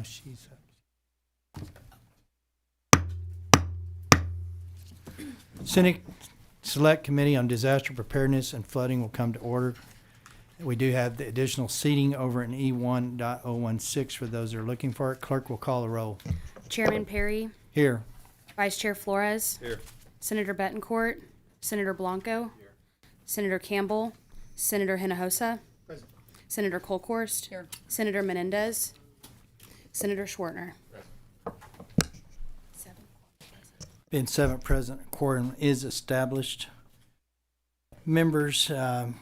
she's Senate Select Committee on Disaster Preparedness and Flooding will come to order. We do have the additional seating over in E1.016 for those that are looking for it. Clerk will call the roll. Chairman Perry, Here. Vice Chair Flores, Here. Senator Betancourt, Senator Blanco, Senator Campbell, Senator Hinojosa, Senator Kolkhorst, Senator Menendez, Senator Schwartner. Being 7 present, a quorum is established. Members, we're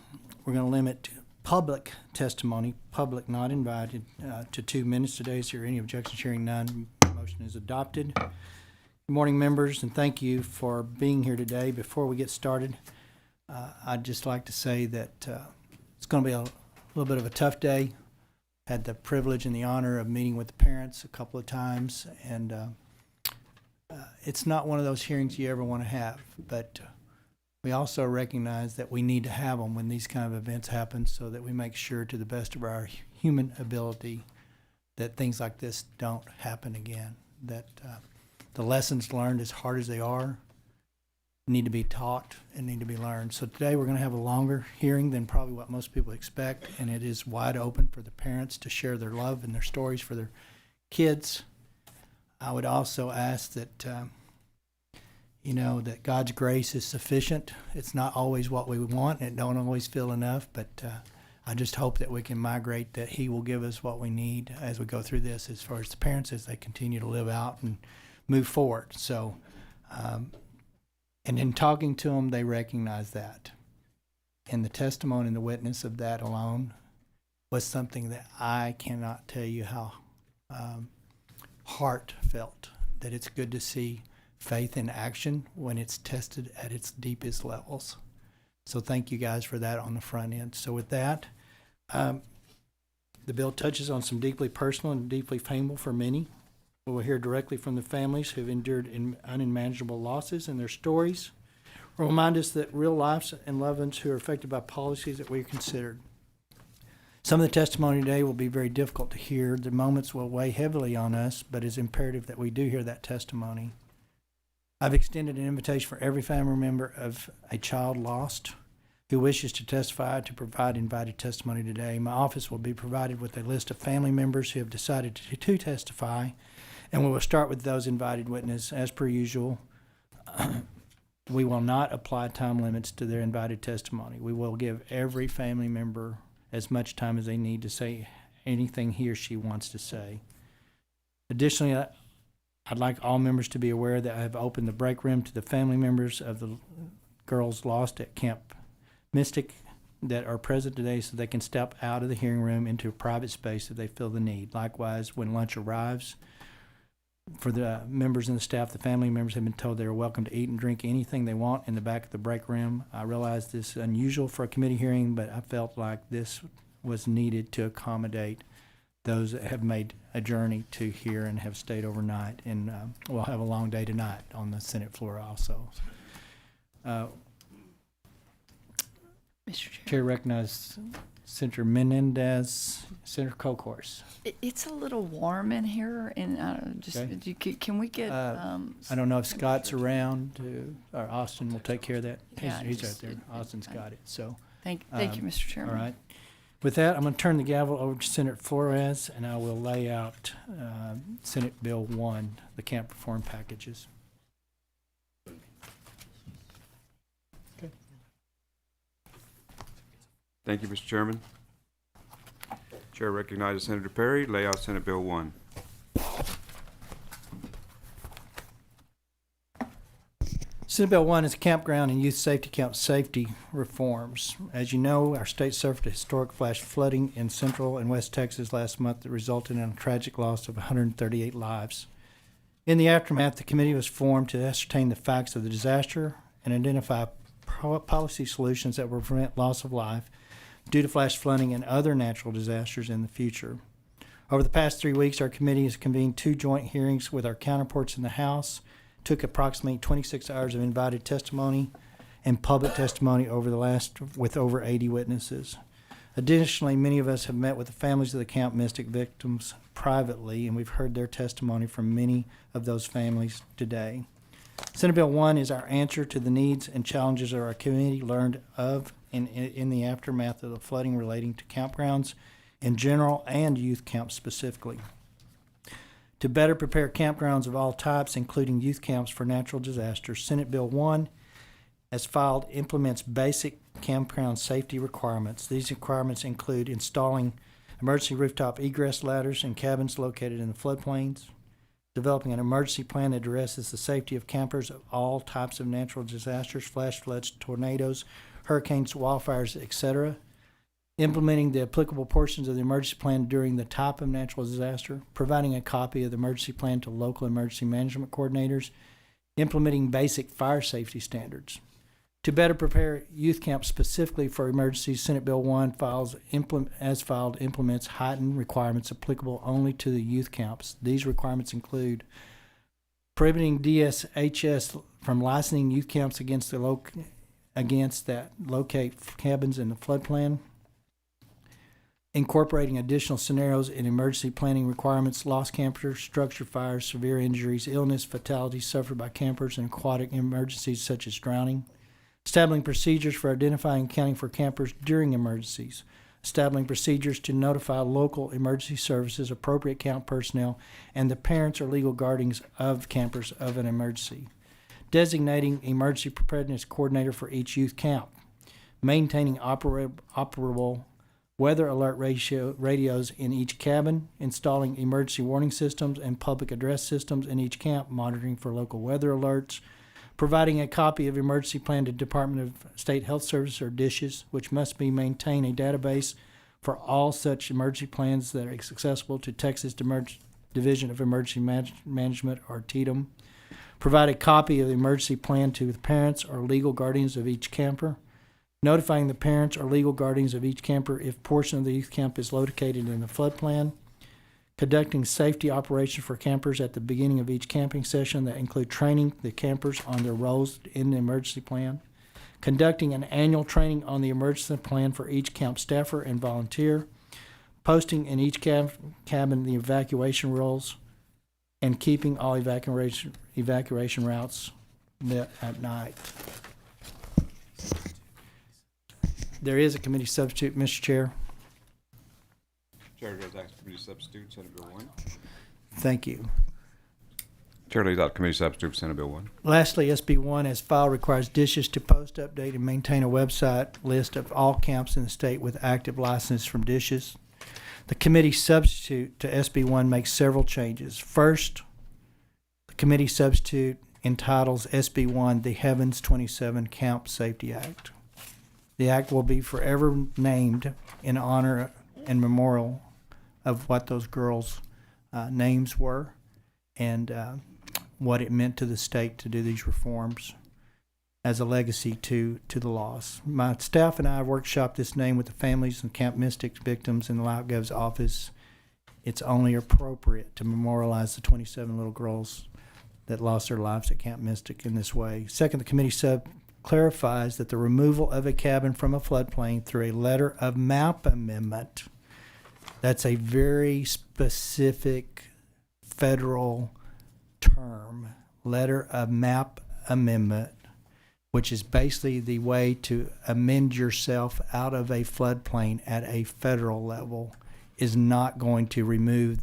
going to limit public testimony, public not invited, to 2 minutes today. Is there any objections? Hearing none, motion is adopted. Good morning, members, and thank you for being here today. Before we get started, I'd just like to say that it's going to be a little bit of a tough day. Had the privilege and the honor of meeting with the parents a couple of times, and it's not one of those hearings you ever want to have, but we also recognize that we need to have them when these kind of events happen so that we make sure to the best of our human ability that things like this don't happen again, that the lessons learned, as hard as they are, need to be taught and need to be learned. So today we're going to have a longer hearing than probably what most people expect, and it is wide open for the parents to share their love and their stories for their kids. I would also ask that, that God's grace is sufficient. It's not always what we want, and it don't always feel enough, but I just hope that we can migrate, that He will give us what we need as we go through this, as far as the parents, as they continue to live out and move forward. So, and in talking to them, they recognize that. And the testimony and the witness of that alone was something that I cannot tell you how heartfelt, that it's good to see faith in action when it's tested at its deepest levels. So thank you guys for that on the front end. So with that, the bill touches on some deeply personal and deeply painful for many. We will hear directly from the families who have endured unimaginable losses and their stories. Will remind us that real lives and loved ones who are affected by policies that we've considered. Some of the testimony today will be very difficult to hear. The moments will weigh heavily on us, but it's imperative that we do hear that testimony. I've extended an invitation for every family member of a child lost who wishes to testify to provide invited testimony today. My office will be provided with a list of family members who have decided to testify, and we will start with those invited witnesses as per usual. We will not apply time limits to their invited testimony. We will give every family member as much time as they need to say anything he or she wants to say. Additionally, I'd like all members to be aware that I have opened the break room to the family members of the girls lost at Camp Mystic that are present today, so they can step out of the hearing room into a private space if they feel the need. Likewise, when lunch arrives, for the members and the staff, the family members have been told they are welcome to eat and drink anything they want in the back of the break room. I realize this is unusual for a committee hearing, but I felt like this was needed to accommodate those that have made a journey to here and have stayed overnight. And we'll have a long day tonight on the Senate floor also. Mr. Chair recognizes Senator Menendez, Senator Kolkhorst. It's a little warm in here, and can we get? I don't know if Scott's around, or Austin will take care of that. Yeah, He's right there. Austin's got it. So, thank you, Mr. Chairman. all right. With that, I'm going to turn the gavel over to Senator Flores, and I will lay out Senate Bill 1, the camp reform packages. Thank you, Mr. Chairman. Chair recognizes Senator Perry. Lay out Senate Bill 1. Senate Bill 1 is campground and youth safety camp safety reforms. As you know, our state suffered a historic flash flooding in Central and West Texas last month that resulted in a tragic loss of 138 lives. In the aftermath, the committee was formed to ascertain the facts of the disaster and identify policy solutions that will prevent loss of life due to flash flooding and other natural disasters in the future. Over the past 3 weeks, our committee has convened 2 joint hearings with our counterparts in the House, took approximately 26 hours of invited testimony and public testimony with over 80 witnesses. Additionally, many of us have met with the families of the Camp Mystic victims privately, and we've heard their testimony from many of those families today. Senate Bill 1 is our answer to the needs and challenges of our community learned of in the aftermath of the flooding relating to campgrounds in general and youth camps specifically. To better prepare campgrounds of all types, including youth camps for natural disasters, Senate Bill 1, as filed, implements basic campground safety requirements. These requirements include installing emergency rooftop egress ladders in cabins located in the floodplains, developing an emergency plan that addresses the safety of campers of all types of natural disasters, flash floods, tornadoes, hurricanes, wildfires, etc., implementing the applicable portions of the emergency plan during the type of natural disaster, providing a copy of the emergency plan to local emergency management coordinators, implementing basic fire safety standards. To better prepare youth camps specifically for emergencies, Senate Bill 1 implements heightened requirements applicable only to the youth camps. These requirements include prohibiting DSHS from licensing youth camps that locate cabins in the floodplain, incorporating additional scenarios in emergency planning requirements, lost campers, structure fires, severe injuries, illness, fatalities suffered by campers, and aquatic emergencies such as drowning, establishing procedures for identifying and accounting for campers during emergencies, establishing procedures to notify local emergency services, appropriate camp personnel, and the parents or legal guardians of campers of an emergency, designating emergency preparedness coordinator for each youth camp, maintaining operable weather alert radios in each cabin, installing emergency warning systems and public address systems in each camp, monitoring for local weather alerts, providing a copy of emergency plan to Department of State Health Service or DSHS, which must be maintain a database for all such emergency plans that are accessible to Texas Division of Emergency Management or TDEM, provide a copy of the emergency plan to the parents or legal guardians of each camper, notifying the parents or legal guardians of each camper if portion of the youth camp is located in the floodplain, conducting safety operations for campers at the beginning of each camping session that include training the campers on their roles in the emergency plan, conducting an annual training on the emergency plan for each camp staffer and volunteer, posting in each cabin the evacuation rules, and keeping all evacuation routes lit at night. There is a committee substitute, Mr. Chair. Chair goes act committee substitute, Senate Bill 1. Thank you. Chair lays out committee substitute for Senate Bill 1. Lastly, SB 1 as filed requires DSHS to post, update, and maintain a website list of all camps in the state with active license from DSHS. The committee substitute to SB 1 makes several changes. First, the committee substitute entitles SB 1 the Heavens 27 Camp Safety Act. The act will be forever named in honor and memorial of what those girls' names were and what it meant to the state to do these reforms as a legacy to the loss. My staff and I have workshopped this name with the families and Camp Mystic victims in the LoudGov's office. It's only appropriate to memorialize the 27 little girls that lost their lives at Camp Mystic in this way. Second, the committee clarifies that the removal of a cabin from a floodplain through a letter of map amendment, that's a very specific federal term, letter of map amendment, which is basically the way to amend yourself out of a floodplain at a federal level, is not going to remove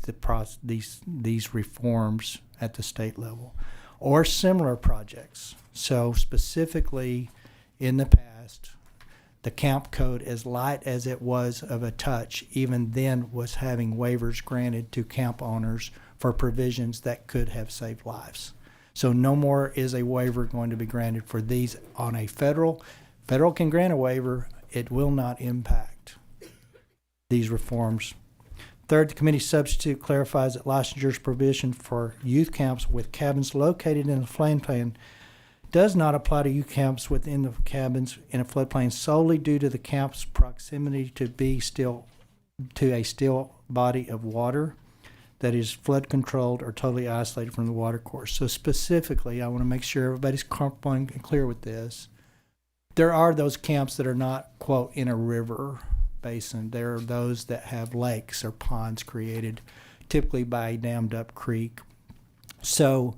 these reforms at the state level or similar projects. So specifically in the past, the camp code, as light as it was of a touch, even then was having waivers granted to camp owners for provisions that could have saved lives. So no more is a waiver going to be granted for these on a federal. Federal can grant a waiver. It will not impact these reforms. Third, the committee substitute clarifies that licensure provision for youth camps with cabins located in a floodplain does not apply to youth camps within the cabins in a floodplain solely due to the camp's proximity to a still body of water that is flood controlled or totally isolated from the water course. So specifically, I want to make sure everybody's clear with this. There are those camps that are not, quote, in a river basin. There are those that have lakes or ponds created typically by a dammed up creek. So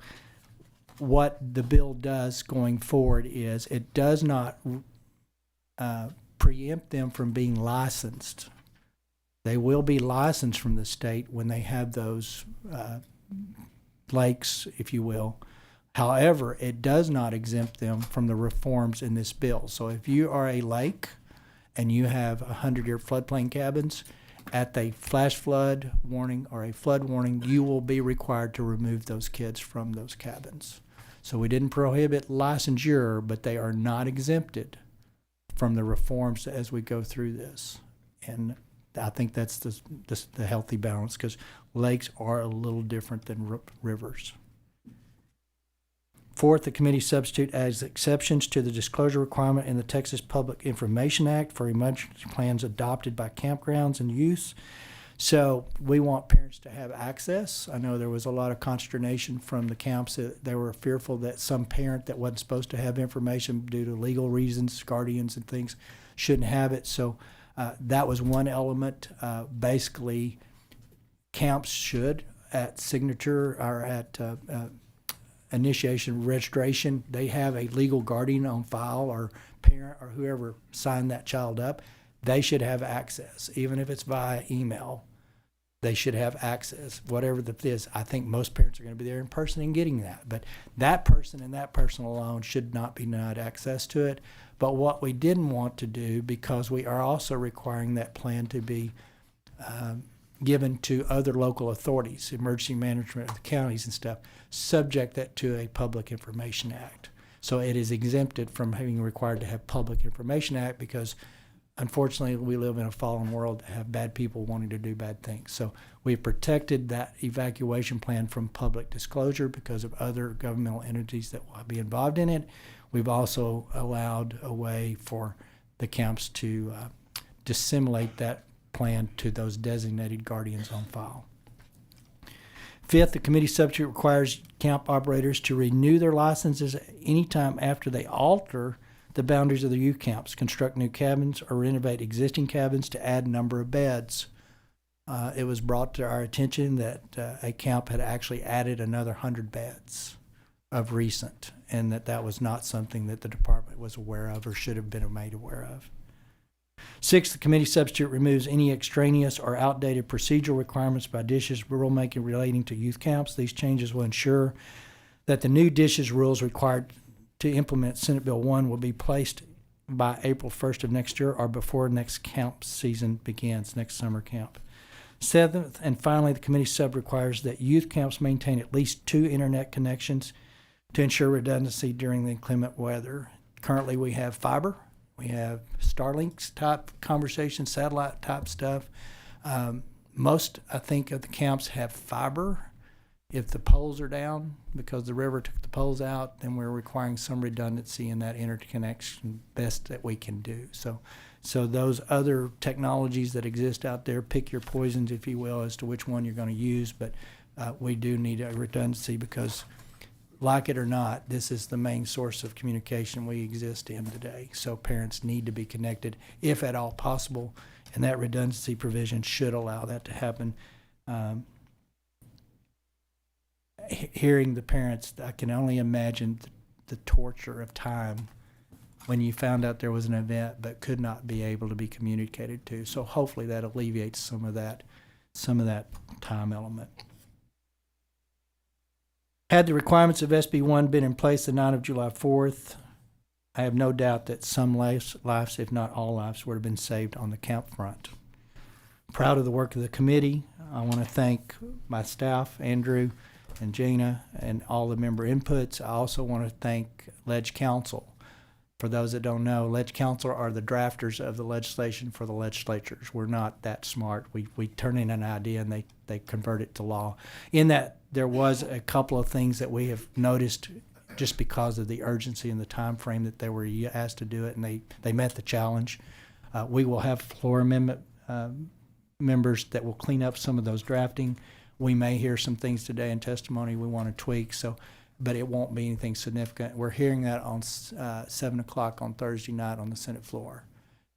what the bill does going forward is it does not preempt them from being licensed. They will be licensed from the state when they have those lakes, if you will. However, it does not exempt them from the reforms in this bill. So if you are a lake and you have 100-year floodplain cabins, at a flash flood warning or a flood warning, you will be required to remove those kids from those cabins. So we didn't prohibit licensure, but they are not exempted from the reforms as we go through this. And I think that's the healthy balance, because lakes are a little different than rivers. Fourth, the committee substitute adds exceptions to the disclosure requirement in the Texas Public Information Act for emergency plans adopted by campgrounds and use. So we want parents to have access. I know there was a lot of consternation from the camps that they were fearful that some parent that wasn't supposed to have information due to legal reasons, guardians and things, shouldn't have it. So that was one element. Basically, camps should, at signature or at initiation registration, they have a legal guardian on file, or parent or whoever signed that child up. They should have access, even if it's via email. They should have access, whatever that is. I think most parents are going to be there in person and getting that, but that person and that person alone should not be denied access to it. But what we didn't want to do, because we are also requiring that plan to be given to other local authorities, emergency management of the counties and stuff, subject that to a Public Information Act. So it is exempted from having required to have Public Information Act, because unfortunately we live in a fallen world that have bad people wanting to do bad things. So we've protected that evacuation plan from public disclosure because of other governmental entities that will be involved in it. We've also allowed a way for the camps to disseminate that plan to those designated guardians on file. Fifth, the committee substitute requires camp operators to renew their licenses anytime after they alter the boundaries of the youth camps, construct new cabins, or renovate existing cabins to add number of beds. It was brought to our attention that a camp had actually added another 100 beds of recent, and that was not something that the department was aware of or should have been made aware of. Sixth, the committee substitute removes any extraneous or outdated procedural requirements by DISH's rulemaking relating to youth camps. These changes will ensure that the new DISH's rules required to implement Senate Bill 1 will be placed by April 1st of next year, or before next camp season begins, next summer camp. Seventh, and finally, the committee sub requires that youth camps maintain at least 2 internet connections to ensure redundancy during the inclement weather. Currently, we have fiber. We have Starlinks type conversation, satellite type stuff. Most, I think, of the camps have fiber. If the poles are down because the river took the poles out, then we're requiring some redundancy in that interconnection best that we can do. So those other technologies that exist out there, pick your poisons, if you will, as to which one you're going to use. But we do need a redundancy because, like it or not, this is the main source of communication we exist in today. So parents need to be connected, if at all possible, and that redundancy provision should allow that to happen. Hearing the parents, I can only imagine the torture of time when you found out there was an event but could not be able to be communicated to. So hopefully that alleviates some of that time element. Had the requirements of SB 1 been in place the night of July 4th, I have no doubt that some lives, if not all lives, would have been saved on the camp front. Proud of the work of the committee. I want to thank my staff, Andrew and Gina, and all the member inputs. I also want to thank Ledge Council. For those that don't know, Ledge Council are the drafters of the legislation for the legislatures. We're not that smart. We turn in an idea and they convert it to law. In that, there was a couple of things that we have noticed just because of the urgency and the time frame that they were asked to do it, and they met the challenge. We will have floor amendment members that will clean up some of those drafting. We may hear some things today in testimony we want to tweak, but it won't be anything significant. We're hearing that on 7 o'clock on Thursday night on the Senate floor.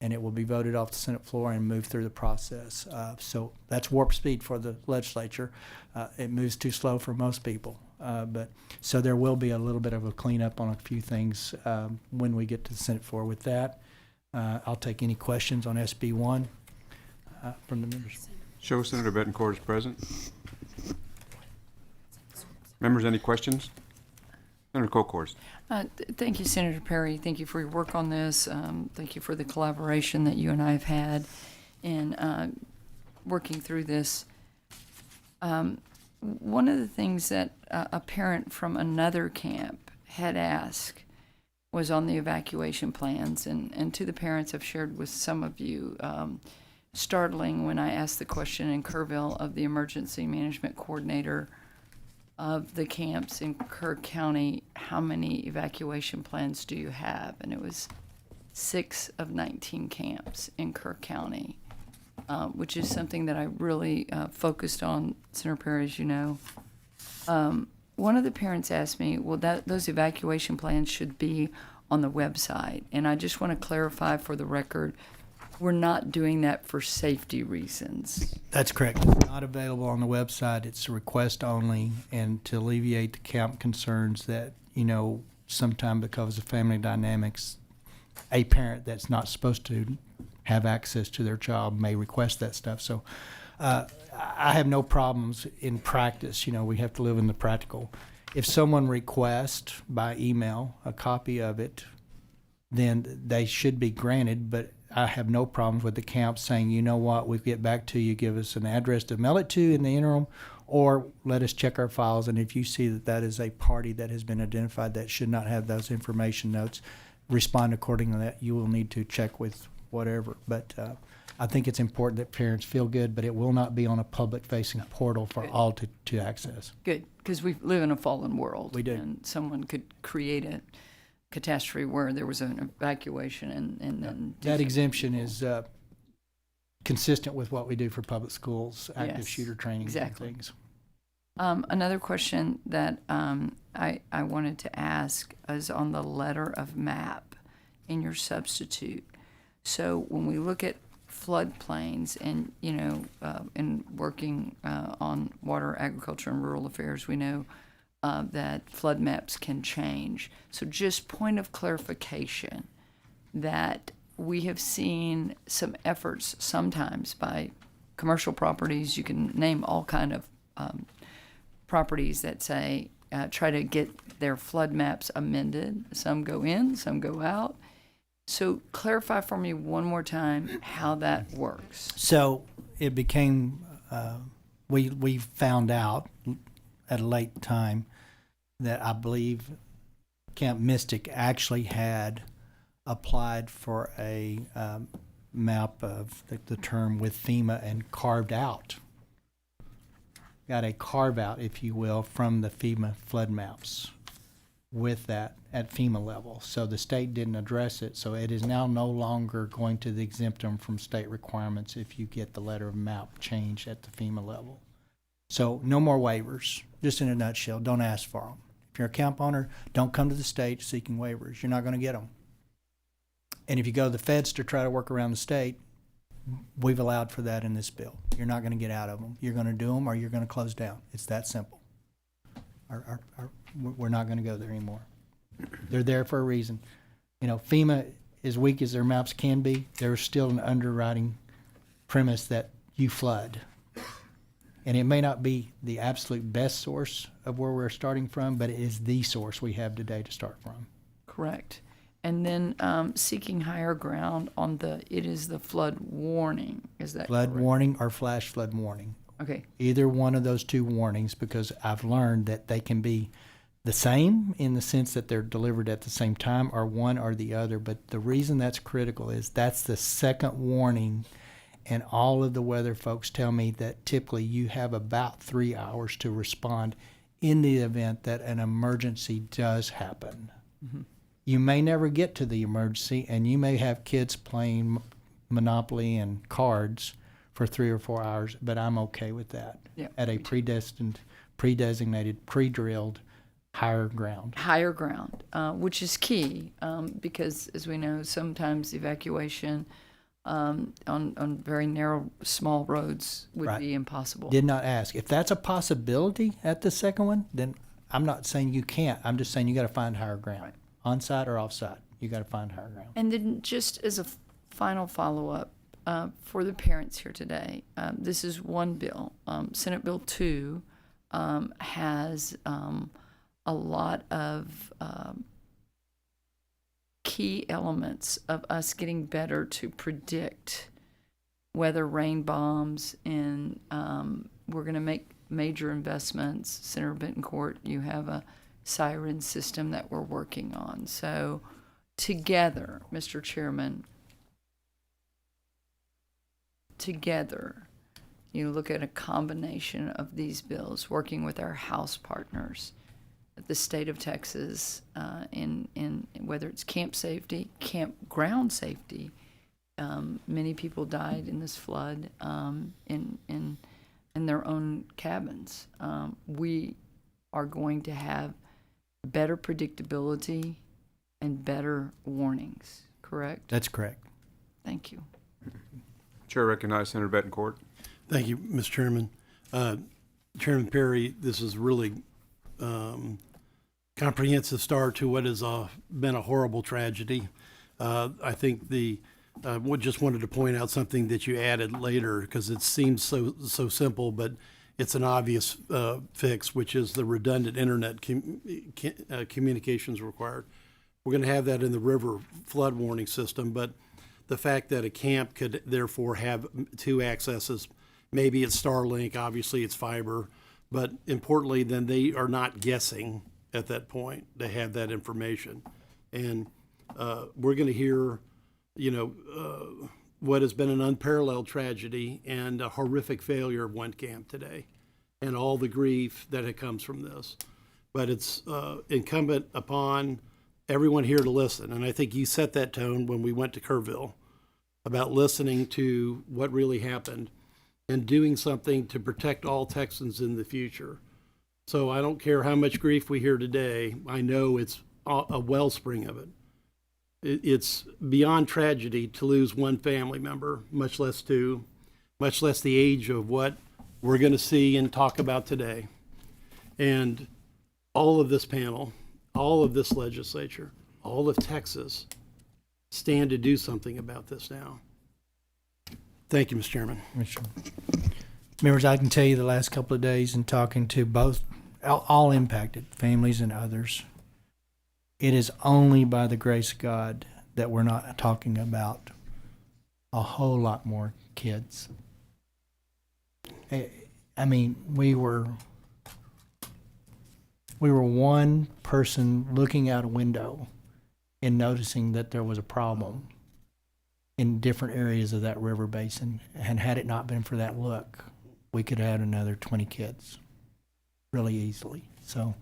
and it will be voted off the Senate floor and move through the process. So that's warp speed for the legislature. It moves too slow for most people. But so there will be a little bit of a cleanup on a few things when we get to the Senate floor. With that, I'll take any questions on SB 1 from the members. Show Senator Bettencourt is present. Members, any questions? Senator Colcourse. Thank you, Senator Perry. Thank you for your work on this. Thank you for the collaboration that you and I have had in working through this. One of the things that a parent from another camp had asked was on the evacuation plans, and to the parents I've shared with some of you, startling when I asked the question in Kerrville of the emergency management coordinator of the camps in Kerr County, how many evacuation plans do you have? And it was 6 of 19 camps in Kerr County, which is something that I really focused on, Senator Perry, as you know. One of the parents asked me, well, those evacuation plans should be on the website. And I just want to clarify for the record, we're not doing that for safety reasons. That's correct. It's not available on the website. It's a request only, and to alleviate the camp concerns that, sometime because of family dynamics, a parent that's not supposed to have access to their child may request that stuff. So I have no problems in practice. We have to live in the practical. If someone requests by email a copy of it, then they should be granted, but I have no problems with the camp saying, you know what, we'll get back to you, give us an address to mail it to in the interim, or let us check our files, and if you see that that is a party that has been identified that should not have those information notes, respond accordingly to that. You will need to check with whatever. But I think it's important that parents feel good, but it will not be on a public-facing portal for all to access. Good, because we live in a fallen world. We do. And someone could create a catastrophe where there was an evacuation and then That exemption is consistent with what we do for public schools, active Yes, shooter training exactly. and things. Another question that I wanted to ask is on the letter of map in your substitute. So when we look at floodplains and, in working on water, agriculture, and rural affairs, we know that flood maps can change. So just point of clarification that we have seen some efforts sometimes by commercial properties. You can name all kind of properties that say try to get their flood maps amended. Some go in, some go out. So clarify for me one more time how that works. So it became, we found out at a late time that I believe Camp Mystic actually had applied for a map of the term with FEMA and carved out. Got a carve out, if you will, from the FEMA flood maps with that at FEMA level. So the state didn't address it, so it is now no longer going to exempt them from state requirements if you get the letter of map changed at the FEMA level. So no more waivers, just in a nutshell. Don't ask for them. If you're a camp owner, don't come to the state seeking waivers. You're not going to get them. And if you go to the feds to try to work around the state, we've allowed for that in this bill. You're not going to get out of them. You're going to do them or you're going to close down. It's that simple. We're not going to go there anymore. They're there for a reason. FEMA, as weak as their maps can be, there's still an underwriting premise that you flood. And it may not be the absolute best source of where we're starting from, but it is the source we have today to start from. Correct. And then seeking higher ground on it is the flood warning. Is that Flood correct? warning or flash flood warning. Okay. Either one of those two warnings, because I've learned that they can be the same in the sense that they're delivered at the same time, or one or the other. But the reason that's critical is that's the second warning. And all of the weather folks tell me that typically you have about 3 hours to respond in the event that an emergency does happen. Mm-hmm. You may never get to the emergency, and you may have kids playing Monopoly and cards for 3 or 4 hours, but I'm okay with that at a pre-designated, pre-drilled higher ground. Higher ground, which is key because, as we know, sometimes evacuation on very narrow, small roads would Right. be impossible. Did not ask. If that's a possibility at the second one, then I'm not saying you can't. I'm just saying you got to find higher ground, Right. on-site or off-site. You got to find higher ground. And then just as a final follow-up for the parents here today, this is one bill. Senate Bill 2 has a lot of key elements of us getting better to predict weather rain bombs, and we're going to make major investments. Senator Betancourt, you have a siren system that we're working on. So together, Mr. Chairman, together, you look at a combination of these bills, working with our House partners, the state of Texas, in whether it's camp safety, campground safety. Many people died in this flood in their own cabins. We are going to have better predictability and better warnings, correct? That's correct. Thank you. Chair recognizes Senator Betancourt. Thank you, Mr. Chairman. Chairman Perry, this is really comprehensive start to what has been a horrible tragedy. I think just wanted to point out something that you added later, because it seems so simple, but it's an obvious fix, which is the redundant internet communications required. We're going to have that in the river flood warning system, but the fact that a camp could therefore have two accesses, maybe it's Starlink, obviously it's fiber, but importantly, then they are not guessing at that point. They have that information. And we're going to hear, what has been an unparalleled tragedy and a horrific failure of one camp today, and all the grief that comes from this. But it's incumbent upon everyone here to listen. And I think you set that tone when we went to Kerrville about listening to what really happened and doing something to protect all Texans in the future. So I don't care how much grief we hear today. I know it's a wellspring of it. It's beyond tragedy to lose one family member, much less two, much less the age of what we're going to see and talk about today. And all of this panel, all of this legislature, all of Texas stand to do something about this now. Thank you, Mr. Chairman. Members, I can tell you the last couple of days in talking to both, all impacted, families and others, it is only by the grace of God that we're not talking about a whole lot more kids. I mean, we were one person looking out a window and noticing that there was a problem in different areas of that river basin. And had it not been for that look, we could have had another 20 kids really easily. So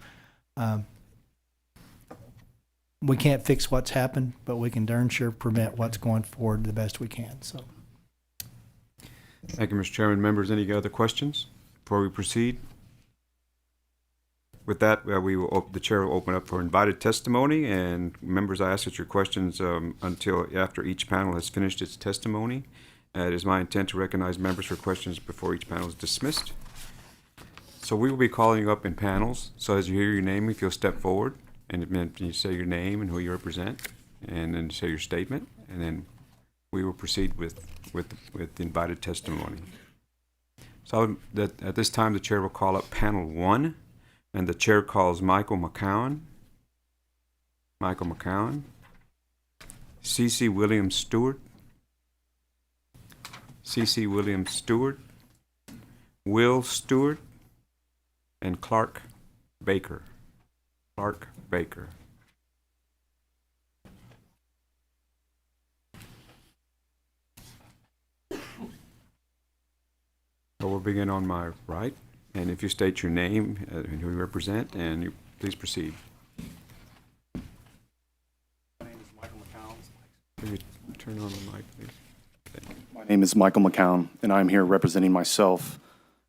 we can't fix what's happened, but we can darn sure prevent what's going forward the best we can. So, Thank you, Mr. Chairman. Members, any other questions before we proceed? With that, the chair will open up for invited testimony, and members, I ask that your questions until after each panel has finished its testimony. It is my intent to recognize members for questions before each panel is dismissed. So we will be calling you up in panels. So as you hear your name, if you'll step forward, and then you say your name and who you represent, and then say your statement, and then we will proceed with invited testimony. So at this time, the chair will call up panel 1. And the chair calls Michael McCowan, C.C. Williams Stewart, Will Stewart, and Clark Baker. So we'll begin on my right. And if you state your name and who you represent, and you please proceed. My name is Michael McCown. Can you turn on the mic, please? Thank you. My name is Michael McCown, and I'm here representing myself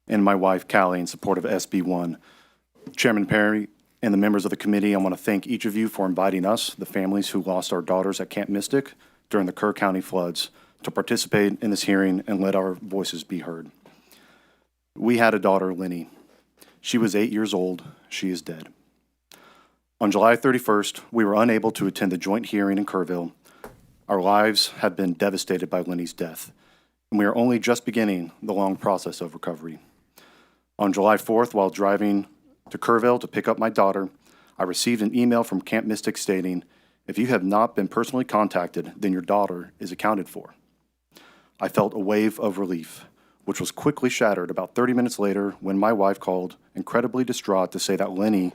and my wife, Callie, in support of SB 1. Chairman Perry and the members of the committee, I want to thank each of you for inviting us, the families who lost our daughters at Camp Mystic during the Kerr County floods, to participate in this hearing and let our voices be heard. We had a daughter, Lenny. She was 8 years old. She is dead. On July 31st, we were unable to attend the joint hearing in Kerrville. Our lives have been devastated by Lenny's death, and we are only just beginning the long process of recovery. On July 4th, while driving to Kerrville to pick up my daughter, I received an email from Camp Mystic stating, "If you have not been personally contacted, then your daughter is accounted for." I felt a wave of relief, which was quickly shattered about 30 minutes later when my wife called, incredibly distraught, to say that Lenny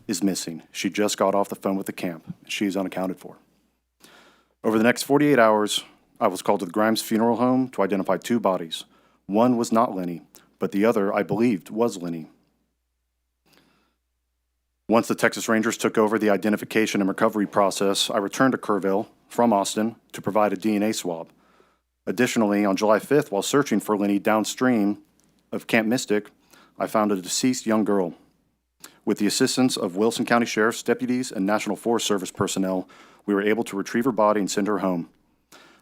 is missing. She just got off the phone with the camp. She is unaccounted for. Over the next 48 hours, I was called to the Grimes Funeral Home to identify 2 bodies. One was not Lenny, but the other, I believed, was Lenny. Once the Texas Rangers took over the identification and recovery process, I returned to Kerrville from Austin to provide a DNA swab. Additionally, on July 5th, while searching for Lenny downstream of Camp Mystic, I found a deceased young girl. With the assistance of Wilson County Sheriff's deputies and National Forest Service personnel, we were able to retrieve her body and send her home.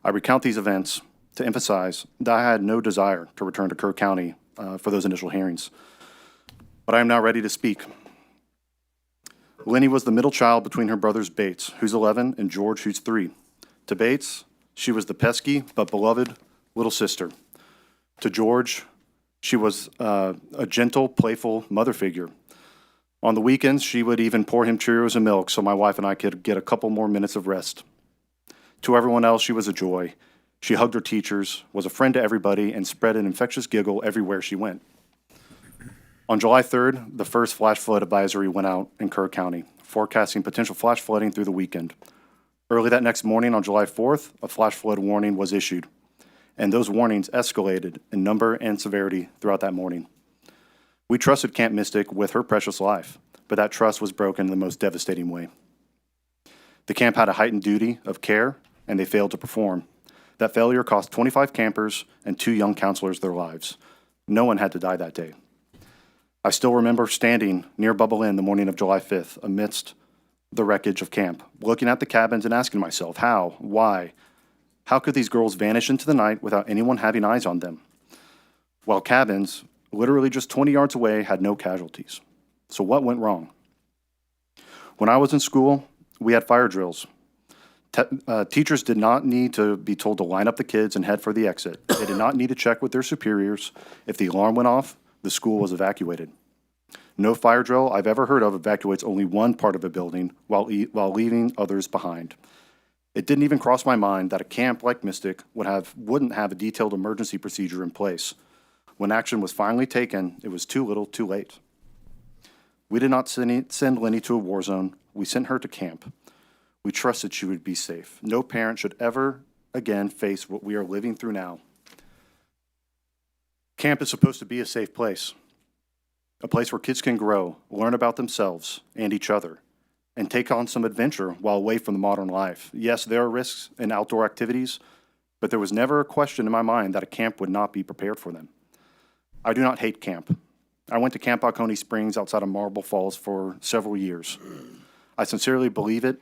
I recount these events to emphasize that I had no desire to return to Kerr County for those initial hearings. But I am now ready to speak. Lenny was the middle child between her brothers Bates, who's 11, and George, who's 3. To Bates, she was the pesky but beloved little sister. To George, she was a gentle, playful mother figure. On the weekends, she would even pour him Cheerios and milk so my wife and I could get a couple more minutes of rest. To everyone else, she was a joy. She hugged her teachers, was a friend to everybody, and spread an infectious giggle everywhere she went. On July 3rd, the first flash flood advisory went out in Kerr County, forecasting potential flash flooding through the weekend. Early that next morning, on July 4th, a flash flood warning was issued, and those warnings escalated in number and severity throughout that morning. We trusted Camp Mystic with her precious life, but that trust was broken in the most devastating way. The camp had a heightened duty of care, and they failed to perform. That failure cost 25 campers and 2 young counselors their lives. No one had to die that day. I still remember standing near Bubble Inn the morning of July 5th amidst the wreckage of camp, looking at the cabins and asking myself, how, why, how could these girls vanish into the night without anyone having eyes on them? While cabins, literally just 20 yards away, had no casualties. So what went wrong? When I was in school, we had fire drills. Teachers did not need to be told to line up the kids and head for the exit. They did not need to check with their superiors. If the alarm went off, the school was evacuated. No fire drill I've ever heard of evacuates only one part of a building while leaving others behind. It didn't even cross my mind that a camp like Mystic wouldn't have a detailed emergency procedure in place. When action was finally taken, it was too little, too late. We did not send Lenny to a war zone. We sent her to camp. We trusted she would be safe. No parent should ever again face what we are living through now. Camp is supposed to be a safe place, a place where kids can grow, learn about themselves and each other, and take on some adventure while away from the modern life. Yes, there are risks in outdoor activities, but there was never a question in my mind that a camp would not be prepared for them. I do not hate camp. I went to Camp Oconee Springs outside of Marble Falls for several years. I sincerely believe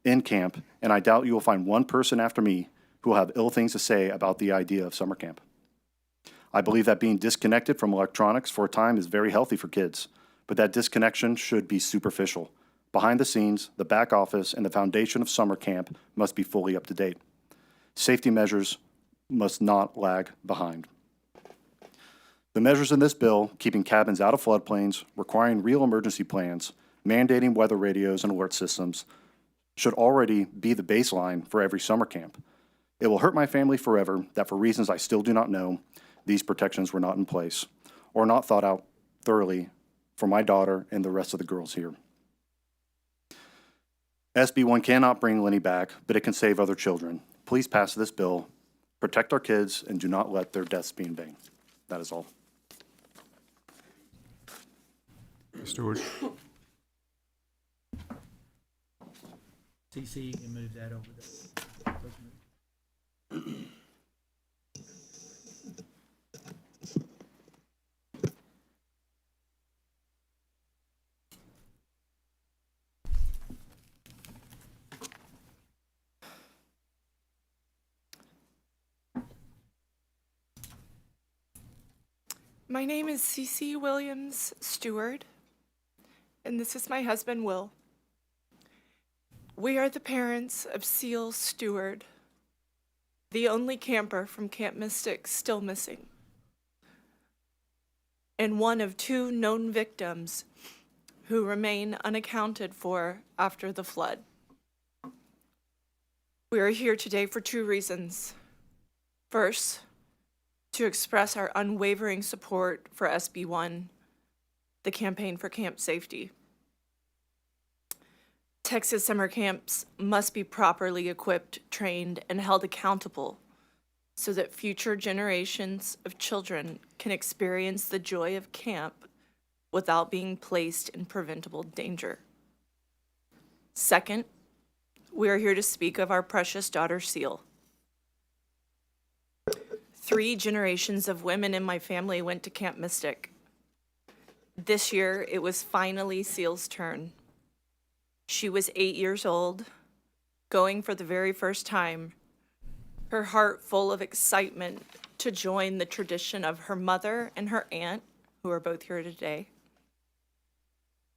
in camp, and I doubt you will find one person after me who will have ill things to say about the idea of summer camp. I believe that being disconnected from electronics for a time is very healthy for kids, but that disconnection should be superficial. Behind the scenes, the back office and the foundation of summer camp must be fully up to date. Safety measures must not lag behind. The measures in this bill, keeping cabins out of floodplains, requiring real emergency plans, mandating weather radios and alert systems, should already be the baseline for every summer camp. It will hurt my family forever that for reasons I still do not know, these protections were not in place or not thought out thoroughly for my daughter and the rest of the girls here. SB 1 cannot bring Lenny back, but it can save other children. Please pass this bill, protect our kids, and do not let their deaths be in vain. That is all. Stewart? CC, you can move that over there. My name is Cece Williams Stewart, and this is my husband, Will. We are the parents of Seal Stewart, the only camper from Camp Mystic still missing, and one of 2 known victims who remain unaccounted for after the flood. We are here today for 2 reasons. First, to express our unwavering support for SB1, the Campaign for Camp Safety. Texas summer camps must be properly equipped, trained, and held accountable so that future generations of children can experience the joy of camp without being placed in preventable danger. Second, we are here to speak of our precious daughter, Seal. 3 generations of women in my family went to Camp Mystic. This year, it was finally Seal's turn. She was 8 years old, going for the very first time, her heart full of excitement to join the tradition of her mother and her aunt, who are both here today.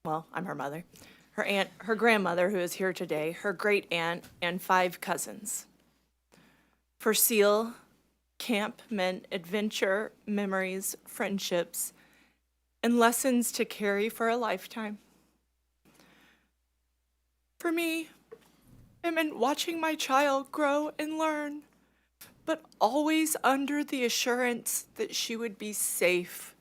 Well, I'm her mother. Her aunt, her grandmother, who is here today, her great aunt, and 5 cousins. For Seal, camp meant adventure, memories, friendships, and lessons to carry for a lifetime. For me, it meant watching my child grow and learn, but always under the assurance that she would be safe.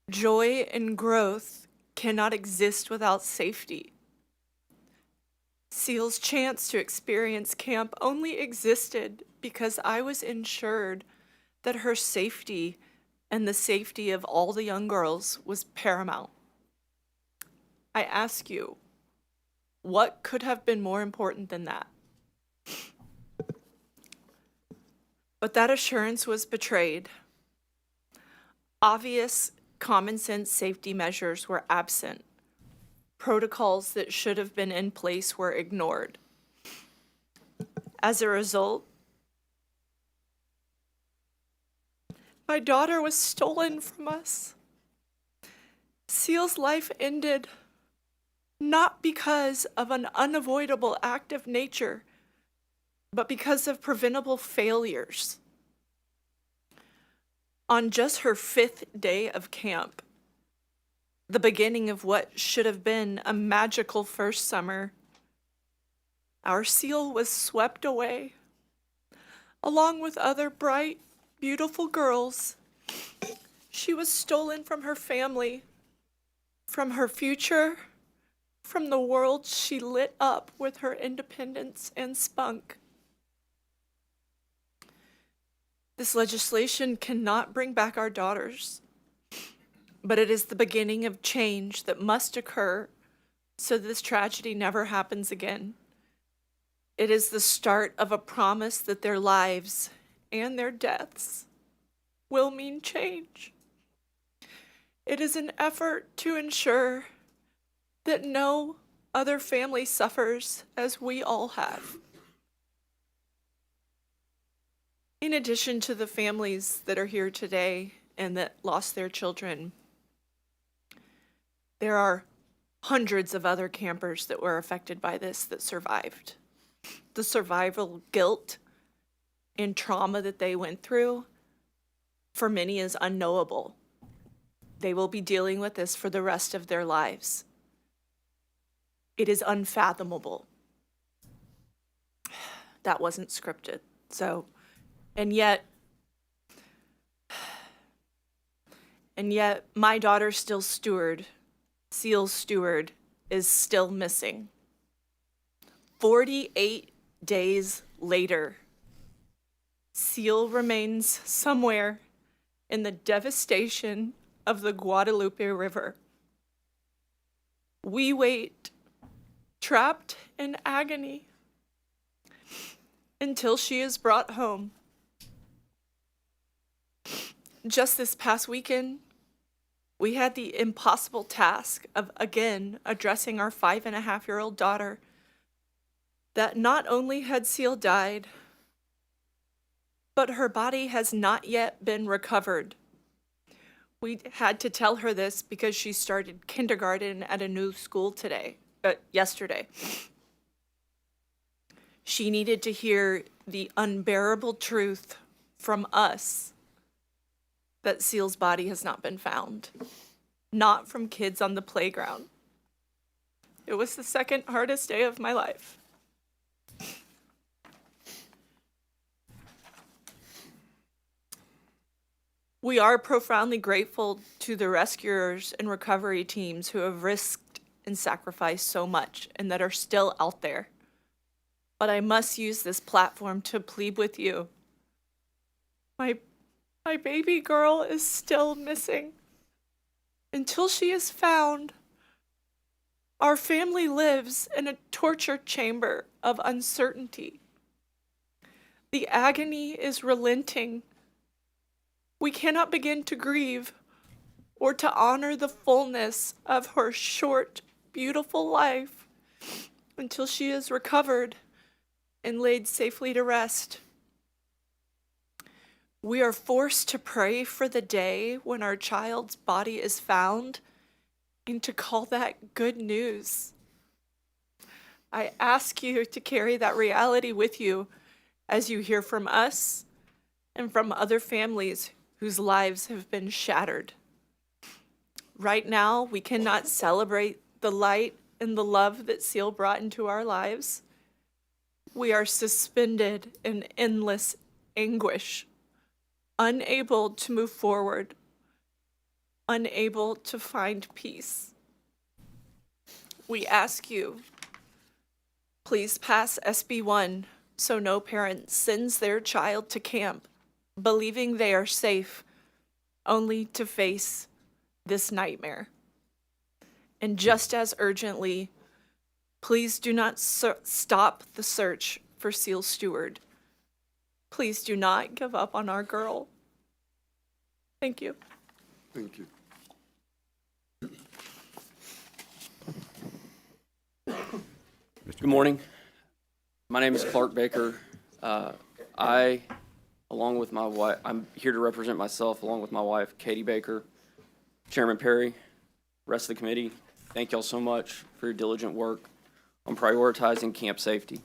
Joy and growth cannot exist without safety. Seal's chance to experience camp only existed because I was ensured that her safety and the safety of all the young girls was paramount. I ask you, what could have been more important than that? But that assurance was betrayed. Obvious common sense safety measures were absent. Protocols that should have been in place were ignored. As a result, my daughter was stolen from us. Seal's life ended not because of an unavoidable act of nature, but because of preventable failures. On just her 5th day of camp, the beginning of what should have been a magical first summer, our Seal was swept away, along with other bright, beautiful girls. She was stolen from her family, from her future, from the world she lit up with her independence and spunk. This legislation cannot bring back our daughters, but it is the beginning of change that must occur so this tragedy never happens again. It is the start of a promise that their lives and their deaths will mean change. It is an effort to ensure that no other family suffers as we all have. In addition to the families that are here today and that lost their children, there are hundreds of other campers that were affected by this that survived. The survival guilt and trauma that they went through, for many, is unknowable. They will be dealing with this for the rest of their lives. It is unfathomable. That wasn't scripted. And yet my daughter Seal Stewart, is still missing. 48 days later, Seal remains somewhere in the devastation of the Guadalupe River. We wait, trapped in agony, until she is brought home. Just this past weekend, we had the impossible task of again addressing our 5.5-year-old daughter that not only had Seal died, but her body has not yet been recovered We had to tell her this because she started kindergarten at a new school yesterday. She needed to hear the unbearable truth from us that Seal's body has not been found, not from kids on the playground. It was the second hardest day of my life. We are profoundly grateful to the rescuers and recovery teams who have risked and sacrificed so much and that are still out there. But I must use this platform to plead with you. My baby girl is still missing. Until she is found, our family lives in a torture chamber of uncertainty. The agony is relenting. We cannot begin to grieve or to honor the fullness of her short, beautiful life until she is recovered and laid safely to rest. We are forced to pray for the day when our child's body is found and to call that good news. I ask you to carry that reality with you as you hear from us and from other families whose lives have been shattered. Right now, we cannot celebrate the light and the love that Seal brought into our lives. We are suspended in endless anguish, unable to move forward, unable to find peace. We ask you, please pass SB 1 so no parent sends their child to camp believing they are safe, only to face this nightmare. And just as urgently, please do not stop the search for Seal Stewart. Please do not give up on our girl. Thank you. Thank you. Good morning. My name is Clark Baker. Along with my wife, I'm here to represent myself along with my wife, Katie Baker, Chairman Perry, rest of the committee. Thank y'all so much for your diligent work on prioritizing camp safety.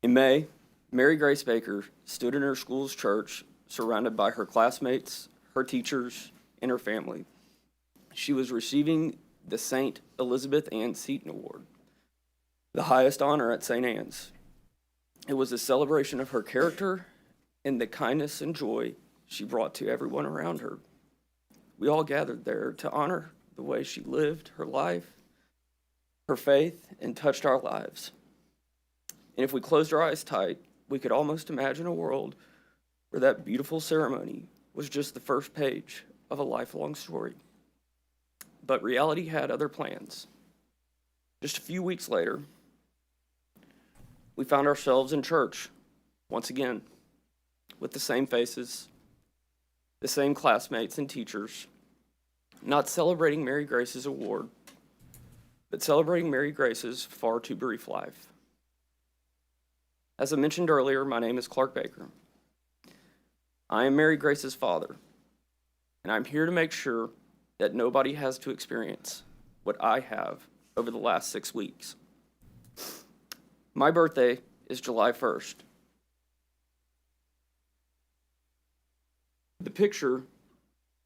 In May, Mary Grace Baker stood in her school's church surrounded by her classmates, her teachers, and her family. She was receiving the St. Elizabeth Ann Seton Award, the highest honor at St. Anne's. It was a celebration of her character and the kindness and joy she brought to everyone around her. We all gathered there to honor the way she lived her life, her faith, and touched our lives. And if we closed our eyes tight, we could almost imagine a world where that beautiful ceremony was just the first page of a lifelong story. But reality had other plans. Just a few weeks later, we found ourselves in church once again with the same faces, the same classmates and teachers, not celebrating Mary Grace's award, but celebrating Mary Grace's far too brief life. As I mentioned earlier, my name is Clark Baker. I am Mary Grace's father, and I'm here to make sure that nobody has to experience what I have over the last 6 weeks. My birthday is July 1st. The picture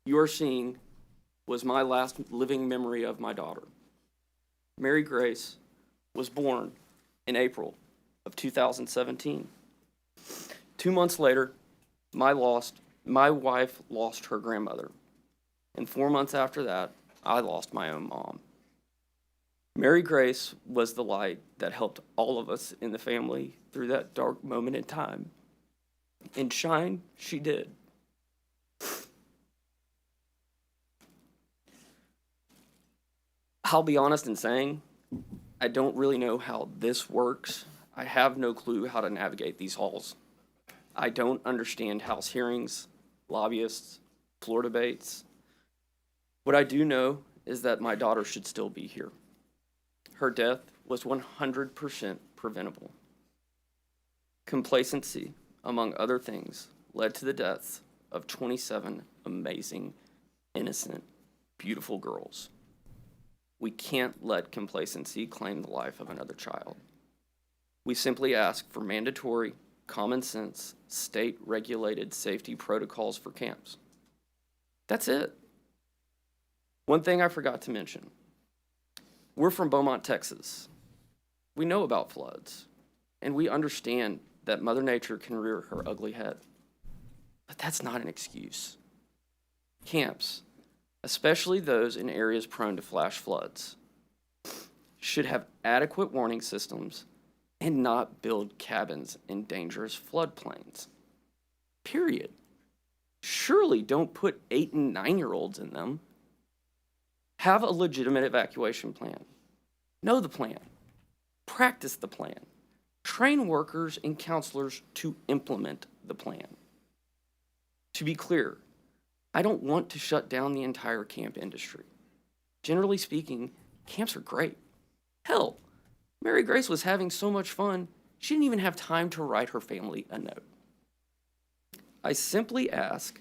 you are seeing was my last living memory of my daughter. Mary Grace was born in April of 2017. 2 months later, my wife lost her grandmother. And 4 months after that, I lost my own mom. Mary Grace was the light that helped all of us in the family through that dark moment in time. And shine she did. I'll be honest in saying, I don't really know how this works. I have no clue how to navigate these halls. I don't understand House hearings, lobbyists, floor debates. What I do know is that my daughter should still be here. Her death was 100% preventable. Complacency, among other things, led to the deaths of 27 amazing, innocent, beautiful girls. We can't let complacency claim the life of another child. We simply ask for mandatory, common sense, state-regulated safety protocols for camps. That's it. One thing I forgot to mention. We're from Beaumont, Texas. We know about floods, and we understand that Mother Nature can rear her ugly head. But that's not an excuse. Camps, especially those in areas prone to flash floods, should have adequate warning systems and not build cabins in dangerous floodplains. Period. Surely don't put 8 and 9-year-olds in them. Have a legitimate evacuation plan. Know the plan. Practice the plan. Train workers and counselors to implement the plan. To be clear, I don't want to shut down the entire camp industry. Generally speaking, camps are great. Hell, Mary Grace was having so much fun, she didn't even have time to write her family a note. I simply ask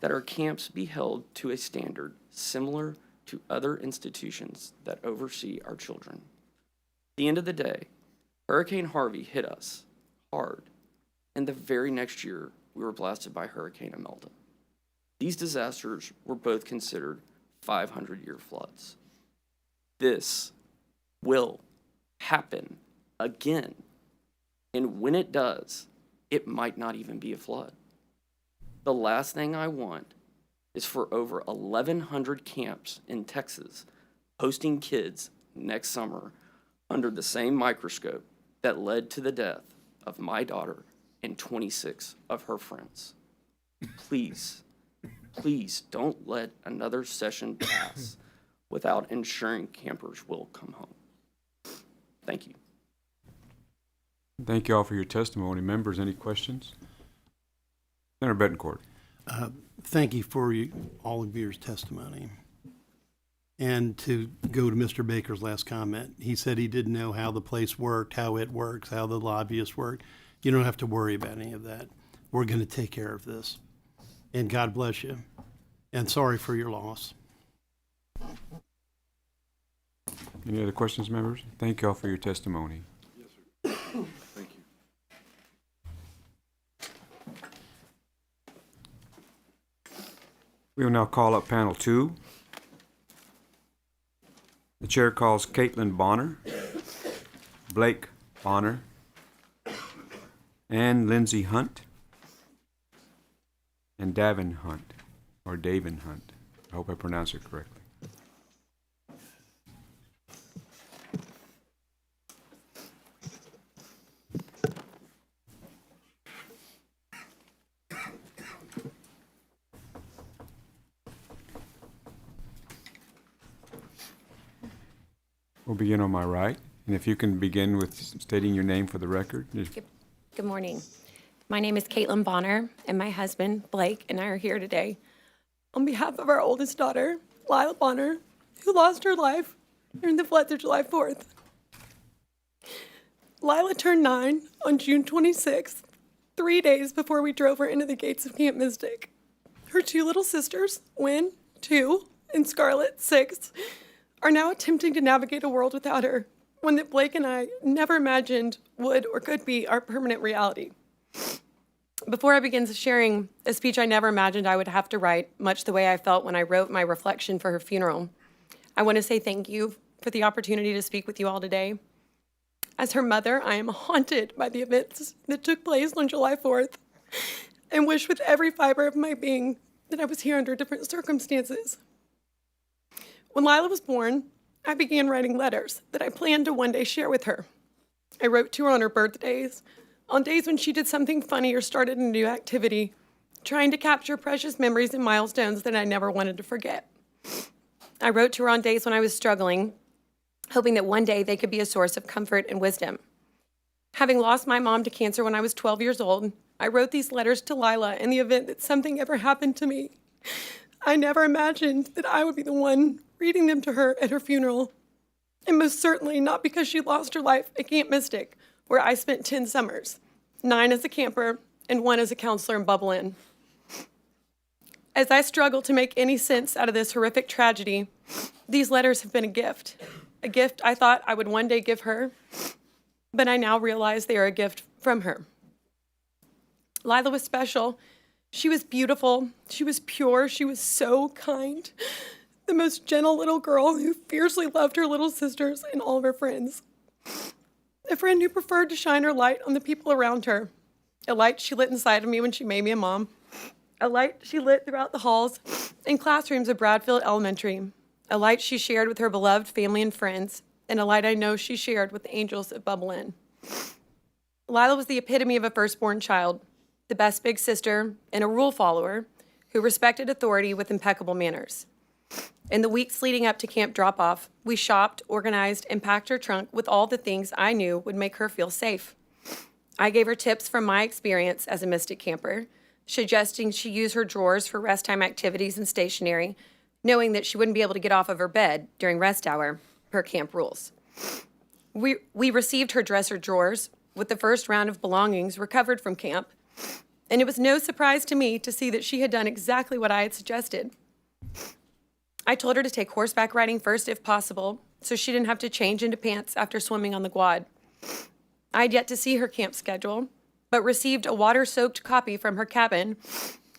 that our camps be held to a standard similar to other institutions that oversee our children. At the end of the day, Hurricane Harvey hit us hard, and the very next year, we were blasted by Hurricane Imelda. These disasters were both considered 500-year floods. This will happen again, and when it does, it might not even be a flood. The last thing I want is for over 1,100 camps in Texas hosting kids next summer under the same microscope that led to the death of my daughter and 26 of her friends. Please, please don't let another session pass without ensuring campers will come home. Thank you. Thank you all for your testimony. Members, any questions? Senator Betancourt. Thank you for all of your testimony. And to go to Mr. Baker's last comment, he said he didn't know how the place worked, how it works, how the lobbyists work. You don't have to worry about any of that. We're going to take care of this. And God bless you. And sorry for your loss. Any other questions, members? Thank you all for your testimony. Yes, sir. Thank you. We will now call up panel 2. The chair calls Caitlin Bonner, Blake Bonner, and Lindsay Hunt, and Davin Hunt, or Davin Hunt. I hope I pronounced it correctly. We'll begin on my right, and if you can begin with stating your name for the record. Good morning. My name is Caitlin Bonner, and my husband, Blake, and I are here today on behalf of our oldest daughter, Lila Bonner, who lost her life during the floods of July 4th. Lila turned 9 on June 26th, 3 days before we drove her into the gates of Camp Mystic. Her 2 little sisters, Wynn, 2, and Scarlett, 6, are now attempting to navigate a world without her, one that Blake and I never imagined would or could be our permanent reality. Before I begin sharing a speech I never imagined I would have to write, much the way I felt when I wrote my reflection for her funeral, I want to say thank you for the opportunity to speak with you all today. As her mother, I am haunted by the events that took place on July 4th and wish with every fiber of my being that I was here under different circumstances. When Lila was born, I began writing letters that I planned to one day share with her. I wrote to her on her birthdays, on days when she did something funny or started a new activity, trying to capture precious memories and milestones that I never wanted to forget. I wrote to her on days when I was struggling, hoping that one day they could be a source of comfort and wisdom. Having lost my mom to cancer when I was 12 years old, I wrote these letters to Lila in the event that something ever happened to me. I never imagined that I would be the one reading them to her at her funeral, and most certainly not because she lost her life at Camp Mystic, where I spent 10 summers, 9 as a camper and 1 as a counselor in Bubble Inn. As I struggle to make any sense out of this horrific tragedy, these letters have been a gift I thought I would one day give her, but I now realize they are a gift from her. Lila was special. She was beautiful. She was pure. She was so kind. The most gentle little girl who fiercely loved her little sisters and all of her friends. A friend who preferred to shine her light on the people around her. A light she lit inside of me when she made me a mom. A light she lit throughout the halls and classrooms of Bradfield Elementary. A light she shared with her beloved family and friends. And a light I know she shared with the angels at Bubble Inn. Lila was the epitome of a firstborn child, the best big sister, and a rule follower who respected authority with impeccable manners. In the weeks leading up to camp drop-off, we shopped, organized, and packed her trunk with all the things I knew would make her feel safe. I gave her tips from my experience as a Mystic camper, suggesting she use her drawers for rest time activities and stationery, knowing that she wouldn't be able to get off of her bed during rest hour per camp rules. We received her dresser drawers with the first round of belongings recovered from camp, and it was no surprise to me to see that she had done exactly what I had suggested. I told her to take horseback riding first if possible, so she didn't have to change into pants after swimming on the quad. I had yet to see her camp schedule, but received a water-soaked copy from her cabin,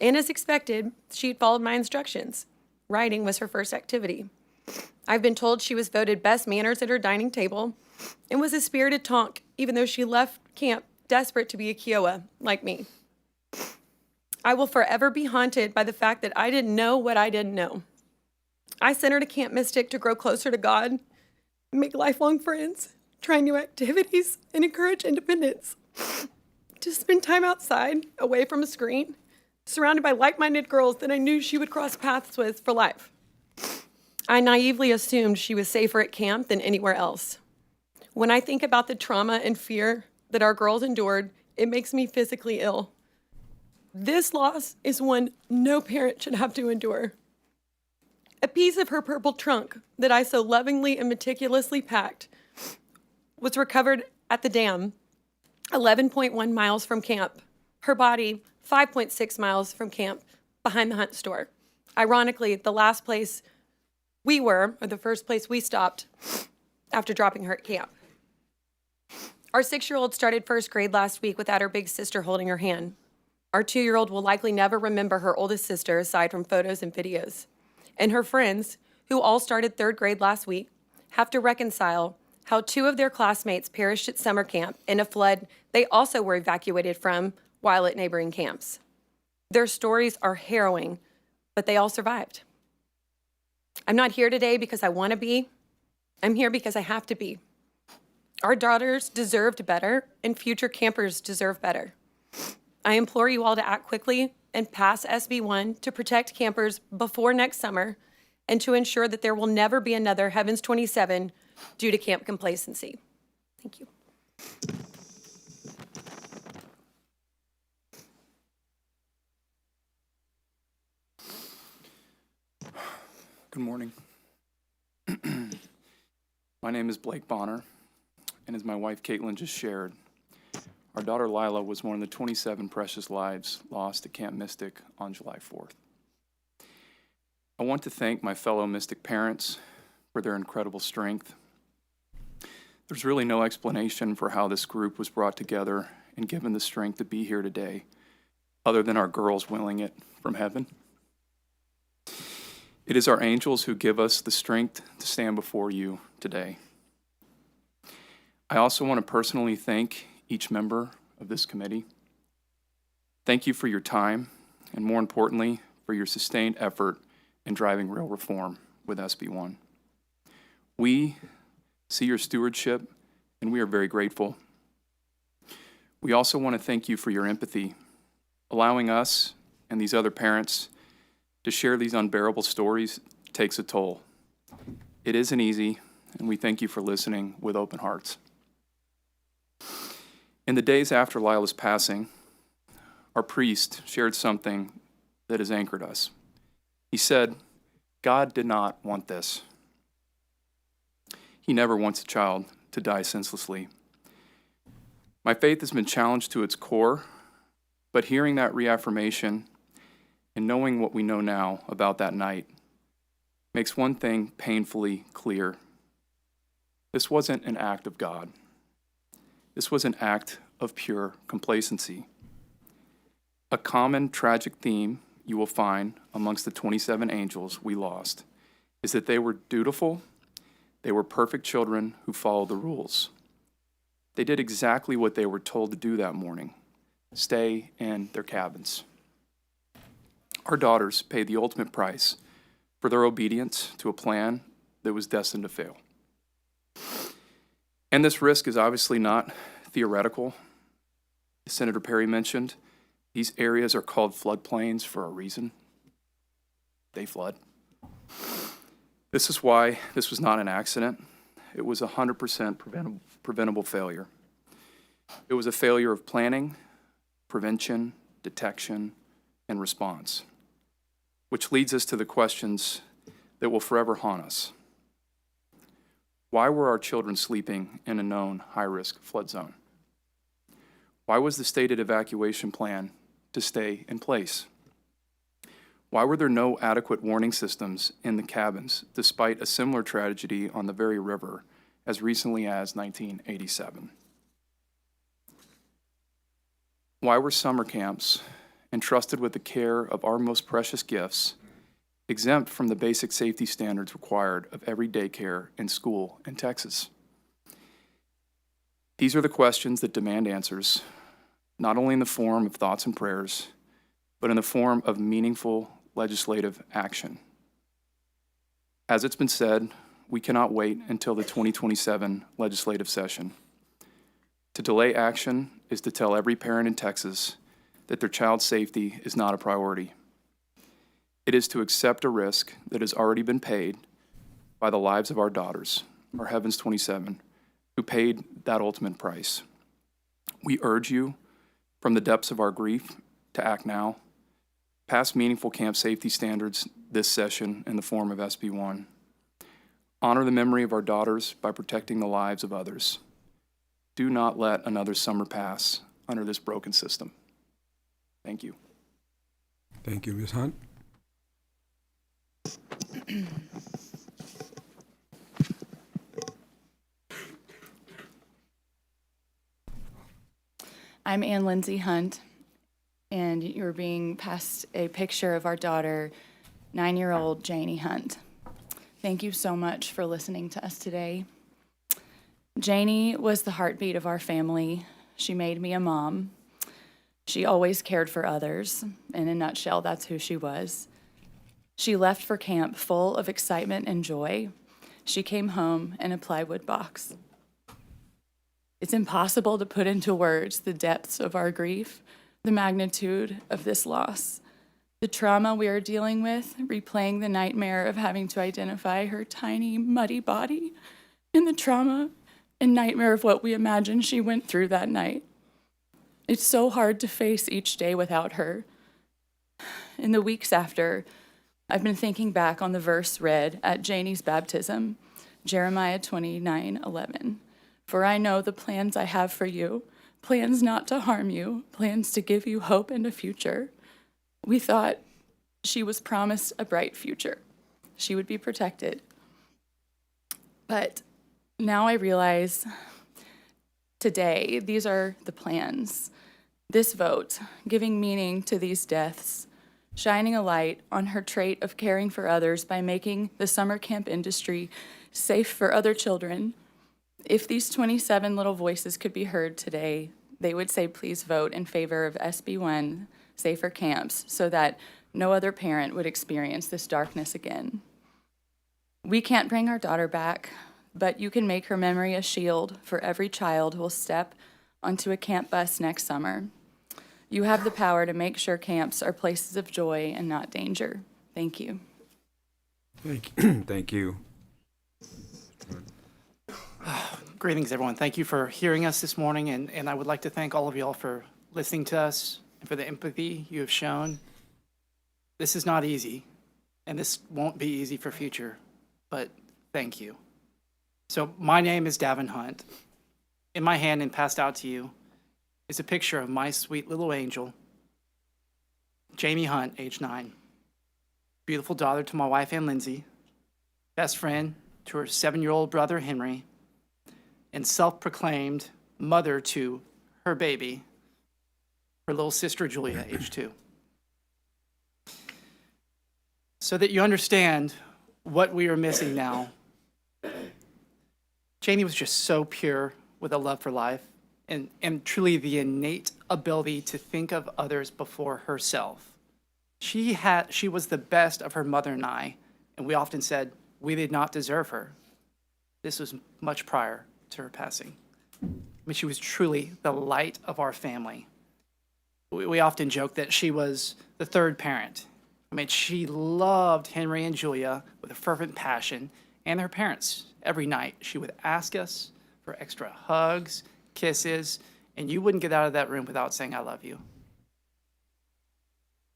and as expected, she had followed my instructions. Riding was her first activity. I've been told she was voted best manners at her dining table and was a spirited tonk, even though she left camp desperate to be a Kiowa, like me. I will forever be haunted by the fact that I didn't know what I didn't know. I sent her to Camp Mystic to grow closer to God, make lifelong friends, try new activities, and encourage independence. To spend time outside, away from a screen, surrounded by like-minded girls that I knew she would cross paths with for life. I naively assumed she was safer at camp than anywhere else. When I think about the trauma and fear that our girls endured, it makes me physically ill. This loss is one no parent should have to endure. A piece of her purple trunk that I so lovingly and meticulously packed was recovered at the dam, 11.1 miles from camp. Her body, 5.6 miles from camp, behind the Hunt store. Ironically, the last place we were, or the first place we stopped after dropping her at camp. Our 6-year-old started first grade last week without her big sister holding her hand. Our 2-year-old will likely never remember her oldest sister aside from photos and videos. And her friends, who all started 3rd grade last week, have to reconcile how 2 of their classmates perished at summer camp in a flood they also were evacuated from while at neighboring camps. Their stories are harrowing, but they all survived. I'm not here today because I want to be. I'm here because I have to be. Our daughters deserved better, and future campers deserve better. I implore you all to act quickly and pass SB 1 to protect campers before next summer and to ensure that there will never be another Heavens 27 due to camp complacency. Thank you. Good morning. My name is Blake Bonner, and as my wife Caitlin just shared, our daughter Lila was one of the 27 precious lives lost at Camp Mystic on July 4th. I want to thank my fellow Mystic parents for their incredible strength. There's really no explanation for how this group was brought together and given the strength to be here today, other than our girls willing it from heaven. It is our angels who give us the strength to stand before you today. I also want to personally thank each member of this committee. Thank you for your time, and more importantly, for your sustained effort in driving real reform with SB 1. We see your stewardship, and we are very grateful. We also want to thank you for your empathy, allowing us and these other parents to share these unbearable stories takes a toll. It isn't easy, and we thank you for listening with open hearts. In the days after Lila's passing, our priest shared something that has anchored us. He said, God did not want this. He never wants a child to die senselessly. My faith has been challenged to its core, but hearing that reaffirmation and knowing what we know now about that night makes one thing painfully clear. This wasn't an act of God. This was an act of pure complacency. A common tragic theme you will find amongst the 27 angels we lost is that they were dutiful, they were perfect children who followed the rules. They did exactly what they were told to do that morning: stay in their cabins. Our daughters paid the ultimate price for their obedience to a plan that was destined to fail. And this risk is obviously not theoretical. As Senator Perry mentioned, these areas are called floodplains for a reason. They flood. This is why this was not an accident. It was 100% preventable failure. It was a failure of planning, prevention, detection, and response, which leads us to the questions that will forever haunt us. Why were our children sleeping in a known high-risk flood zone? Why was the stated evacuation plan to stay in place? Why were there no adequate warning systems in the cabins, despite a similar tragedy on the very river as recently as 1987? Why were summer camps, entrusted with the care of our most precious gifts, exempt from the basic safety standards required of every daycare and school in Texas? These are the questions that demand answers, not only in the form of thoughts and prayers, but in the form of meaningful legislative action. As it's been said, we cannot wait until the 2027 legislative session. To delay action is to tell every parent in Texas that their child's safety is not a priority. It is to accept a risk that has already been paid by the lives of our daughters, our Heavens 27, who paid that ultimate price. We urge you, from the depths of our grief, to act now. Pass meaningful camp safety standards this session in the form of SB 1. Honor the memory of our daughters by protecting the lives of others. Do not let another summer pass under this broken system. Thank you. Thank you, Ms. Hunt. I'm Ann Lindsay Hunt, and you're being passed a picture of our daughter, 9-year-old Janie Hunt. Thank you so much for listening to us today. Janie was the heartbeat of our family. She made me a mom. She always cared for others. In a nutshell, that's who she was. She left for camp full of excitement and joy. She came home in a plywood box. It's impossible to put into words the depths of our grief, the magnitude of this loss, the trauma we are dealing with, replaying the nightmare of having to identify her tiny, muddy body, and the trauma and nightmare of what we imagine she went through that night. It's so hard to face each day without her. In the weeks after, I've been thinking back on the verse read at Janie's baptism, Jeremiah 29:11. For I know the plans I have for you, plans not to harm you, plans to give you hope and a future. We thought she was promised a bright future. She would be protected. But now I realize today, these are the plans. This vote, giving meaning to these deaths, shining a light on her trait of caring for others by making the summer camp industry safe for other children. If these 27 little voices could be heard today, they would say, please vote in favor of SB 1, safer camps, so that no other parent would experience this darkness again. We can't bring our daughter back, but you can make her memory a shield for every child who will step onto a camp bus next summer. You have the power to make sure camps are places of joy and not danger. Thank you. Thank you. Greetings, everyone. Thank you for hearing us this morning, and I would like to thank all of you all for listening to us and for the empathy you have shown. This is not easy, and this won't be easy for future, but thank you. So my name is Davin Hunt. In my hand and passed out to you is a picture of my sweet little angel. Jamie Hunt, age 9. Beautiful daughter to my wife, Ann Lindsay. Best friend to her 7-year-old brother, Henry. And self-proclaimed mother to her baby, her little sister, Julia, age 2. So that you understand what we are missing now, Jamie was just so pure with a love for life and truly the innate ability to think of others before herself. She was the best of her mother and I, and we often said we did not deserve her. This was much prior to her passing. I mean, she was truly the light of our family. We often joke that she was the third parent. I mean, she loved Henry and Julia with a fervent passion, and her parents. Every night, she would ask us for extra hugs, kisses, and you wouldn't get out of that room without saying, "I love you."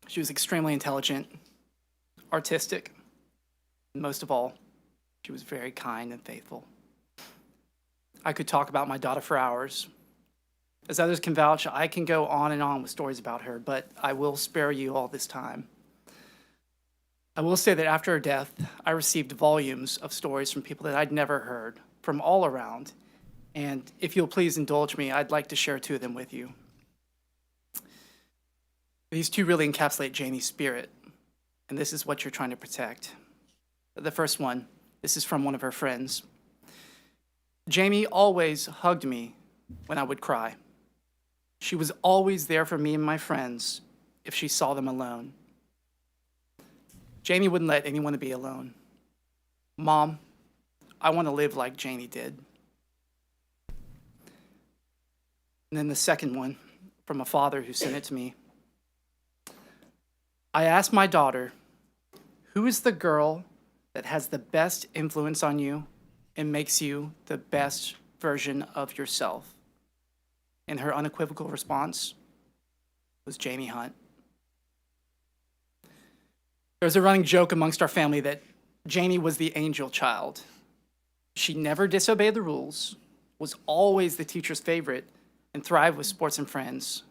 She was extremely intelligent, artistic, and most of all, she was very kind and faithful. I could talk about my daughter for hours. As others can vouch, I can go on and on with stories about her, but I will spare you all this time. I will say that after her death, I received volumes of stories from people that I'd never heard, from all around. And if you'll please indulge me, I'd like to share 2 of them with you. These 2 really encapsulate Janie's spirit, and this is what you're trying to protect. The first one, this is from one of her friends. Jamie always hugged me when I would cry. She was always there for me and my friends if she saw them alone. Jamie wouldn't let anyone be alone. Mom, I want to live like Janie did. And then the second one, from a father who sent it to me. I asked my daughter, who is the girl that has the best influence on you and makes you the best version of yourself? And her unequivocal response was Jamie Hunt. There's a running joke amongst our family that Janie was the angel child. She never disobeyed the rules, was always the teacher's favorite, and thrived with sports and friends.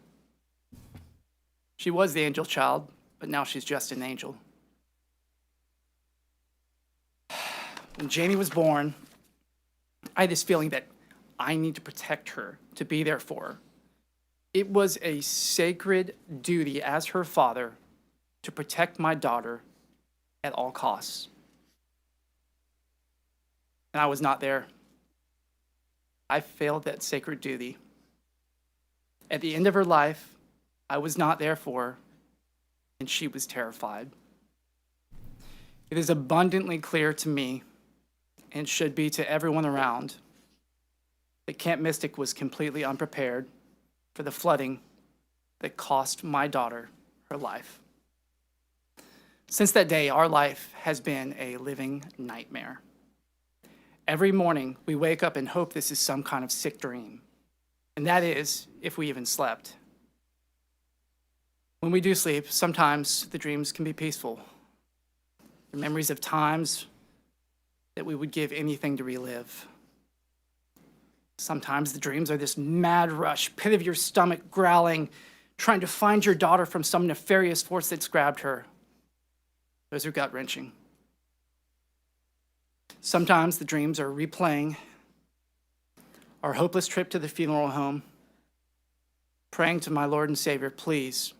She was the angel child, but now she's just an angel. When Janie was born, I had this feeling that I need to protect her, to be there for her. It was a sacred duty as her father to protect my daughter at all costs. And I was not there. I failed that sacred duty. At the end of her life, I was not there for her, and she was terrified. It is abundantly clear to me, and should be to everyone around, that Camp Mystic was completely unprepared for the flooding that cost my daughter her life. Since that day, our life has been a living nightmare. Every morning, we wake up and hope this is some kind of sick dream. And that is, if we even slept. When we do sleep, sometimes the dreams can be peaceful. The memories of times that we would give anything to relive. Sometimes the dreams are this mad rush, pit of your stomach growling, trying to find your daughter from some nefarious force that's grabbed her. Those are gut-wrenching. Sometimes the dreams are replaying our hopeless trip to the funeral home, praying to my Lord and Savior, please,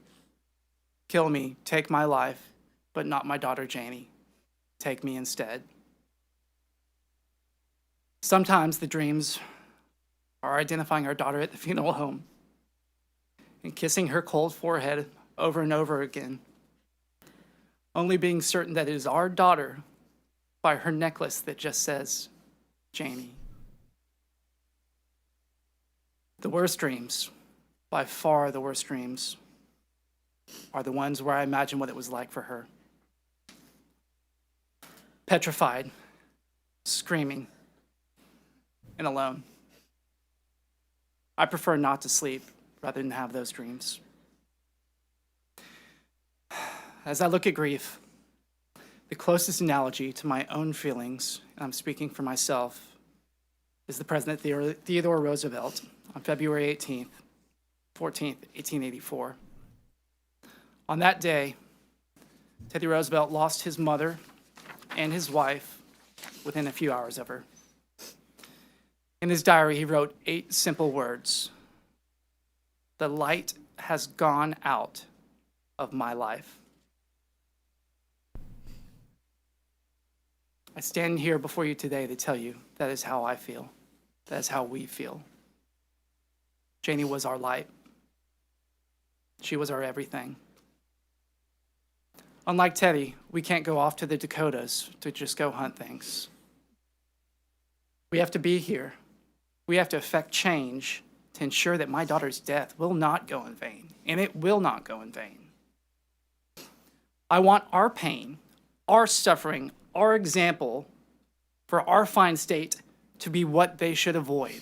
kill me, take my life, but not my daughter Janie. Take me instead. Sometimes the dreams are identifying our daughter at the funeral home and kissing her cold forehead over and over again, only being certain that it is our daughter by her necklace that just says, Janie. The worst dreams, by far the worst dreams, are the ones where I imagine what it was like for her. Petrified, screaming, and alone. I prefer not to sleep rather than have those dreams. As I look at grief, the closest analogy to my own feelings, and I'm speaking for myself, is the President Theodore Roosevelt on February 14th, 1884. On that day, Teddy Roosevelt lost his mother and his wife within a few hours of her. In his diary, he wrote 8 simple words. The light has gone out of my life. I stand here before you today to tell you that is how I feel. That is how we feel. Janie was our light. She was our everything. Unlike Teddy, we can't go off to the Dakotas to just go hunt things. We have to be here. We have to effect change to ensure that my daughter's death will not go in vain, and it will not go in vain. I want our pain, our suffering, our example for our fine state to be what they should avoid.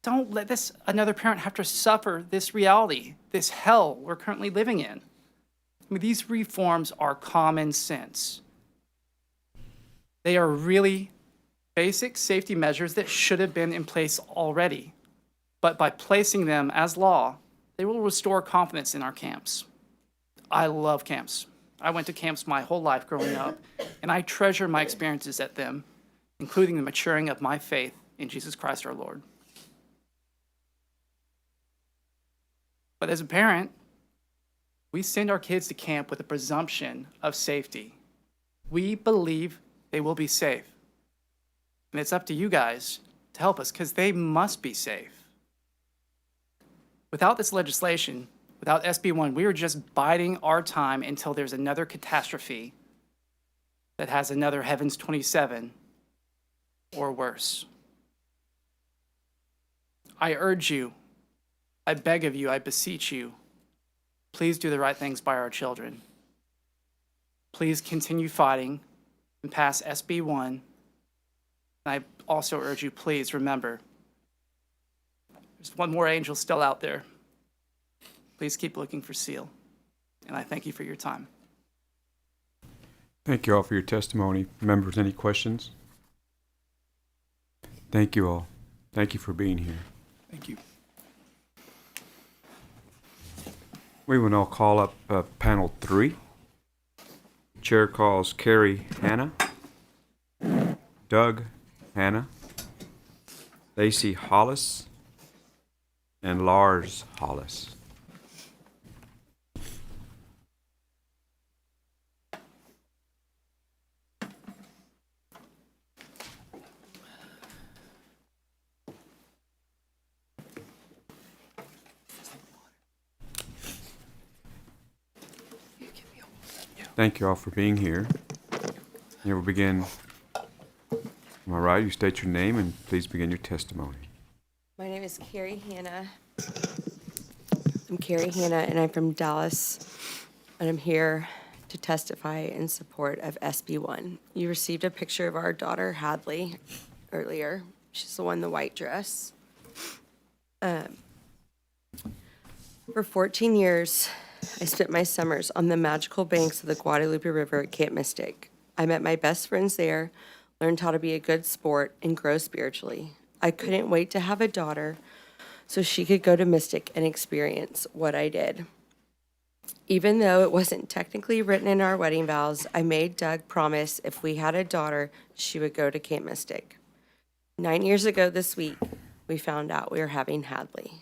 Don't let another parent have to suffer this reality, this hell we're currently living in. I mean, these reforms are common sense. They are really basic safety measures that should have been in place already. But by placing them as law, they will restore confidence in our camps. I love camps. I went to camps my whole life growing up, and I treasure my experiences at them, including the maturing of my faith in Jesus Christ our Lord. But as a parent, we send our kids to camp with a presumption of safety. We believe they will be safe. And it's up to you guys to help us, because they must be safe. Without this legislation, without SB 1, we are just biding our time until there's another catastrophe that has another Heavens 27 or worse. I urge you, I beg of you, I beseech you, please do the right things by our children. Please continue fighting and pass SB 1. And I also urge you, please remember, there's one more angel still out there. Please keep looking for Seal. And I thank you for your time. Thank you all for your testimony. Members, any questions? Thank you all. Thank you for being here. Thank you. We will now call up panel 3. Chair calls Carrie Hanna, Doug Hanna, Lacey Hollis, and Lars Hollis. Thank you all for being here. You will begin. Am I right? You state your name and please begin your testimony. My name is Carrie Hanna. I'm Carrie Hanna, and I'm from Dallas, and I'm here to testify in support of SB 1. You received a picture of our daughter, Hadley, earlier. She's the one in the white dress. For 14 years, I spent my summers on the magical banks of the Guadalupe River at Camp Mystic. I met my best friends there, learned how to be a good sport, and grow spiritually. I couldn't wait to have a daughter so she could go to Mystic and experience what I did. Even though it wasn't technically written in our wedding vows, I made Doug promise if we had a daughter, she would go to Camp Mystic. 9 years ago this week, we found out we were having Hadley.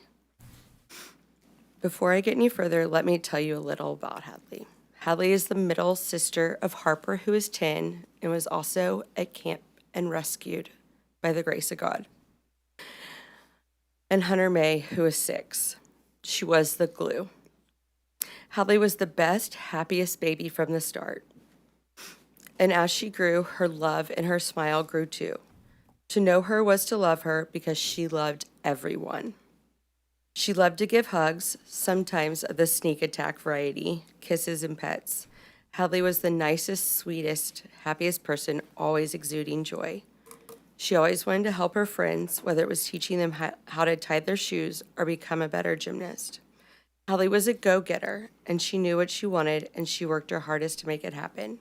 Before I get any further, let me tell you a little about Hadley. Hadley is the middle sister of Harper, who is 10, and was also at camp and rescued by the grace of God. And Hunter May, who is 6. She was the glue. Hadley was the best, happiest baby from the start. And as she grew, her love and her smile grew too. To know her was to love her because she loved everyone. She loved to give hugs, sometimes of the sneak attack variety, kisses and pets. Hadley was the nicest, sweetest, happiest person, always exuding joy. She always wanted to help her friends, whether it was teaching them how to tie their shoes or become a better gymnast. Hadley was a go-getter, and she knew what she wanted, and she worked her hardest to make it happen.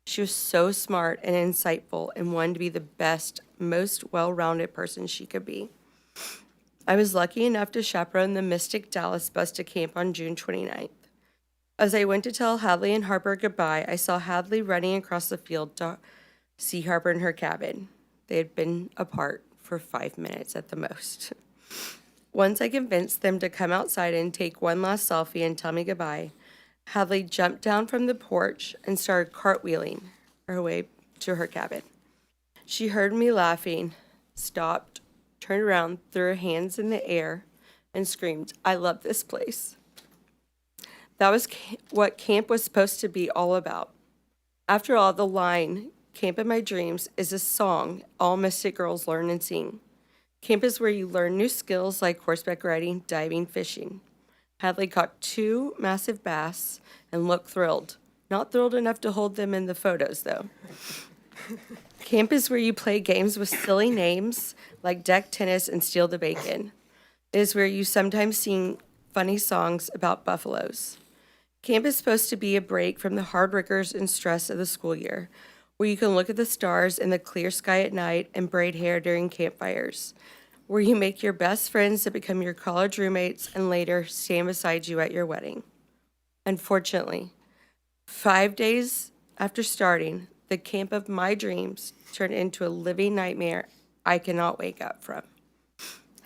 She was so smart and insightful and wanted to be the best, most well-rounded person she could be. I was lucky enough to chaperone the Mystic Dallas bus to camp on June 29th. As I went to tell Hadley and Harper goodbye, I saw Hadley running across the field to see Harper in her cabin. They had been apart for 5 minutes at the most. Once I convinced them to come outside and take one last selfie and tell me goodbye, Hadley jumped down from the porch and started cartwheeling her way to her cabin. She heard me laughing, stopped, turned around, threw her hands in the air, and screamed, "I love this place." That was what camp was supposed to be all about. After all, the line, "Camp in My Dreams," is a song all Mystic girls learn and sing. Camp is where you learn new skills like horseback riding, diving, fishing. Hadley caught 2 massive bass and looked thrilled. Not thrilled enough to hold them in the photos, though. Camp is where you play games with silly names like deck tennis and steal the bacon. It is where you sometimes sing funny songs about buffaloes. Camp is supposed to be a break from the hard rigors and stress of the school year, where you can look at the stars in the clear sky at night and braid hair during campfires, where you make your best friends that become your college roommates and later stand beside you at your wedding. Unfortunately, 5 days after starting, the camp of my dreams turned into a living nightmare I cannot wake up from.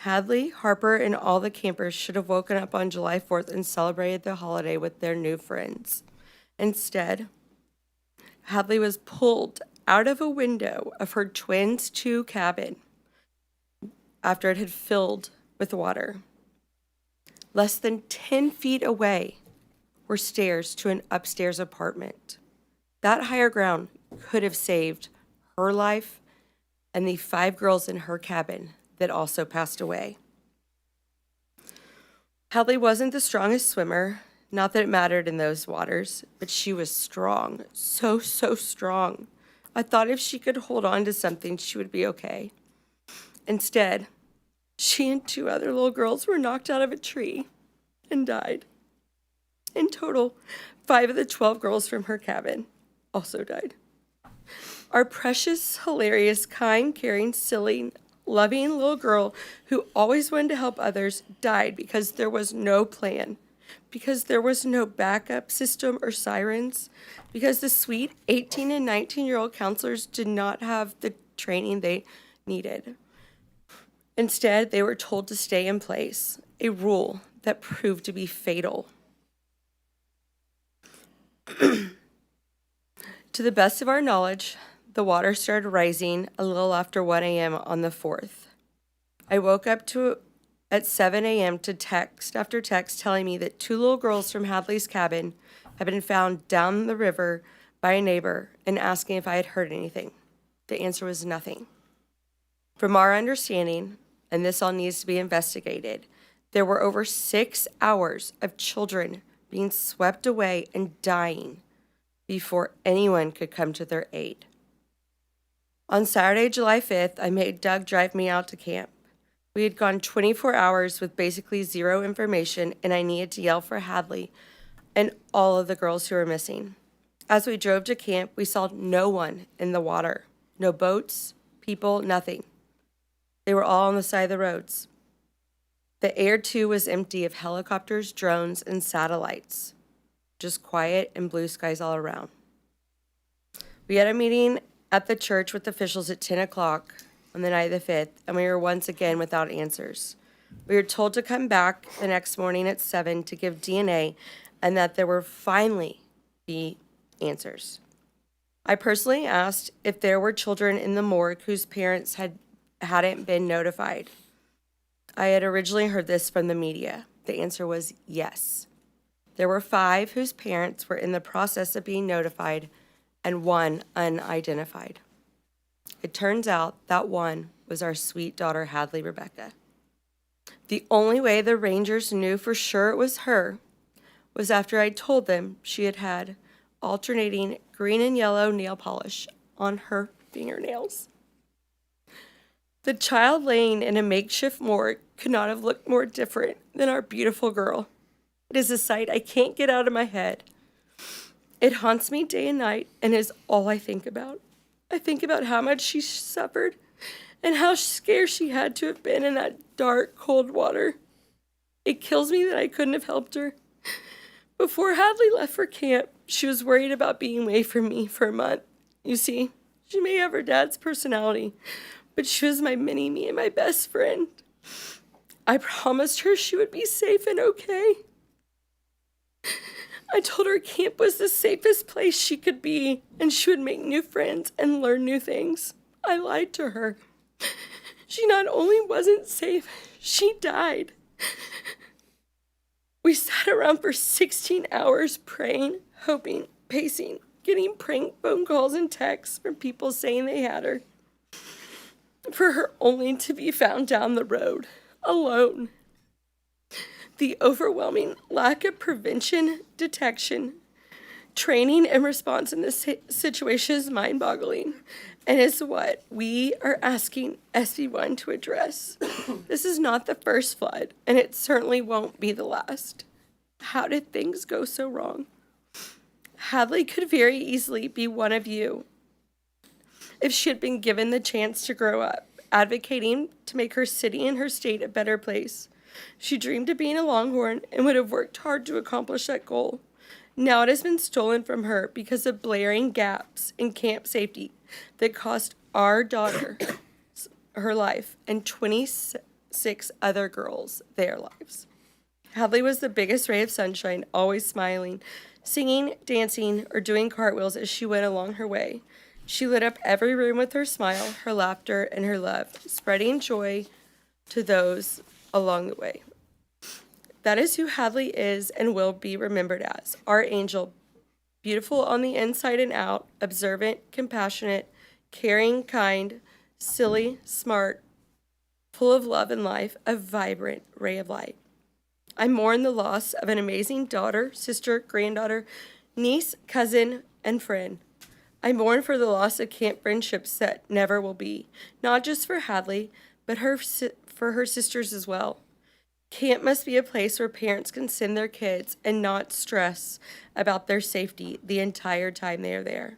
Hadley, Harper, and all the campers should have woken up on July 4th and celebrated the holiday with their new friends. Instead, Hadley was pulled out of a window of her twins' 2 cabin after it had filled with water. Less than 10 feet away were stairs to an upstairs apartment. That higher ground could have saved her life and the 5 girls in her cabin that also passed away. Hadley wasn't the strongest swimmer, not that it mattered in those waters, but she was strong, so strong. I thought if she could hold on to something, she would be okay. Instead, she and 2 other little girls were knocked out of a tree and died. In total, 5 of the 12 girls from her cabin also died. Our precious, hilarious, kind, caring, silly, loving little girl who always wanted to help others died because there was no plan, because there was no backup system or sirens, because the sweet 18 and 19-year-old counselors did not have the training they needed. Instead, they were told to stay in place, a rule that proved to be fatal. To the best of our knowledge, the water started rising a little after 1 a.m. on the 4th. I woke up at 7 a.m. to text after text telling me that 2 little girls from Hadley's cabin had been found down the river by a neighbor and asking if I had heard anything. The answer was nothing. From our understanding, and this all needs to be investigated, there were over 6 hours of children being swept away and dying before anyone could come to their aid. On Saturday, July 5th, I made Doug drive me out to camp. We had gone 24 hours with basically zero information, and I needed to yell for Hadley and all of the girls who were missing. As we drove to camp, we saw no one in the water. No boats, people, nothing. They were all on the side of the roads. The air, too, was empty of helicopters, drones, and satellites. Just quiet and blue skies all around. We had a meeting at the church with officials at 10 o'clock on the night of the 5th, and we were once again without answers. We were told to come back the next morning at 7 to give DNA and that there would finally be answers. I personally asked if there were children in the morgue whose parents hadn't been notified. I had originally heard this from the media. The answer was yes. There were 5 whose parents were in the process of being notified and 1 unidentified. It turns out that 1 was our sweet daughter, Hadley Rebecca. The only way the Rangers knew for sure it was her was after I told them she had had alternating green and yellow nail polish on her fingernails. The child laying in a makeshift morgue could not have looked more different than our beautiful girl. It is a sight I can't get out of my head. It haunts me day and night and is all I think about. I think about how much she suffered and how scared she had to have been in that dark, cold water. It kills me that I couldn't have helped her, Before Hadley left for camp, she was worried about being away from me for a month. You see, she may have her dad's personality, but she was my mini-me and my best friend. I promised her she would be safe and okay. I told her camp was the safest place she could be, and she would make new friends and learn new things. I lied to her. She not only wasn't safe, she died. We sat around for 16 hours praying, hoping, pacing, getting prank phone calls and texts from people saying they had her, for her only to be found down the road, alone. The overwhelming lack of prevention, detection, training, and response in this situation is mind-boggling, and is what we are asking SB1 to address. This is not the first flood, and it certainly won't be the last. How did things go so wrong? Hadley could very easily be one of you if she had been given the chance to grow up, advocating to make her city and her state a better place. She dreamed of being a Longhorn and would have worked hard to accomplish that goal. Now it has been stolen from her because of blaring gaps in camp safety that cost our daughter her life and 26 other girls their lives. Hadley was the biggest ray of sunshine, always smiling, singing, dancing, or doing cartwheels as she went along her way. She lit up every room with her smile, her laughter, and her love, spreading joy to those along the way. That is who Hadley is and will be remembered as, our angel, beautiful on the inside and out, observant, compassionate, caring, kind, silly, smart, full of love and life, a vibrant ray of light. I mourn the loss of an amazing daughter, sister, granddaughter, niece, cousin, and friend. I mourn for the loss of camp friendships that never will be, not just for Hadley, but for her sisters as well. Camp must be a place where parents can send their kids and not stress about their safety the entire time they are there.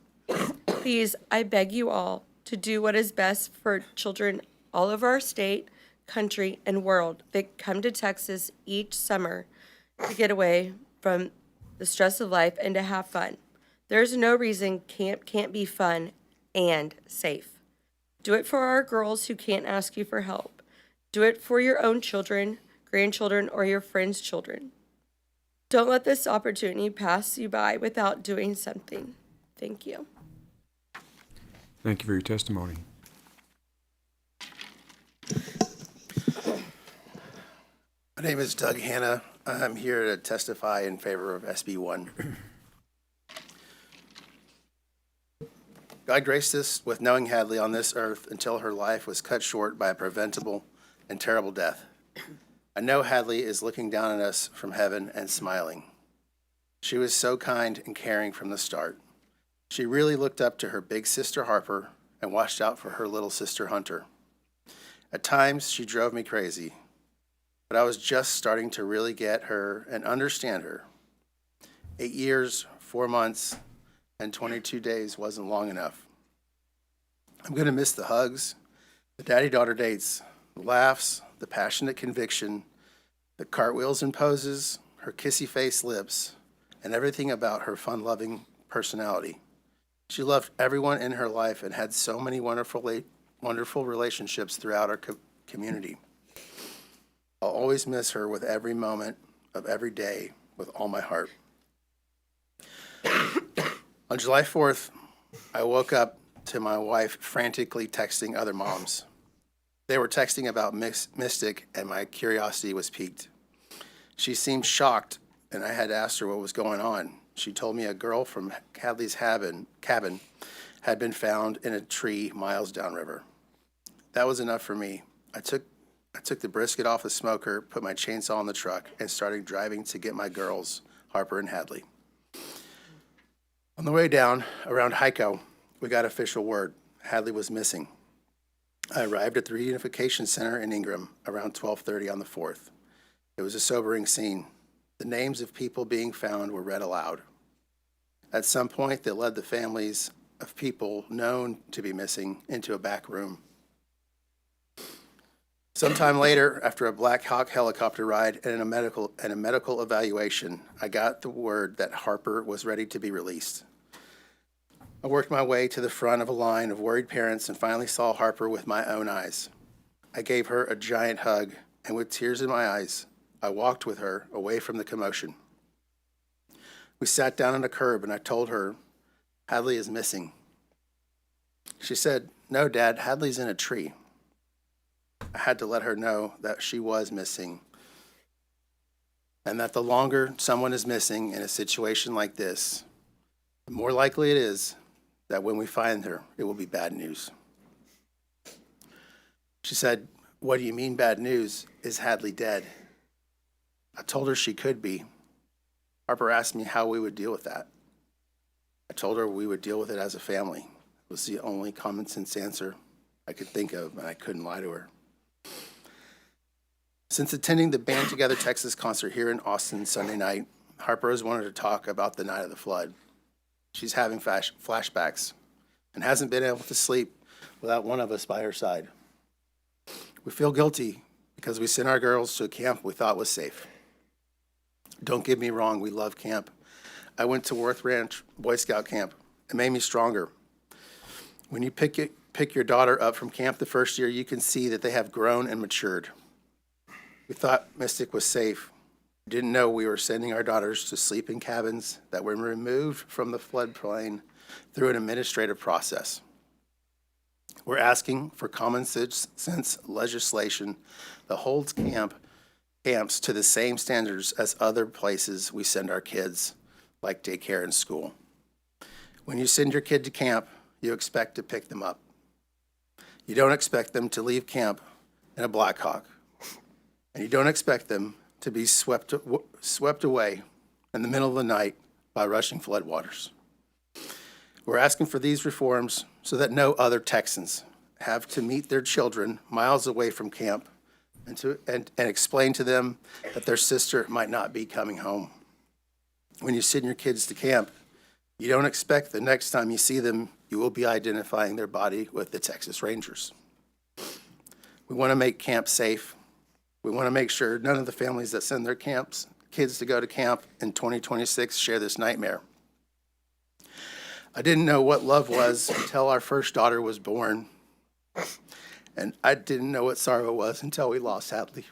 Please, I beg you all to do what is best for children all over our state, country, and world that come to Texas each summer to get away from the stress of life and to have fun. There's no reason camp can't be fun and safe. Do it for our girls who can't ask you for help. Do it for your own children, grandchildren, or your friends' children. Don't let this opportunity pass you by without doing something. Thank you. Thank you for your testimony. My name is Doug Hanna. I'm here to testify in favor of SB1. God graced us with knowing Hadley on this earth until her life was cut short by a preventable and terrible death. I know Hadley is looking down at us from heaven and smiling. She was so kind and caring from the start. She really looked up to her big sister Harper and watched out for her little sister Hunter. At times, she drove me crazy, but I was just starting to really get her and understand her. 8 years, 4 months, and 22 days wasn't long enough. I'm going to miss the hugs, the daddy-daughter dates, the laughs, the passionate conviction, the cartwheels and poses, her kissy-face lips, and everything about her fun-loving personality. She loved everyone in her life and had so many wonderful relationships throughout our community. I'll always miss her with every moment of every day with all my heart. On July 4th, I woke up to my wife frantically texting other moms. They were texting about Mystic, and my curiosity was piqued. She seemed shocked, and I had asked her what was going on. She told me a girl from Hadley's cabin had been found in a tree miles downriver. That was enough for me. I took the brisket off the smoker, put my chainsaw in the truck, and started driving to get my girls, Harper and Hadley. On the way down, around Hyco, we got official word. Hadley was missing. I arrived at the reunification center in Ingram around 12:30 on the 4th. It was a sobering scene. The names of people being found were read aloud. At some point, they led the families of people known to be missing into a back room. Sometime later, after a Black Hawk helicopter ride and a medical evaluation, I got the word that Harper was ready to be released. I worked my way to the front of a line of worried parents and finally saw Harper with my own eyes. I gave her a giant hug, and with tears in my eyes, I walked with her away from the commotion. We sat down on a curb, and I told her, "Hadley is missing." She said, "No, Dad, Hadley's in a tree." I had to let her know that she was missing, and that the longer someone is missing in a situation like this, the more likely it is that when we find her, it will be bad news. She said, "What do you mean bad news? Is Hadley dead?" I told her she could be. Harper asked me how we would deal with that. I told her we would deal with it as a family. It was the only common sense answer I could think of, and I couldn't lie to her. Since attending the Band Together Texas concert here in Austin Sunday night, Harper has wanted to talk about the night of the flood. She's having flashbacks and hasn't been able to sleep without one of us by her side. We feel guilty because we sent our girls to a camp we thought was safe. Don't get me wrong, we love camp. I went to Worth Ranch Boy Scout camp. It made me stronger. When you pick your daughter up from camp the first year, you can see that they have grown and matured. We thought Mystic was safe. We didn't know we were sending our daughters to sleep in cabins that were removed from the floodplain through an administrative process. We're asking for common sense legislation that holds camps to the same standards as other places we send our kids, like daycare and school. When you send your kid to camp, you expect to pick them up. You don't expect them to leave camp in a Black Hawk, and you don't expect them to be swept away in the middle of the night by rushing floodwaters. We're asking for these reforms so that no other Texans have to meet their children miles away from camp and explain to them that their sister might not be coming home. When you send your kids to camp, you don't expect the next time you see them, you will be identifying their body with the Texas Rangers. We want to make camp safe. We want to make sure none of the families that send their kids to go to camp in 2026 share this nightmare. I didn't know what love was until our first daughter was born. And I didn't know what sorrow was until we lost Hadley.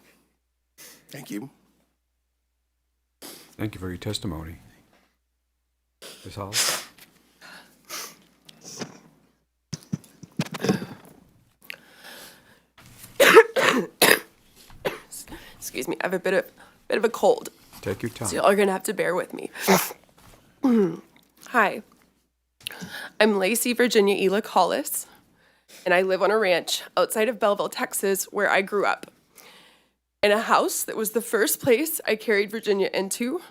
Thank you. Thank you for your testimony. Ms. Hall? Excuse me, I have a bit of a cold. Take your time. So y'all are gonna have to bear with me. Hi, I'm Lacey Virginia Ela Collis, and I live on a ranch outside of Belleville, Texas, where I grew up. In a house that was the first place I carried Virginia into,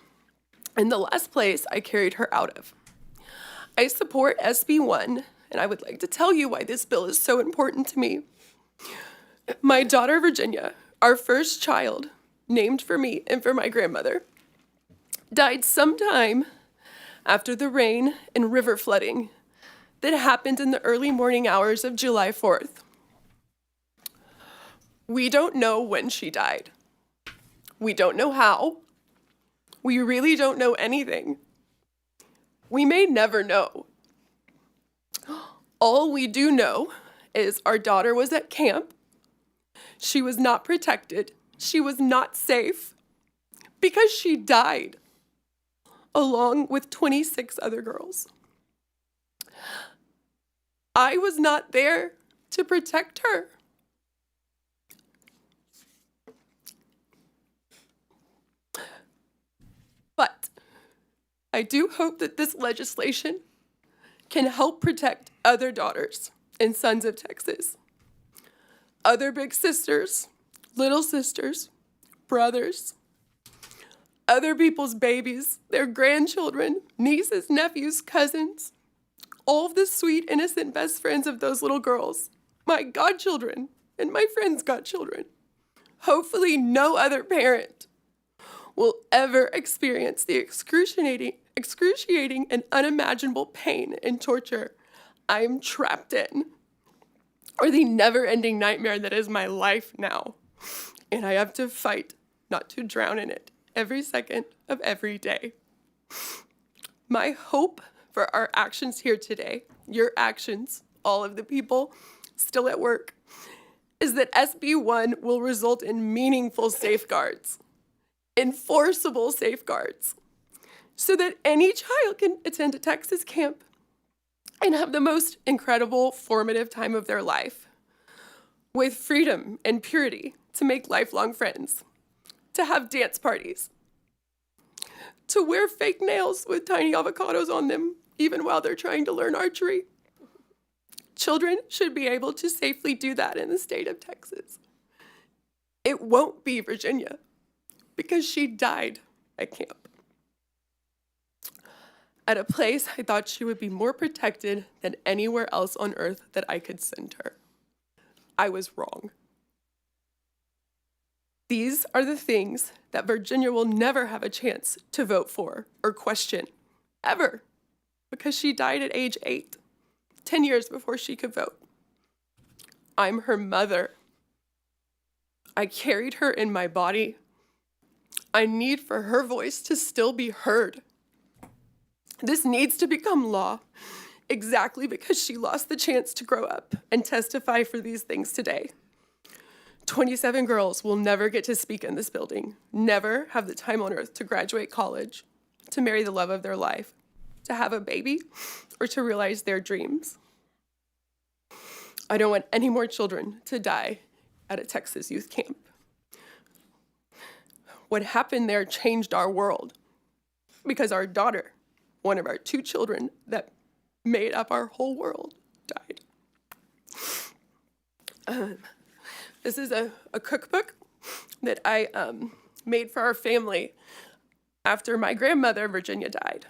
and the last place I carried her out of. I support SB 1, and I would like to tell you why this bill is so important to me. My daughter Virginia, our first child, named for me and for my grandmother, died sometime after the rain and river flooding that happened in the early morning hours of July 4th. We don't know when she died. We don't know how. We really don't know anything. We may never know. All we do know is our daughter was at camp. She was not protected. She was not safe because she died along with 26 other girls. I was not there to protect her. But I do hope that this legislation can help protect other daughters and sons of Texas. Other big sisters, little sisters, brothers, other people's babies, their grandchildren, nieces, nephews, cousins, all of the sweet, innocent best friends of those little girls, my godchildren and my friends' godchildren. Hopefully no other parent will ever experience the excruciating and unimaginable pain and torture I'm trapped in, or the never-ending nightmare that is my life now. and I have to fight not to drown in it every second of every day. My hope for our actions here today, your actions, all of the people still at work, is that SB1 will result in meaningful safeguards, enforceable safeguards, so that any child can attend a Texas camp and have the most incredible formative time of their life, with freedom and purity to make lifelong friends, to have dance parties, to wear fake nails with tiny avocados on them, even while they're trying to learn archery. Children should be able to safely do that in the state of Texas. It won't be Virginia, because she died at camp, at a place I thought she would be more protected than anywhere else on earth that I could send her. I was wrong. These are the things that Virginia will never have a chance to vote for or question, ever, because she died at age 8, 10 years before she could vote. I'm her mother. I carried her in my body. I need for her voice to still be heard. This needs to become law, exactly because she lost the chance to grow up and testify for these things today. 27 girls will never get to speak in this building, never have the time on earth to graduate college, to marry the love of their life, to have a baby, or to realize their dreams. I don't want any more children to die at a Texas youth camp. What happened there changed our world because our daughter, one of our 2 children that made up our whole world, died. This is a cookbook that I made for our family after my grandmother, Virginia, died,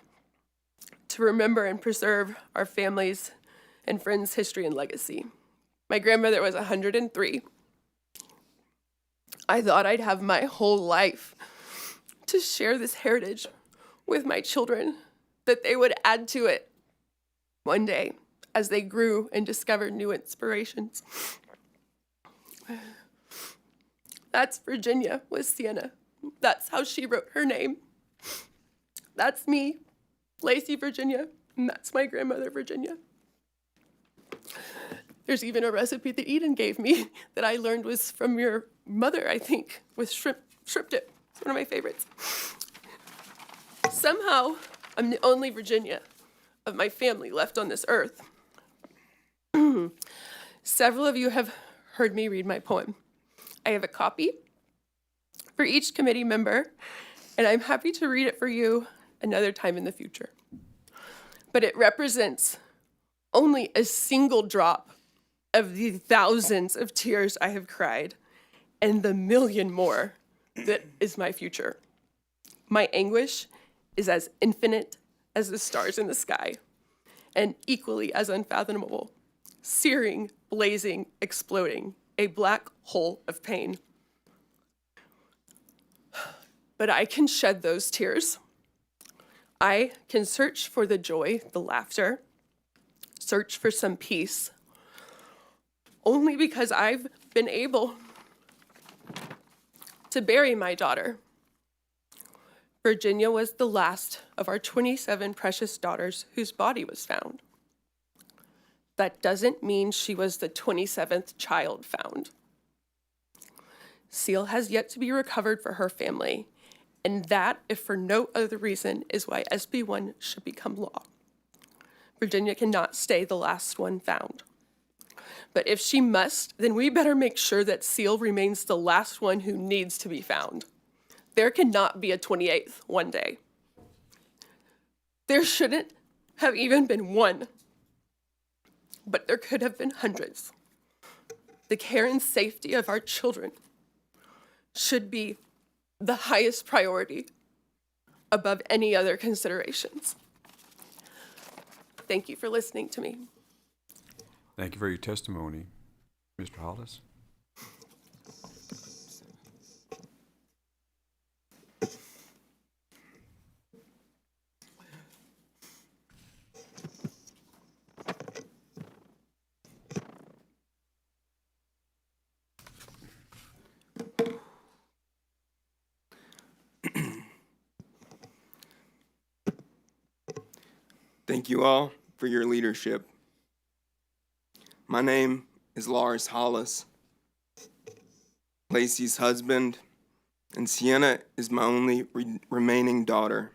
to remember and preserve our family's and friends' history and legacy. My grandmother was 103. I thought I'd have my whole life to share this heritage with my children, that they would add to it one day as they grew and discovered new inspirations. That's Virginia with Sienna. That's how she wrote her name. That's me, Lacey Virginia, and that's my grandmother Virginia. There's even a recipe that Eden gave me that I learned was from your mother, I think, with shrimp dip. It's one of my favorites. Somehow, I'm the only Virginia of my family left on this earth. Several of you have heard me read my poem. I have a copy for each committee member, and I'm happy to read it for you another time in the future. But it represents only a single drop of the thousands of tears I have cried and the million more that is my future. My anguish is as infinite as the stars in the sky and equally as unfathomable, searing, blazing, exploding, a black hole of pain. But I can shed those tears. I can search for the joy, the laughter, search for some peace, only because I've been able to bury my daughter. Virginia was the last of our 27 precious daughters whose body was found. That doesn't mean she was the 27th child found. Seal has yet to be recovered for her family, and that, if for no other reason, is why SB1 should become law. Virginia cannot stay the last one found. But if she must, then we better make sure that Seal remains the last one who needs to be found. There cannot be a 28th one day. There shouldn't have even been one, but there could have been hundreds. The care and safety of our children should be the highest priority above any other considerations. Thank you for listening to me. Thank you for your testimony, Mr. Hollis. Thank you all for your leadership. My name is Lars Hollis, Lacey's husband, and Sienna is my only remaining daughter.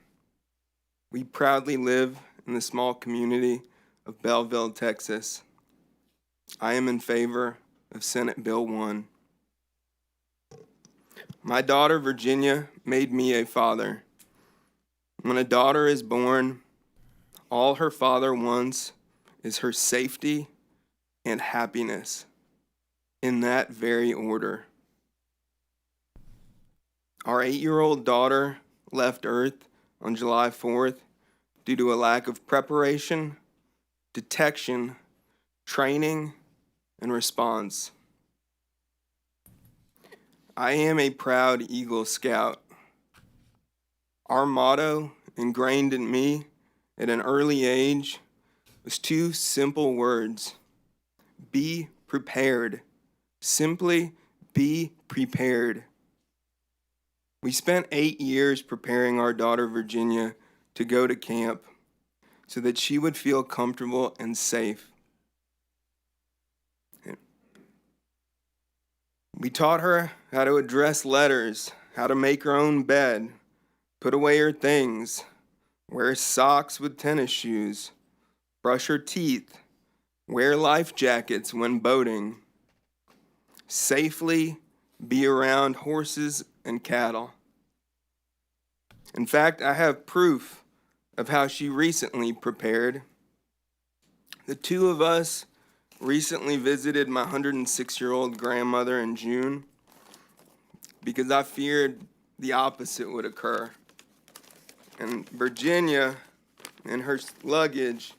We proudly live in the small community of Belleville, Texas. I am in favor of Senate Bill 1. My daughter Virginia made me a father. When a daughter is born, all her father wants is her safety and happiness, in that very order. Our 8-year-old daughter left Earth on July 4th due to a lack of preparation, detection, training, and response. I am a proud Eagle Scout. Our motto, ingrained in me at an early age, was 2 simple words: be prepared. Simply be prepared. We spent 8 years preparing our daughter Virginia to go to camp so that she would feel comfortable and safe. We taught her how to address letters, how to make her own bed, put away her things, wear socks with tennis shoes, brush her teeth, wear life jackets when boating, safely be around horses and cattle. In fact, I have proof of how she recently prepared. The 2 of us recently visited my 106-year-old grandmother in June because I feared the opposite would occur. And Virginia, in her luggage,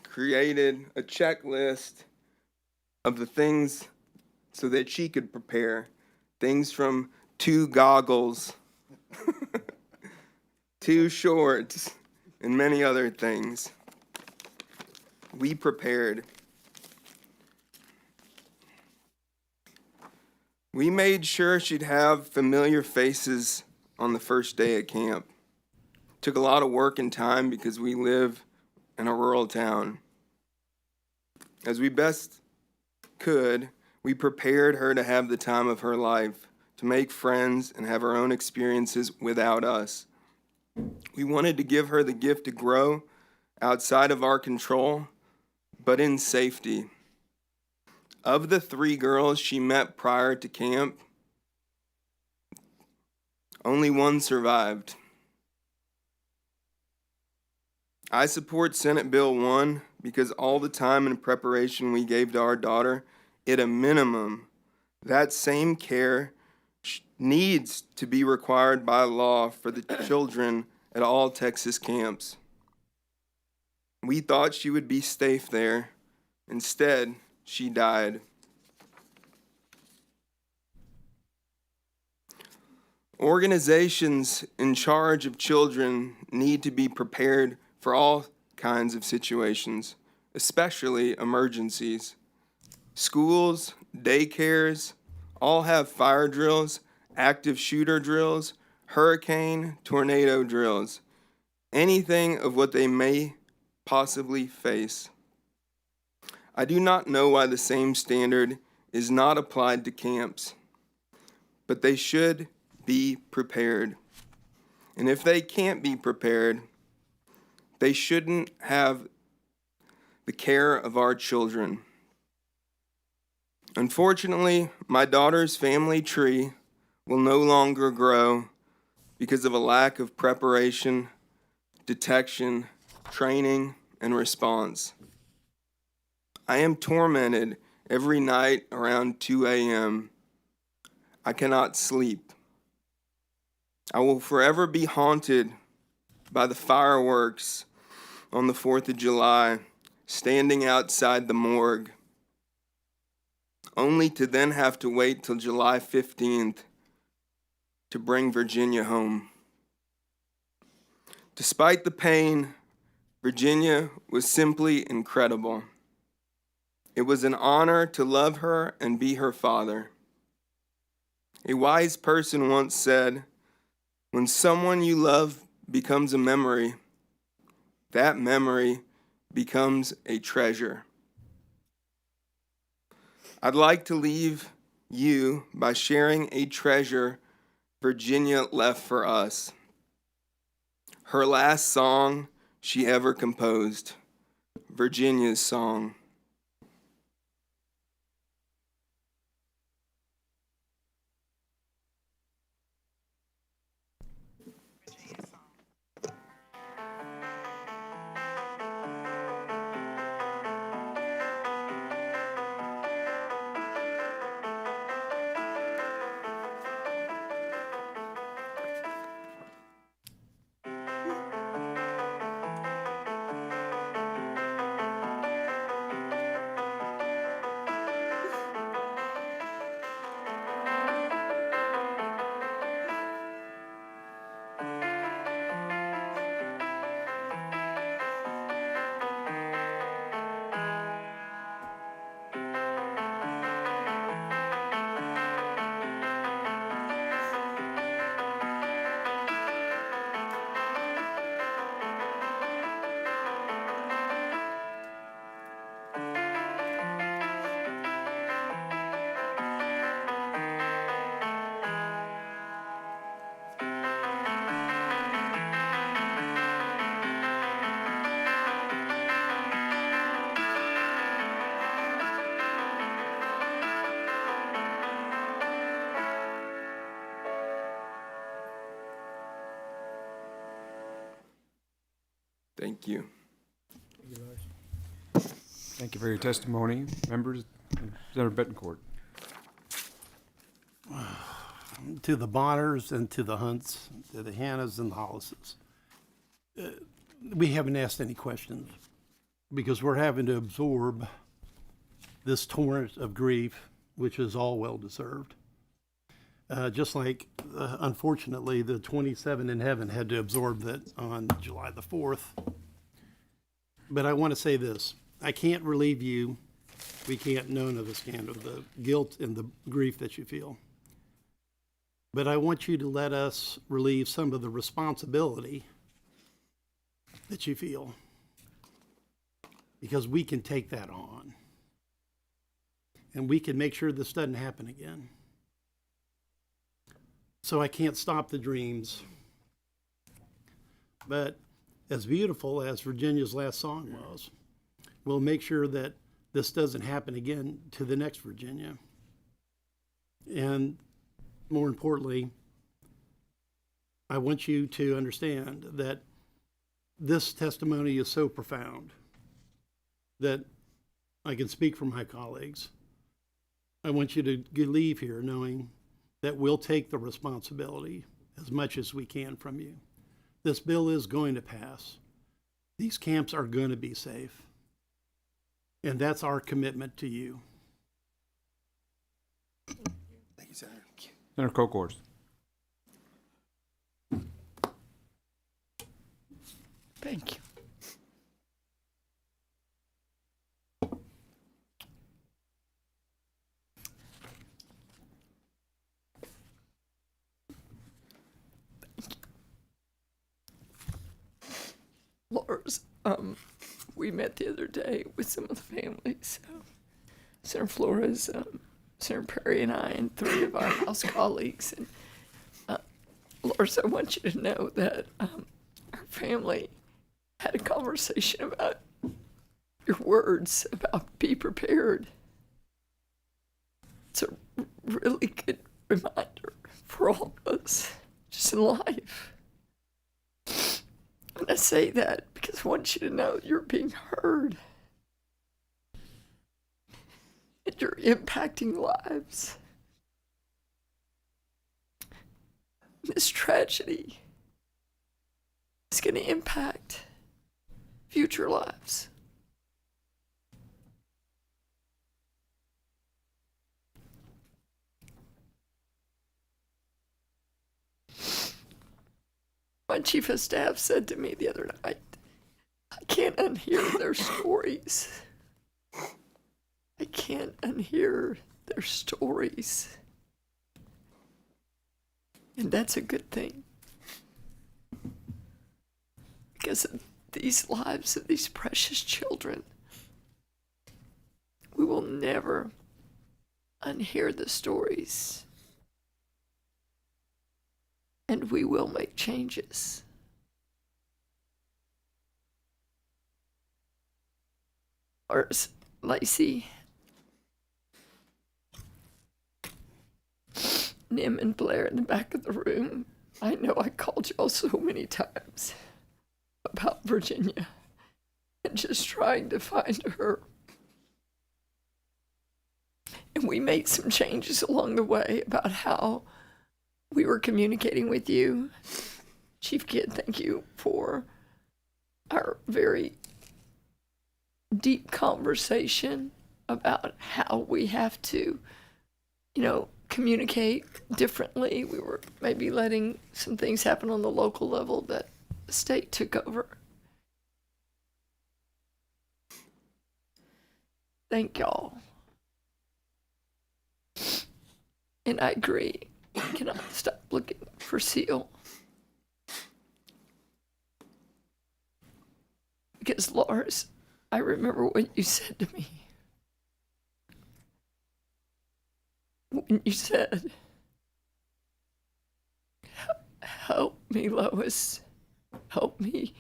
created a checklist of the things so that she could prepare. Things from 2 goggles, 2 shorts, and many other things. We prepared. We made sure she'd have familiar faces on the first day at camp. Took a lot of work and time because we live in a rural town. As we best could, we prepared her to have the time of her life, to make friends and have her own experiences without us. We wanted to give her the gift to grow outside of our control, but in safety. Of the 3 girls she met prior to camp, only 1 survived. I support Senate Bill 1 because all the time and preparation we gave to our daughter, at a minimum, that same care needs to be required by law for the children at all Texas camps. We thought she would be safe there. Instead, she died. Organizations in charge of children need to be prepared for all kinds of situations, especially emergencies. Schools, daycares, all have fire drills, active shooter drills, hurricane, tornado drills, anything of what they may possibly face. I do not know why the same standard is not applied to camps, but they should be prepared. And if they can't be prepared, they shouldn't have the care of our children. Unfortunately, my daughter's family tree will no longer grow because of a lack of preparation, detection, training, and response. I am tormented every night around 2 a.m. I cannot sleep. I will forever be haunted by the fireworks on the 4th of July, standing outside the morgue, only to then have to wait till July 15th to bring Virginia home. Despite the pain, Virginia was simply incredible. It was an honor to love her and be her father. A wise person once said, "When someone you love becomes a memory, that memory becomes a treasure. I'd like to leave you by sharing a treasure Virginia left for us. Her last song she ever composed, Virginia's song. Thank you. Thank you for your testimony. Members, Senator Betancourt. To the Bonners and to the Hunts, to the Hannahs and the Hollises, we haven't asked any questions because we're having to absorb this torrent of grief, which is all well-deserved. Just like, unfortunately, the 27 in heaven had to absorb that on July the 4th. But I want to say this. I can't relieve you. We can't, none of us can, of the guilt and the grief that you feel. But I want you to let us relieve some of the responsibility that you feel, because we can take that on. And we can make sure this doesn't happen again. So I can't stop the dreams. But as beautiful as Virginia's last song was, we'll make sure that this doesn't happen again to the next Virginia. And more importantly, I want you to understand that this testimony is so profound that I can speak for my colleagues. I want you to leave here knowing that we'll take the responsibility as much as we can from you. This bill is going to pass. These camps are going to be safe. And that's our commitment to you. Thank you, Senator. Senator Kolkhorst. Thank you. Lars, we met the other day with some of the families. Senator Flores, Senator Perry, and I, and 3 of our House colleagues. And Lars, I want you to know that our family had a conversation about your words about be prepared. It's a really good reminder for all of us, just in life. And I say that because I want you to know you're being heard. And you're impacting lives. This tragedy is going to impact future lives. My chief of staff said to me the other night, I can't unhear their stories. I can't unhear their stories. And that's a good thing. Because these lives of these precious children. We will never unhear the stories, and we will make changes. Or Lacey, Nim and Blair in the back of the room, I know I called y'all so many times about Virginia and just trying to find her. And we made some changes along the way about how we were communicating with you. Chief Kidd, thank you for our very deep conversation about how we have to, communicate differently. We were maybe letting some things happen on the local level that the state took over. Thank y'all. And I agree, we cannot stop looking for Seal. Because Lars, I remember what you said to me. When you said, help me, Lois. Help me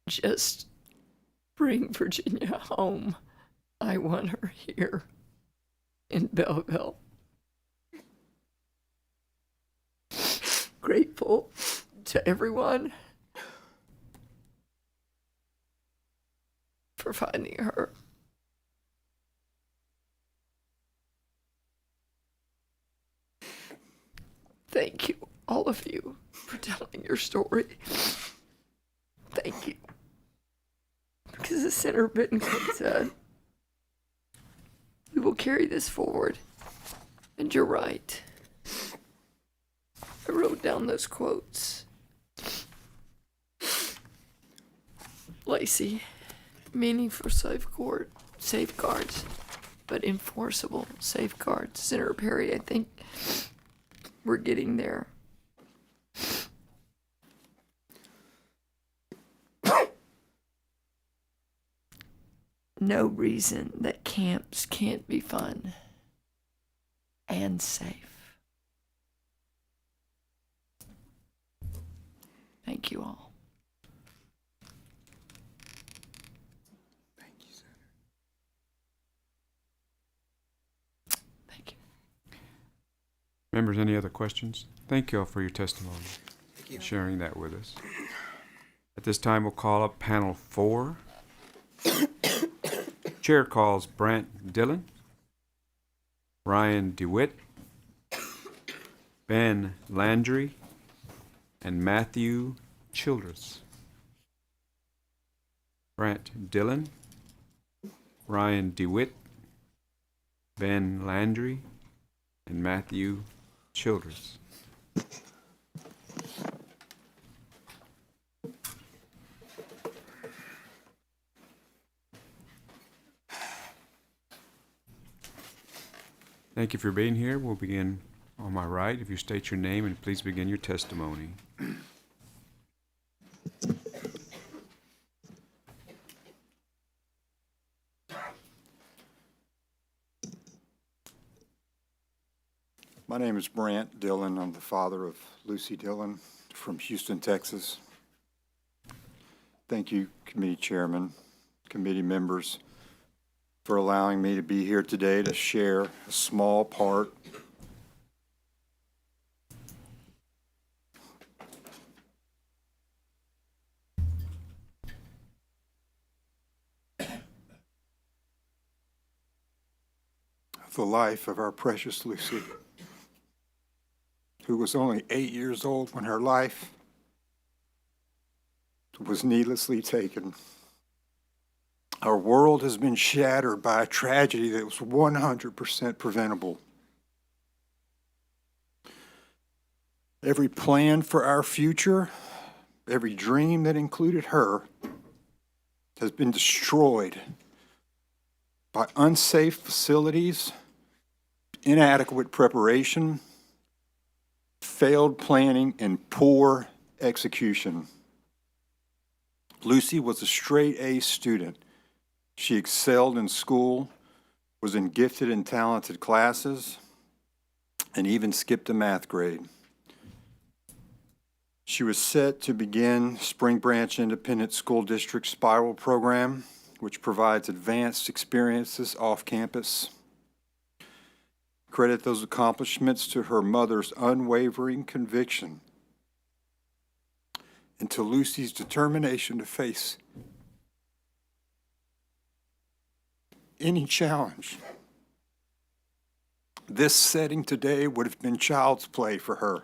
just bring Virginia home. I want her here in Belleville. Grateful to everyone for finding her. Thank you, all of you, for telling your story. Thank you. Because as Senator Bittencourt said, we will carry this forward. And you're right. I wrote down those quotes. Lacey, meaningful safeguards, but enforceable safeguards. Senator Perry, I think we're getting there. No reason that camps can't be fun and safe. Thank you all. Thank you, Senator. Thank you. Members, any other questions? Thank you all for your testimony. Thank you. Sharing that with us. At this time, we'll call up panel 4. Chair calls Brant Dillon, Ryan DeWitt, Ben Landry, and Matthew Childress. Brant Dillon, Ryan DeWitt, Ben Landry, and Matthew Childress. Thank you for being here. We'll begin on my right. If you state your name and please begin your testimony. My name is Brant Dillon. I'm the father of Lucy Dillon from Houston, Texas. Thank you, committee chairman, committee members, for allowing me to be here today to share a small part of the life of our precious Lucy, who was only 8 years old when her life was needlessly taken. Our world has been shattered by a tragedy that was 100% preventable. Every plan for our future, every dream that included her, has been destroyed by unsafe facilities, inadequate preparation, failed planning, and poor execution. Lucy was a straight A student. She excelled in school, was in gifted and talented classes, and even skipped a math grade. She was set to begin Spring Branch Independent School District Spiral Program, which provides advanced experiences off campus. Credit those accomplishments to her mother's unwavering conviction and to Lucy's determination to face any challenge. This setting today would have been child's play for her.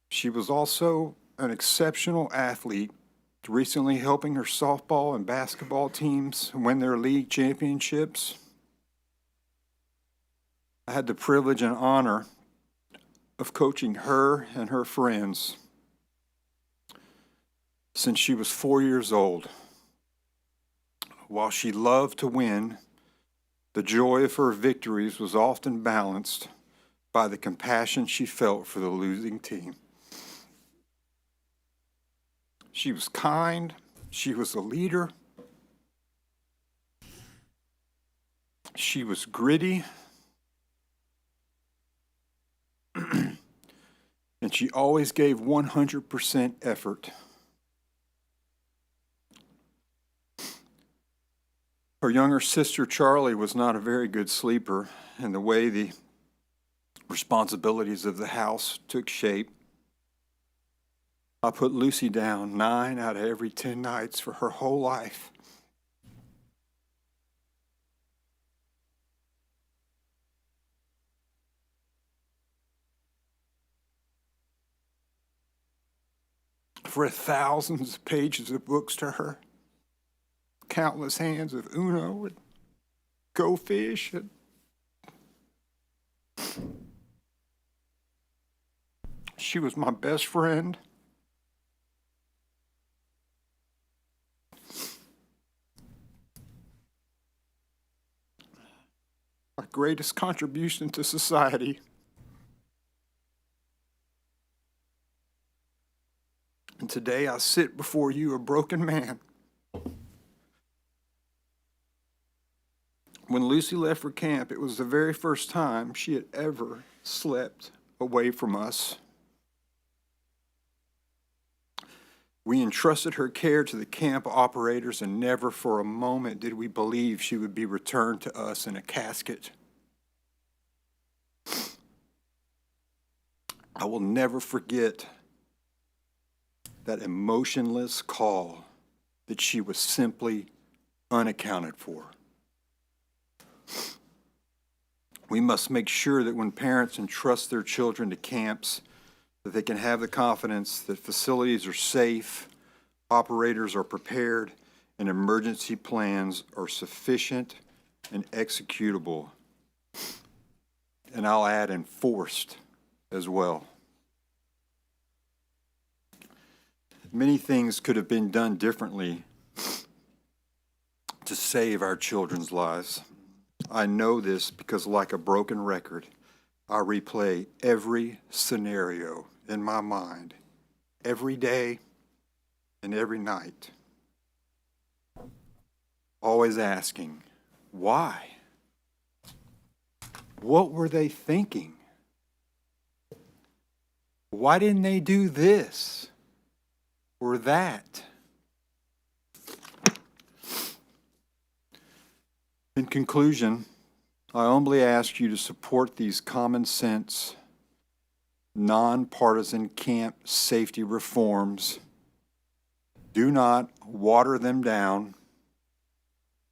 She was also an exceptional athlete, recently helping her softball and basketball teams win their league championships. I had the privilege and honor of coaching her and her friends since she was 4 years old. While she loved to win, the joy of her victories was often balanced by the compassion she felt for the losing team. She was kind, she was a leader, she was gritty, and she always gave 100% effort. Her younger sister, Charlie, was not a very good sleeper, and the way the responsibilities of the house took shape, I put Lucy down 9 out of every 10 nights for her whole life. I've read thousands of pages of books to her, countless hands of Uno and Go Fish. And she was my best friend. My greatest contribution to society. And today I sit before you a broken man. When Lucy left for camp, it was the very first time she had ever slept away from us. We entrusted her care to the camp operators, and never for a moment did we believe she would be returned to us in a casket. I will never forget that emotionless call that she was simply unaccounted for. We must make sure that when parents entrust their children to camps, that they can have the confidence that facilities are safe, operators are prepared, and emergency plans are sufficient and executable. And I'll add enforced as well. Many things could have been done differently to save our children's lives. I know this because, like a broken record, I replay every scenario in my mind, every day and every night. Always asking, why? What were they thinking? Why didn't they do this or that? In conclusion, I humbly ask you to support these common sense, nonpartisan camp safety reforms. Do not water them down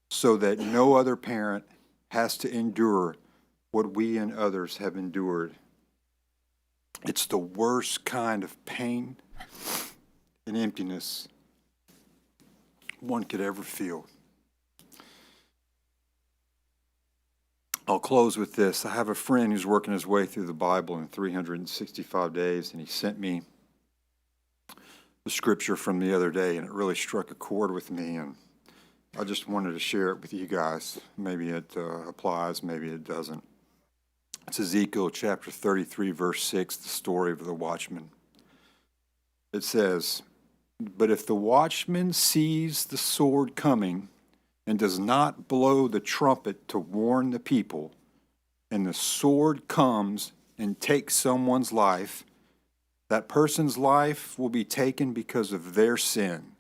so that no other parent has to endure what we and others have endured. It's the worst kind of pain and emptiness one could ever feel. I'll close with this. I have a friend who's working his way through the Bible in 365 days, and he sent me the scripture from the other day, and it really struck a chord with me, and I just wanted to share it with you guys. Maybe it applies, maybe it doesn't. It's Ezekiel chapter 33, verse 6, the story of the watchman. It says, But if the watchman sees the sword coming and does not blow the trumpet to warn the people, and the sword comes and takes someone's life, that person's life will be taken because of their sin.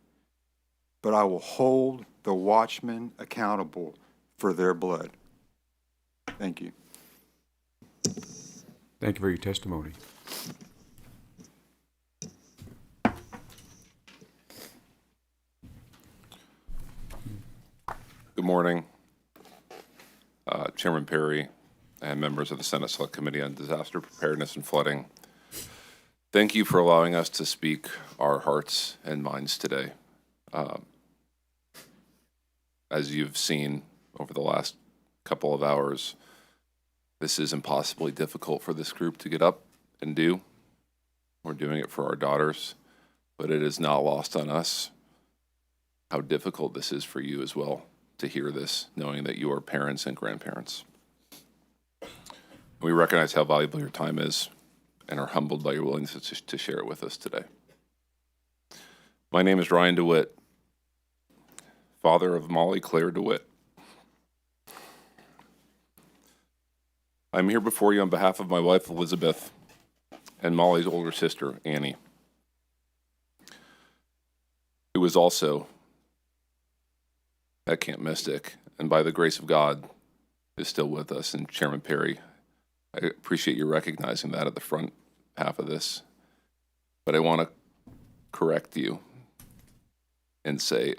But I will hold the watchmen accountable for their blood. Thank you. Thank you for your testimony. Good morning, Chairman Perry and members of the Senate Select Committee on Disaster Preparedness and Flooding. Thank you for allowing us to speak our hearts and minds today. As you've seen over the last couple of hours, this is impossibly difficult for this group to get up and do. We're doing it for our daughters, but it is not lost on us how difficult this is for you as well to hear this, knowing that you are parents and grandparents. We recognize how valuable your time is and are humbled by your willingness to share it with us today. My name is Ryan DeWitt, father of Molly Claire DeWitt. I'm here before you on behalf of my wife, Elizabeth, and Molly's older sister, Annie, who is also at Camp Mystic, and by the grace of God, is still with us. And Chairman Perry, I appreciate you recognizing that at the front half of this. But I want to correct you and say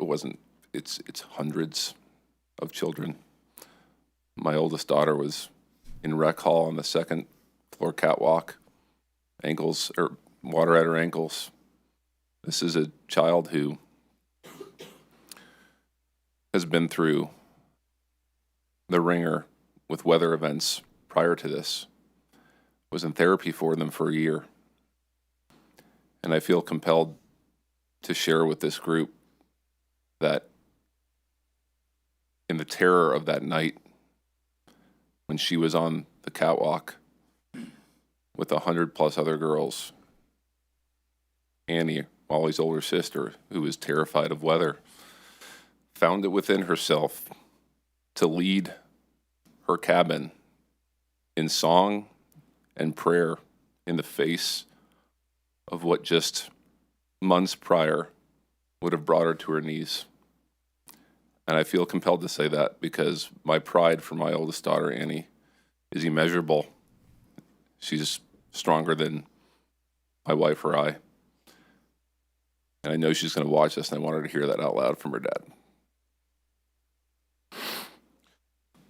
it's hundreds of children. My oldest daughter was in rec hall on the second floor catwalk, water at her ankles. This is a child who has been through the ringer with weather events prior to this, was in therapy for them for a year. And I feel compelled to share with this group that in the terror of that night, when she was on the catwalk with 100+ other girls, Annie, Molly's older sister, who was terrified of weather, found it within herself to lead her cabin in song and prayer in the face of what just months prior would have brought her to her knees. And I feel compelled to say that because my pride for my oldest daughter, Annie, is immeasurable. She's stronger than my wife or I. And I know she's going to watch this, and I want her to hear that out loud from her dad.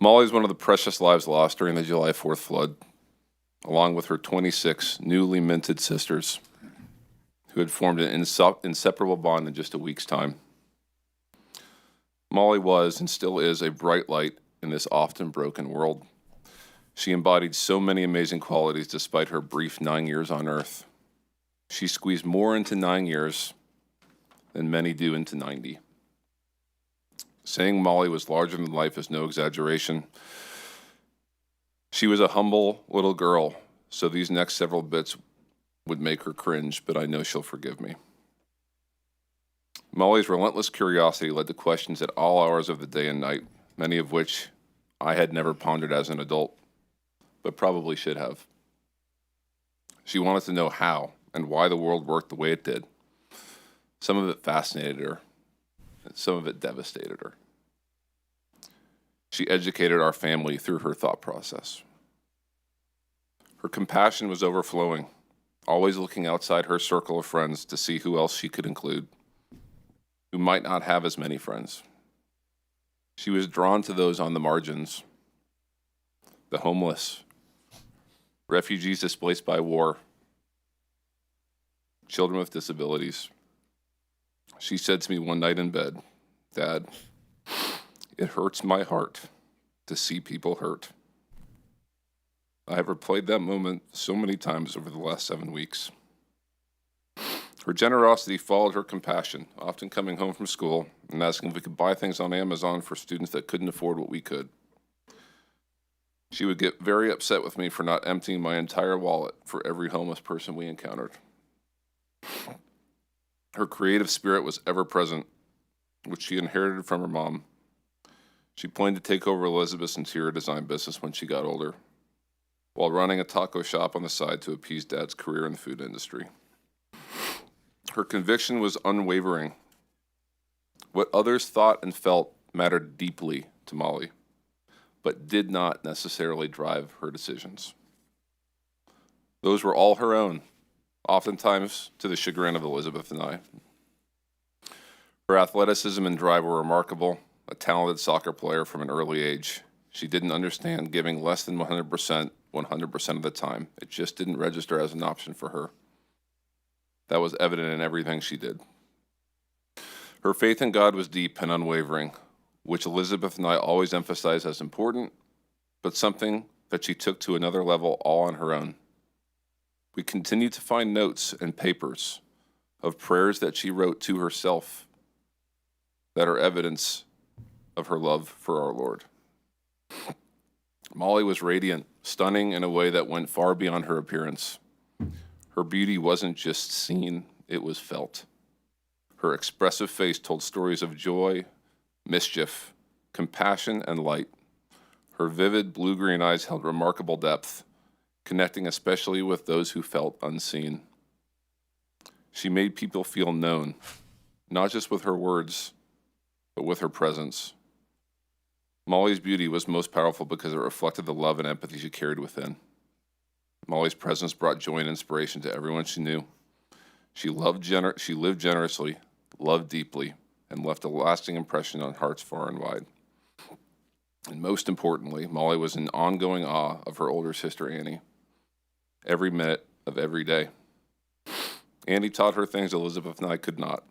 Molly is one of the precious lives lost during the July 4th flood, along with her 26 newly minted sisters, who had formed an inseparable bond in just a week's time. Molly was and still is a bright light in this often broken world. She embodied so many amazing qualities despite her brief 9 years on Earth. She squeezed more into 9 years than many do into 90. Saying Molly was larger than life is no exaggeration. She was a humble little girl, so these next several bits would make her cringe, but I know she'll forgive me. Molly's relentless curiosity led to questions at all hours of the day and night, many of which I had never pondered as an adult, but probably should have. She wanted to know how and why the world worked the way it did. Some of it fascinated her, and some of it devastated her. She educated our family through her thought process. Her compassion was overflowing, always looking outside her circle of friends to see who else she could include, who might not have as many friends. She was drawn to those on the margins, the homeless, refugees displaced by war, children with disabilities. She said to me one night in bed, "Dad, it hurts my heart to see people hurt." I have replayed that moment so many times over the last 7 weeks. Her generosity followed her compassion, often coming home from school and asking if we could buy things on Amazon for students that couldn't afford what we could. She would get very upset with me for not emptying my entire wallet for every homeless person we encountered. Her creative spirit was ever present, which she inherited from her mom. She planned to take over Elizabeth's interior design business when she got older, while running a taco shop on the side to appease Dad's career in the food industry. Her conviction was unwavering. What others thought and felt mattered deeply to Molly, but did not necessarily drive her decisions. Those were all her own, oftentimes to the chagrin of Elizabeth and I. Her athleticism and drive were remarkable. A talented soccer player from an early age, she didn't understand giving less than 100% of the time. It just didn't register as an option for her. That was evident in everything she did. Her faith in God was deep and unwavering, which Elizabeth and I always emphasized as important, but something that she took to another level all on her own. We continue to find notes and papers of prayers that she wrote to herself that are evidence of her love for our Lord. Molly was radiant, stunning in a way that went far beyond her appearance. Her beauty wasn't just seen, it was felt. Her expressive face told stories of joy, mischief, compassion, and light. Her vivid blue-green eyes held remarkable depth, connecting especially with those who felt unseen. She made people feel known, not just with her words, but with her presence. Molly's beauty was most powerful because it reflected the love and empathy she carried within. Molly's presence brought joy and inspiration to everyone she knew. She lived generously, loved deeply, and left a lasting impression on hearts far and wide. And most importantly, Molly was in ongoing awe of her older sister, Annie, every minute of every day. Annie taught her things Elizabeth and I could not.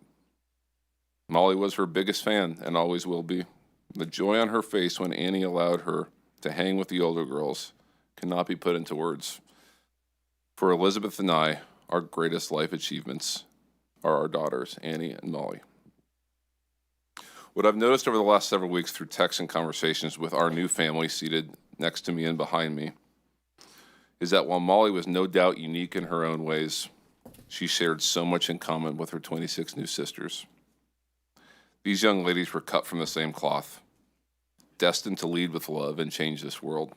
Molly was her biggest fan and always will be. The joy on her face when Annie allowed her to hang with the older girls cannot be put into words. For Elizabeth and I, our greatest life achievements are our daughters, Annie and Molly. What I've noticed over the last several weeks through texts and conversations with our new family seated next to me and behind me is that while Molly was no doubt unique in her own ways, she shared so much in common with her 26 new sisters. These young ladies were cut from the same cloth, destined to lead with love and change this world.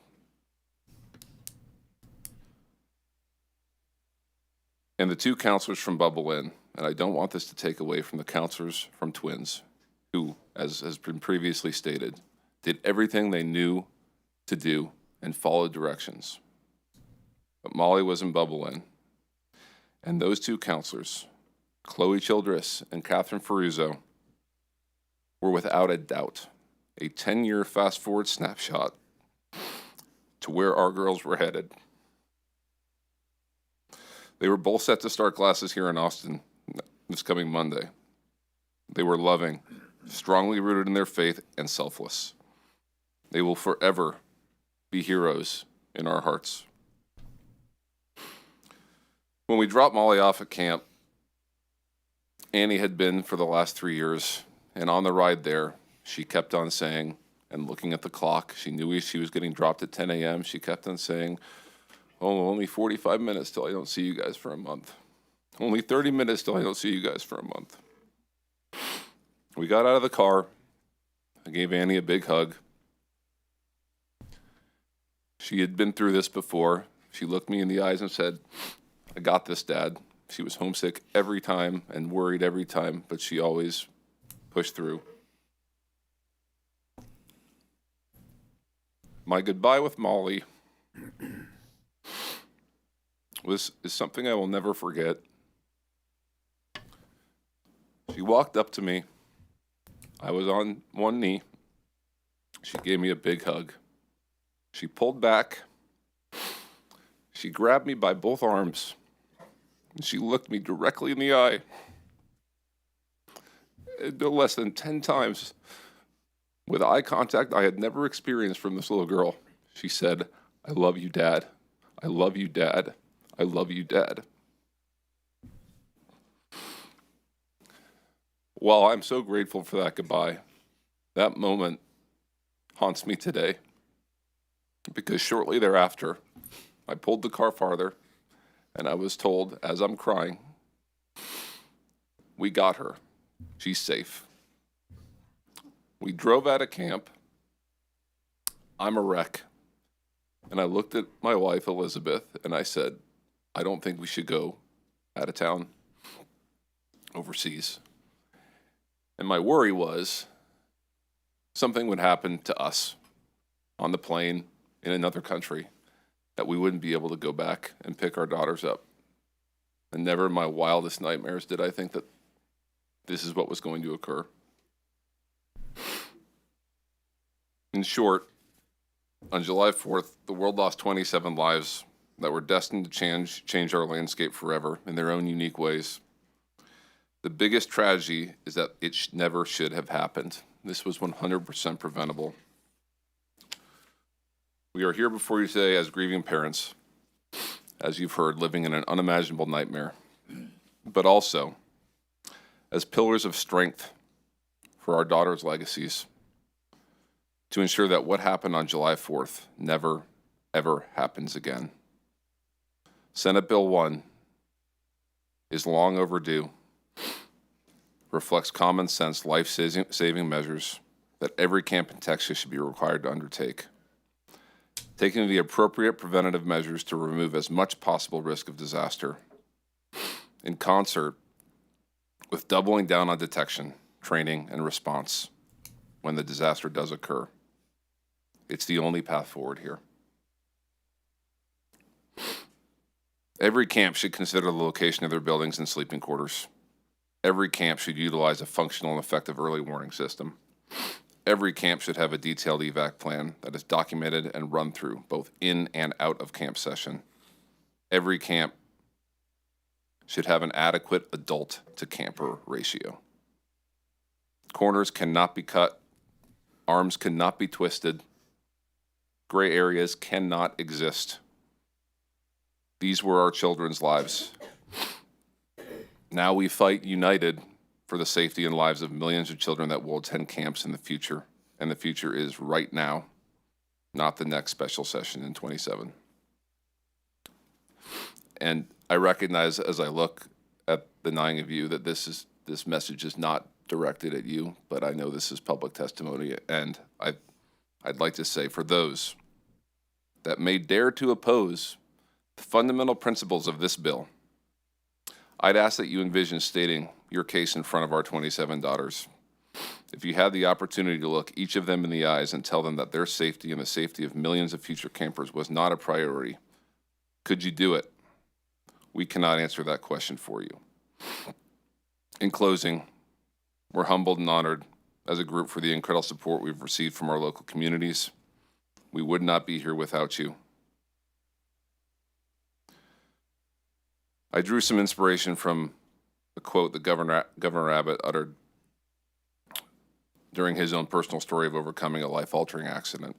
And the two counselors from Bubble Inn, and I don't want this to take away from the counselors from Twins, who, as has been previously stated, did everything they knew to do and followed directions. But Molly was in Bubble Inn, and those two counselors, Chloe Childress and Catherine Ferruzzo, were without a doubt a 10-year fast-forward snapshot to where our girls were headed. They were both set to start classes here in Austin this coming Monday. They were loving, strongly rooted in their faith, and selfless. They will forever be heroes in our hearts. When we dropped Molly off at camp, Annie had been for the last 3 years, and on the ride there, she kept on saying, and looking at the clock, she knew she was getting dropped at 10 a.m. She kept on saying, "Oh, only 45 minutes till I don't see you guys for a month. Only 30 minutes till I don't see you guys for a month." We got out of the car. I gave Annie a big hug. She had been through this before. She looked me in the eyes and said, "I got this, Dad." She was homesick every time and worried every time, but she always pushed through. My goodbye with Molly is something I will never forget. She walked up to me. I was on one knee. She gave me a big hug. She pulled back. She grabbed me by both arms, and she looked me directly in the eye. No less than 10 times, with eye contact I had never experienced from this little girl. She said, "I love you, Dad. I love you, Dad. I love you, Dad." While I'm so grateful for that goodbye, that moment haunts me today, because shortly thereafter, I pulled the car farther, and I was told, as I'm crying, We got her. She's safe. We drove out of camp. I'm a wreck. And I looked at my wife, Elizabeth, and I said, I don't think we should go out of town, overseas. And my worry was something would happen to us on the plane in another country, that we wouldn't be able to go back and pick our daughters up. And never in my wildest nightmares did I think that this is what was going to occur. In short, on July 4th, the world lost 27 lives that were destined to change our landscape forever in their own unique ways. The biggest tragedy is that it never should have happened. This was 100% preventable. We are here before you today as grieving parents, as you've heard, living in an unimaginable nightmare, but also as pillars of strength for our daughters' legacies, to ensure that what happened on July 4th never, ever happens again. Senate Bill 1 is long overdue, reflects common sense life-saving measures that every camp in Texas should be required to undertake, taking the appropriate preventative measures to remove as much possible risk of disaster, in concert with doubling down on detection, training, and response when the disaster does occur. It's the only path forward here. Every camp should consider the location of their buildings and sleeping quarters. Every camp should utilize a functional and effective early warning system. Every camp should have a detailed evac plan that is documented and run through, both in and out of camp session. Every camp should have an adequate adult to camper ratio. Corners cannot be cut. Arms cannot be twisted. Gray areas cannot exist. These were our children's lives. Now we fight united for the safety and lives of millions of children that will attend camps in the future. And the future is right now, not the next special session in 27. And I recognize as I look at the 9 of you that this message is not directed at you, but I know this is public testimony. And I'd like to say, for those that may dare to oppose the fundamental principles of this bill, I'd ask that you envision stating your case in front of our 27 daughters. If you had the opportunity to look each of them in the eyes and tell them that their safety and the safety of millions of future campers was not a priority, could you do it? We cannot answer that question for you. In closing, we're humbled and honored as a group for the incredible support we've received from our local communities. We would not be here without you. I drew some inspiration from a quote that Governor Abbott uttered during his own personal story of overcoming a life-altering accident.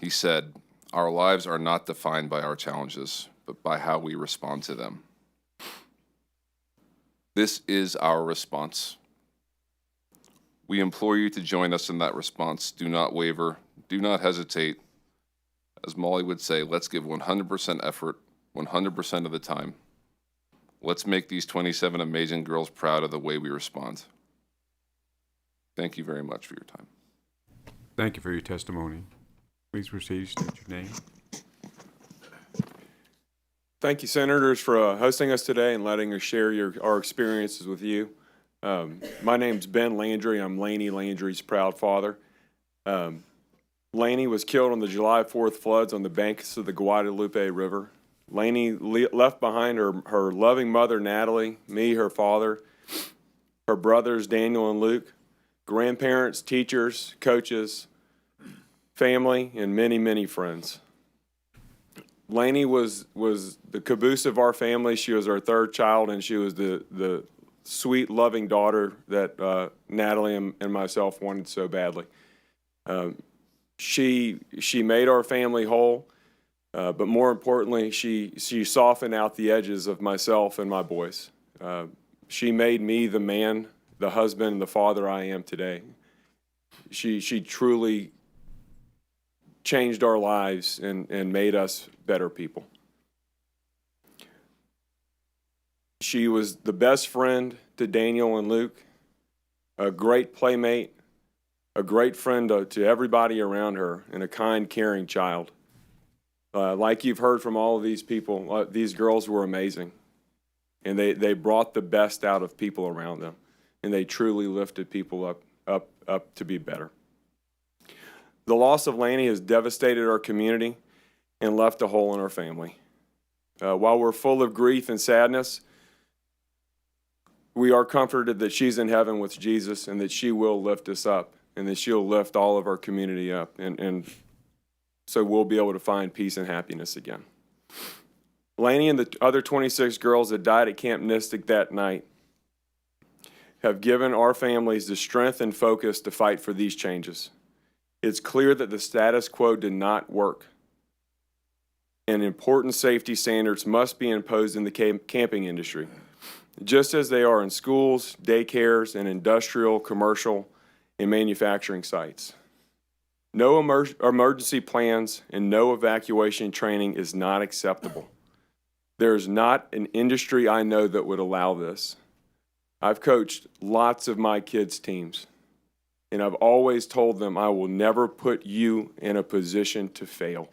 He said, "Our lives are not defined by our challenges, but by how we respond to them." This is our response. We implore you to join us in that response. Do not waver. Do not hesitate. As Molly would say, let's give 100% effort, 100% of the time. Let's make these 27 amazing girls proud of the way we respond. Thank you very much for your time. Thank you for your testimony. Please proceed, state your name. Thank you, Senators, for hosting us today and letting us share our experiences with you. My name's Ben Landry. I'm Laney Landry's proud father. Laney was killed on the July 4th floods on the banks of the Guadalupe River. Laney left behind her loving mother, Natalie, me, her father, her brothers, Daniel and Luke, grandparents, teachers, coaches, family, and many, many friends. Laney was the caboose of our family. She was our third child, and she was the sweet, loving daughter that Natalie and myself wanted so badly. She made our family whole, but more importantly, she softened out the edges of myself and my boys. She made me the man, the husband, and the father I am today. She truly changed our lives and made us better people. She was the best friend to Daniel and Luke, a great playmate, a great friend to everybody around her, and a kind, caring child. Like you've heard from all of these people, these girls were amazing. And they brought the best out of people around them. And they truly lifted people up to be better. The loss of Lanny has devastated our community and left a hole in our family. While we're full of grief and sadness, we are comforted that she's in heaven with Jesus and that she will lift us up and that she'll lift all of our community up. And so we'll be able to find peace and happiness again. Lanny and the other 26 girls that died at Camp Mystic that night have given our families the strength and focus to fight for these changes. It's clear that the status quo did not work, and important safety standards must be imposed in the camping industry, just as they are in schools, daycares, and industrial, commercial, and manufacturing sites. No emergency plans and no evacuation training is not acceptable. There's not an industry I know that would allow this. I've coached lots of my kids' teams, and I've always told them I will never put you in a position to fail.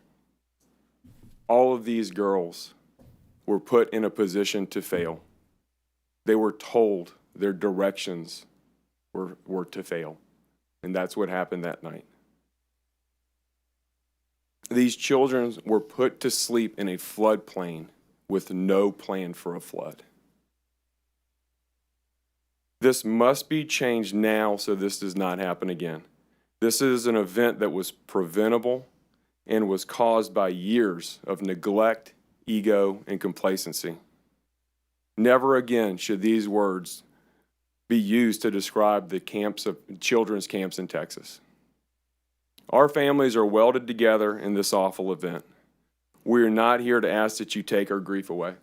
All of these girls were put in a position to fail. They were told their directions were to fail, and that's what happened that night. These children were put to sleep in a floodplain with no plan for a flood. This must be changed now so this does not happen again. This is an event that was preventable and was caused by years of neglect, ego, and complacency. Never again should these words be used to describe the children's camps in Texas. Our families are welded together in this awful event. We are not here to ask that you take our grief away.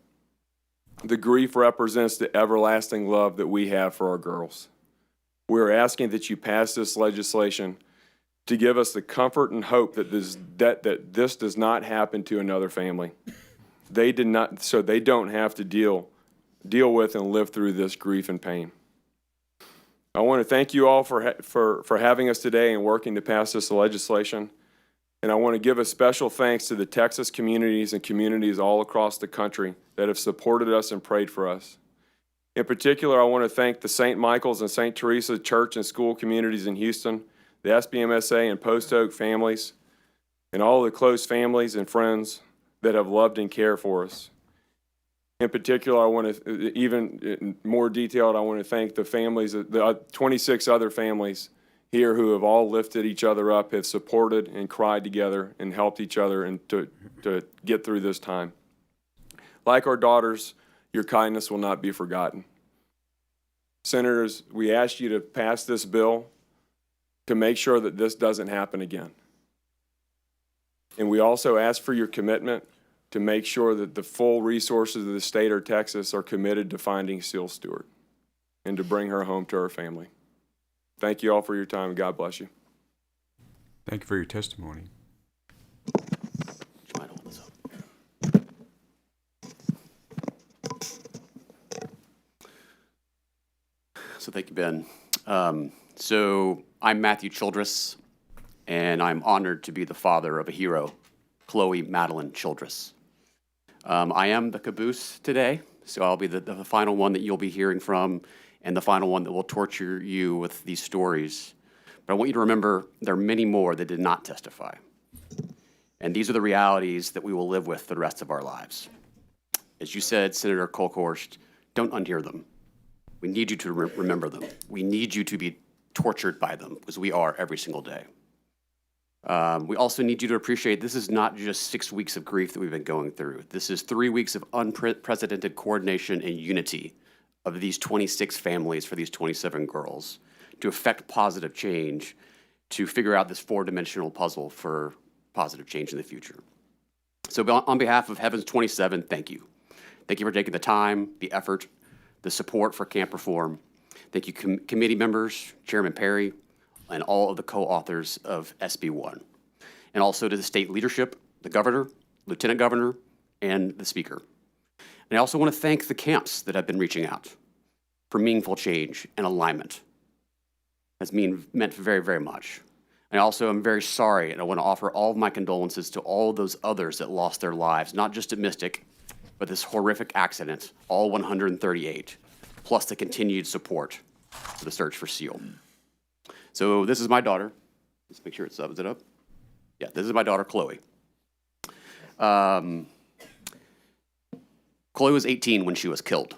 The grief represents the everlasting love that we have for our girls. We are asking that you pass this legislation to give us the comfort and hope that this does not happen to another family. They did not, so they don't have to deal with and live through this grief and pain. I want to thank you all for having us today and working to pass this legislation. And I want to give a special thanks to the Texas communities and communities all across the country that have supported us and prayed for us. In particular, I want to thank the St. Michael's and St. Teresa church and school communities in Houston, the SBMSA and Post Oak families, and all the close families and friends that have loved and cared for us. In particular, I want to, even more detailed, I want to thank the families, the 26 other families here who have all lifted each other up, have supported and cried together and helped each other and to get through this time. Like our daughters, your kindness will not be forgotten. Senators, we ask you to pass this bill to make sure that this doesn't happen again. And we also ask for your commitment to make sure that the full resources of the state of Texas are committed to finding Seal Stewart and to bring her home to her family. Thank you all for your time, and God bless you. Thank you for your testimony. So thank you, Ben. So I'm Matthew Childress, and I'm honored to be the father of a hero, Chloe Madeline Childress. I am the caboose today, so I'll be the final one that you'll be hearing from and the final one that will torture you with these stories. But I want you to remember there are many more that did not testify. And these are the realities that we will live with for the rest of our lives. As you said, Senator Kolkhorst, don't unhear them. We need you to remember them. We need you to be tortured by them, because we are every single day. We also need you to appreciate this is not just 6 weeks of grief that we've been going through. This is 3 weeks of unprecedented coordination and unity of these 26 families for these 27 girls to effect positive change, to figure out this four-dimensional puzzle for positive change in the future. So on behalf of Heaven's 27, thank you. Thank you for taking the time, the effort, the support for camp reform. Thank you committee members, Chairman Perry, and all of the co-authors of SB 1. And also to the state leadership, the governor, lieutenant governor, and the speaker. And I also want to thank the camps that have been reaching out for meaningful change and alignment. That's meant very, very much. And I also am very sorry, and I want to offer all of my condolences to all of those others that lost their lives, not just at Mystic, but this horrific accident, all 138, plus the continued support for the search for SEAL. So this is my daughter. Let's make sure it subs it up. Yeah, this is my daughter, Chloe. Chloe was 18 when she was killed.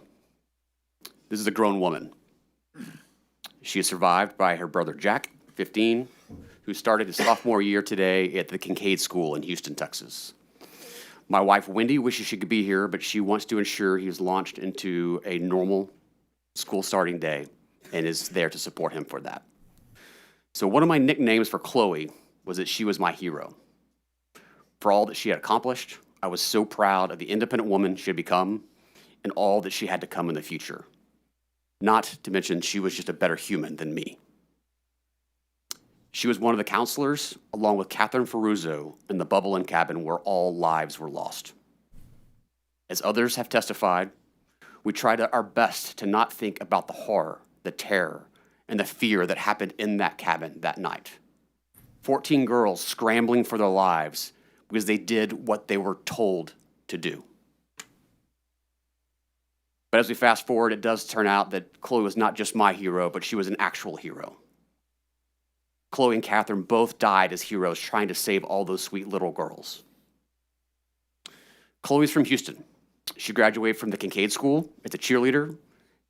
This is a grown woman. She is survived by her brother, Jack, 15, who started his sophomore year today at the Kincaid School in Houston, Texas. My wife, Wendy, wishes she could be here, but she wants to ensure he is launched into a normal school starting day and is there to support him for that. So one of my nicknames for Chloe was that she was my hero. For all that she had accomplished, I was so proud of the independent woman she had become and all that she had to come in the future. Not to mention, she was just a better human than me. She was one of the counselors, along with Catherine Ferruzzo, in the Bubble and Cabin where all lives were lost. As others have testified, we tried our best to not think about the horror, the terror, and the fear that happened in that cabin that night. 14 girls scrambling for their lives because they did what they were told to do. But as we fast forward, it does turn out that Chloe was not just my hero, but she was an actual hero. Chloe and Catherine both died as heroes trying to save all those sweet little girls. Chloe's from Houston. She graduated from the Kincaid School as a cheerleader,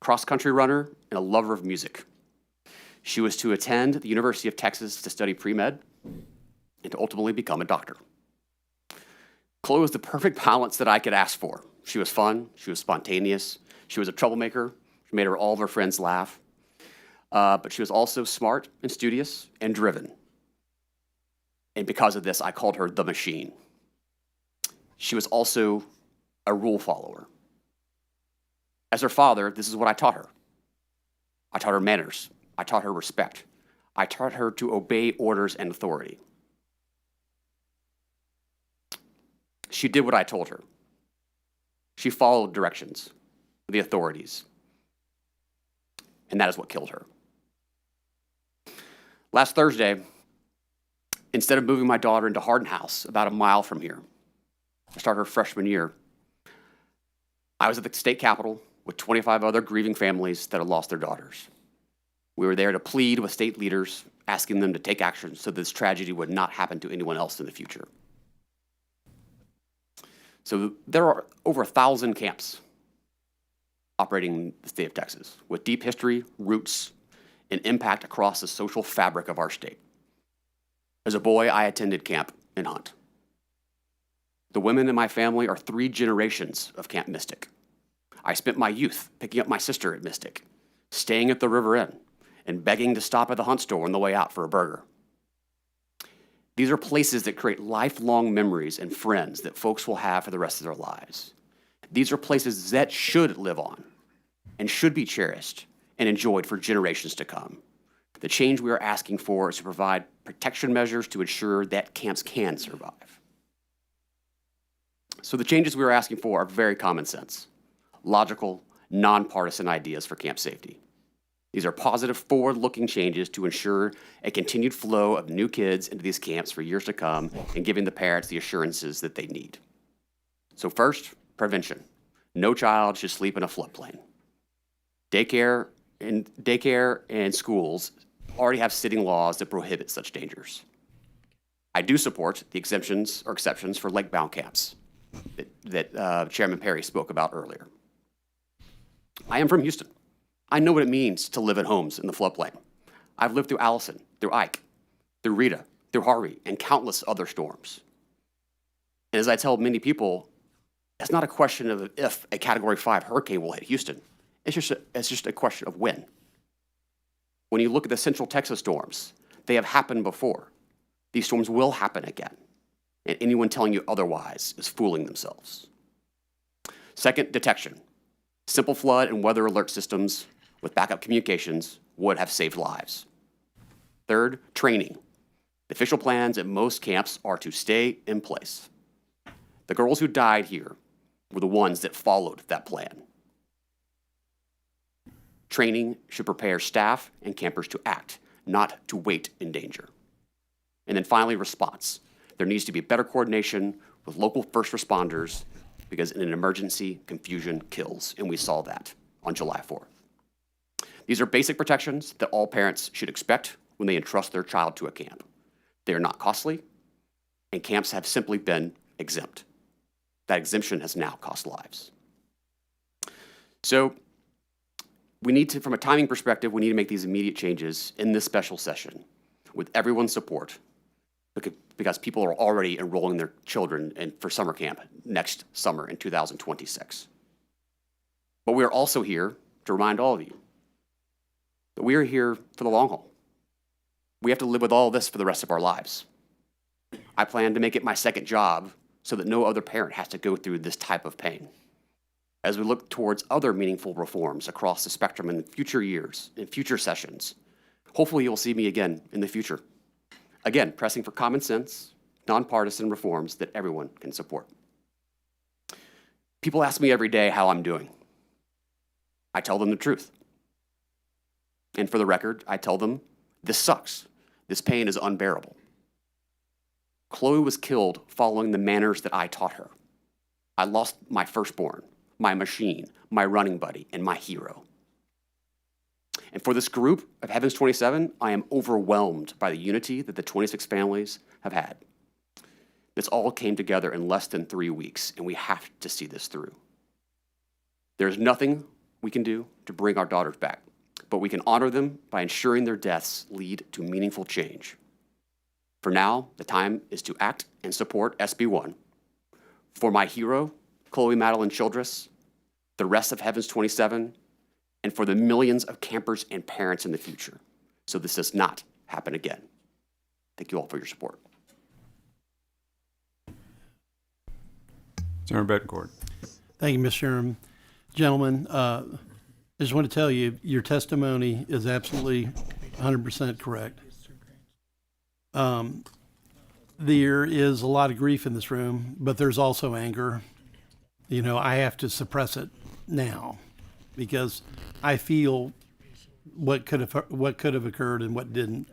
cross-country runner, and a lover of music. She was to attend the University of Texas to study pre-med and to ultimately become a doctor. Chloe was the perfect balance that I could ask for. She was fun, she was spontaneous, she was a troublemaker, she made all of her friends laugh. But she was also smart and studious and driven. And because of this, I called her the machine. She was also a rule follower. As her father, this is what I taught her. I taught her manners. I taught her respect. I taught her to obey orders and authority. She did what I told her. She followed directions of the authorities. And that is what killed her. Last Thursday, instead of moving my daughter into Hardin House, about a mile from here, to start her freshman year, I was at the state capitol with 25 other grieving families that had lost their daughters. We were there to plead with state leaders, asking them to take action so this tragedy would not happen to anyone else in the future. So there are over 1,000 camps operating in the state of Texas with deep history, roots, and impact across the social fabric of our state. As a boy, I attended camp in Hunt. The women in my family are 3 generations of Camp Mystic. I spent my youth picking up my sister at Mystic, staying at the River Inn, and begging to stop at the Hunt store on the way out for a burger. These are places that create lifelong memories and friends that folks will have for the rest of their lives. These are places that should live on and should be cherished and enjoyed for generations to come. The change we are asking for is to provide protection measures to ensure that camps can survive. So the changes we are asking for are very common sense, logical, nonpartisan ideas for camp safety. These are positive, forward-looking changes to ensure a continued flow of new kids into these camps for years to come and giving the parents the assurances that they need. So first, prevention. No child should sleep in a floodplain. Daycare and schools already have sitting laws that prohibit such dangers. I do support the exemptions or exceptions for lake-bound camps that Chairman Perry spoke about earlier. I am from Houston. I know what it means to live in homes in the floodplain. I've lived through Allison, through Ike, through Rita, through Harvey, and countless other storms. And as I tell many people, it's not a question of if a Category 5 hurricane will hit Houston. It's just a question of when. When you look at the Central Texas storms, they have happened before. These storms will happen again. And anyone telling you otherwise is fooling themselves. Second, detection. Simple flood and weather alert systems with backup communications would have saved lives. Third, training. The official plans at most camps are to stay in place. The girls who died here were the ones that followed that plan. Training should prepare staff and campers to act, not to wait in danger. And then finally, response. There needs to be better coordination with local first responders because in an emergency, confusion kills, and we saw that on July 4th. These are basic protections that all parents should expect when they entrust their child to a camp. They are not costly, and camps have simply been exempt. That exemption has now cost lives. So we need to, from a timing perspective, we need to make these immediate changes in this special session with everyone's support because people are already enrolling their children for summer camp next summer in 2026. But we are also here to remind all of you that we are here for the long haul. We have to live with all this for the rest of our lives. I plan to make it my second job so that no other parent has to go through this type of pain. As we look towards other meaningful reforms across the spectrum in future years, in future sessions, hopefully you'll see me again in the future. Again, pressing for common sense, nonpartisan reforms that everyone can support. People ask me every day how I'm doing. I tell them the truth. And for the record, I tell them, this sucks. This pain is unbearable. Chloe was killed following the manners that I taught her. I lost my firstborn, my machine, my running buddy, and my hero. And for this group of Heavens 27, I am overwhelmed by the unity that the 26 families have had. This all came together in less than 3 weeks, and we have to see this through. There's nothing we can do to bring our daughters back, but we can honor them by ensuring their deaths lead to meaningful change. For now, the time is to act and support SB 1. For my hero, Chloe Madeline Childress, the rest of Heavens 27, and for the millions of campers and parents in the future, so this does not happen again. Thank you all for your support. Senator Betancourt. Thank you, Mr. Chairman. Gentlemen, I just want to tell you, your testimony is absolutely 100% correct. There is a lot of grief in this room, but there's also anger. You know, I have to suppress it now because I feel what could have occurred and what didn't.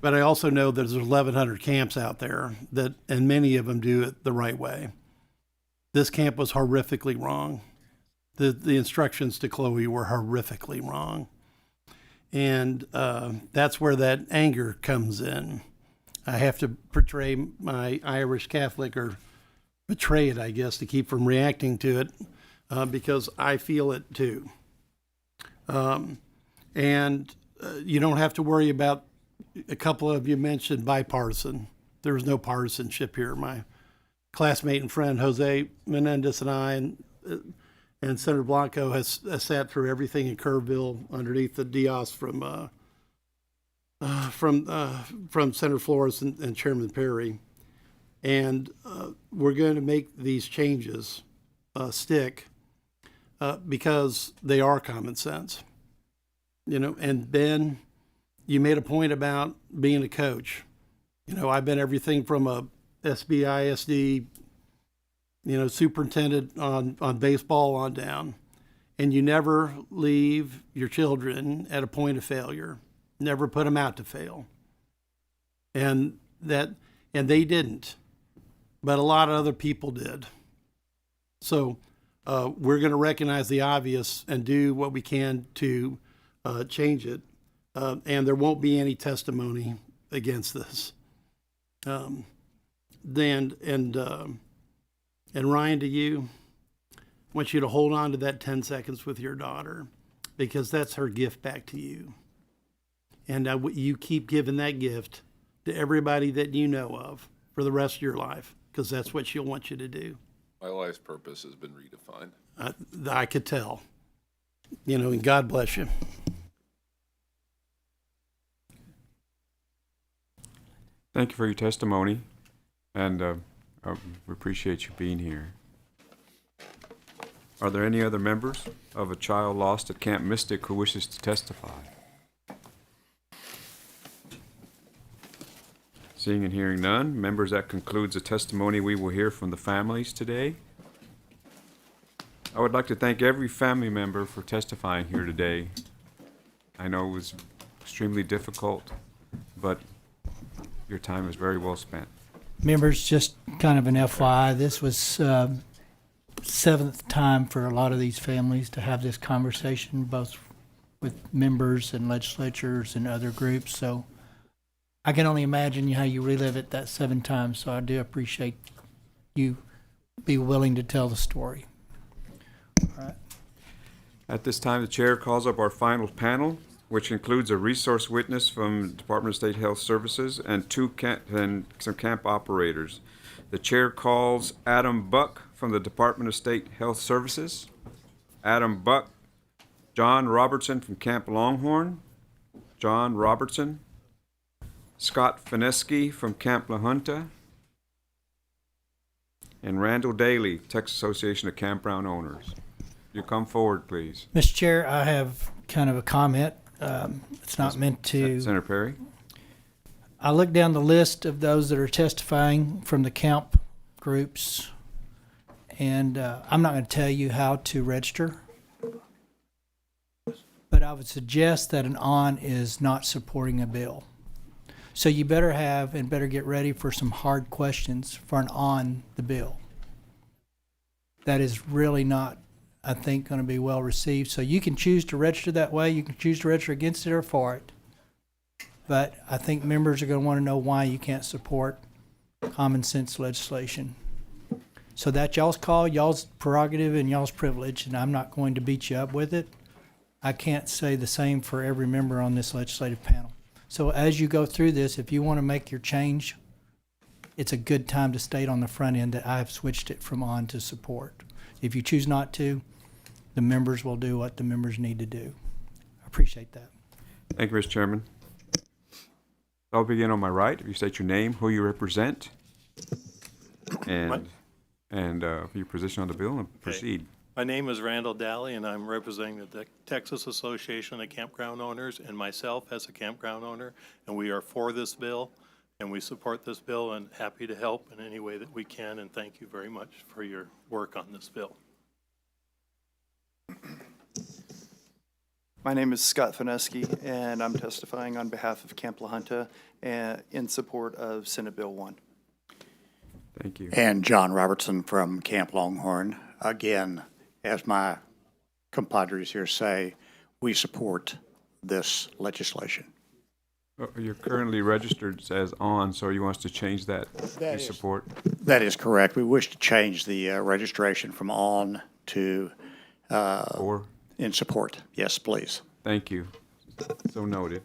But I also know that there's 1,100 camps out there that, and many of them do it the right way. This camp was horrifically wrong. The instructions to Chloe were horrifically wrong. And that's where that anger comes in. I have to portray my Irish Catholic, or betray it, I guess, to keep from reacting to it, because I feel it too. And you don't have to worry about, a couple of you mentioned bipartisan. There was no partisanship here. My classmate and friend Jose Menendez and I and Senator Blanco has sat through everything in Kerrville underneath the dais from Senator Flores and Chairman Perry. And we're going to make these changes stick because they are common sense. You know, and Ben, you made a point about being a coach. You know, I've been everything from a SBISD, superintendent on baseball on down. And you never leave your children at a point of failure. Never put them out to fail. And they didn't. But a lot of other people did. So we're going to recognize the obvious and do what we can to change it. And there won't be any testimony against this. And Ryan, to you, I want you to hold on to that 10 seconds with your daughter, because that's her gift back to you. And you keep giving that gift to everybody that you know of for the rest of your life, because that's what she'll want you to do. My life's purpose has been redefined. I could tell. And God bless you. Thank you for your testimony, and we appreciate you being here. Are there any other members of a child lost at Camp Mystic who wishes to testify? Seeing and hearing none, members, that concludes the testimony we will hear from the families today. I would like to thank every family member for testifying here today. I know it was extremely difficult, but your time was very well spent. Members, just kind of an FYI, this was seventh time for a lot of these families to have this conversation, both with members and legislatures and other groups. So I can only imagine how you relive it that 7 times. So I do appreciate you be willing to tell the story. All right. At this time, the chair calls up our final panel, which includes a resource witness from the Department of State Health Services and some camp operators. The chair calls Adam Buck from the Department of State Health Services. Adam Buck. John Robertson from Camp Longhorn. John Robertson. Scott Fineski from Camp La Junta. And Randall Daly, Texas Association of Campground Owners. You come forward, please. Mr. Chair, I have kind of a comment. It's not meant to. Senator Perry. I looked down the list of those that are testifying from the camp groups, and I'm not going to tell you how to register, but I would suggest that an ON is not supporting a bill. So you better have and better get ready for some hard questions for an on the bill. That is really not, I think, going to be well received. So you can choose to register that way. You can choose to register against it or for it. But I think members are going to want to know why you can't support common sense legislation. So that's y'all's call, y'all's prerogative, and y'all's privilege, and I'm not going to beat you up with it. I can't say the same for every member on this legislative panel. So as you go through this, if you want to make your change, it's a good time to state on the front end that I have switched it from on to support. If you choose not to, the members will do what the members need to do. I appreciate that. Thank you, Mr. Chairman. I'll begin on my right. If you state your name, who you represent, and your position on the bill, and proceed. My name is Randall Daly, and I'm representing the Texas Association of Campground Owners and myself as a campground owner, and we are for this bill, and we support this bill and happy to help in any way that we can, and thank you very much for your work on this bill. My name is Scott Fineski, and I'm testifying on behalf of Camp La Junta in support of Senate Bill 1. Thank you. And John Robertson from Camp Longhorn. Again, as my compadres here say, we support this legislation. You're currently registered as on, so you want us to change that to support? That is correct. We wish to change the registration from on to or in support. Yes, please. Thank you. So noted.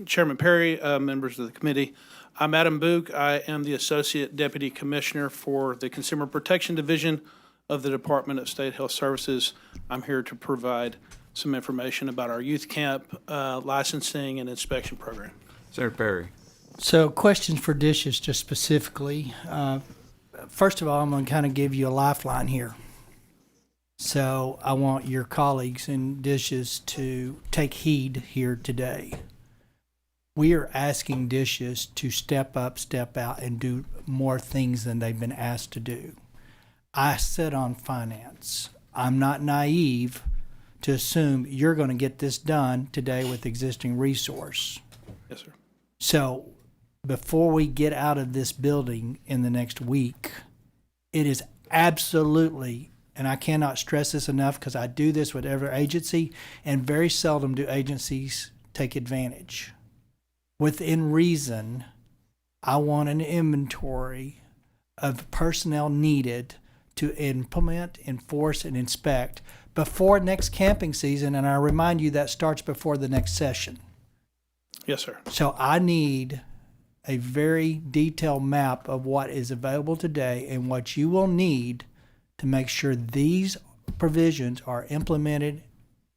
Chairman Perry, members of the committee, I'm Adam Book. I am the Associate Deputy Commissioner for the Consumer Protection Division of the Department of State Health Services. I'm here to provide some information about our youth camp licensing and inspection program. Senator Perry. So questions for dishes just specifically. First of all, I'm going to kind of give you a lifeline here. So I want your colleagues in dishes to take heed here today. We are asking dishes to step up, step out, and do more things than they've been asked to do. I sit on finance. I'm not naive to assume you're going to get this done today with existing resource. Yes, sir. So before we get out of this building in the next week, it is absolutely, and I cannot stress this enough because I do this with every agency, and very seldom do agencies take advantage. Within reason, I want an inventory of personnel needed to implement, enforce, and inspect before next camping season, and I remind you that starts before the next session. Yes, sir. So I need a very detailed map of what is available today and what you will need to make sure these provisions are implemented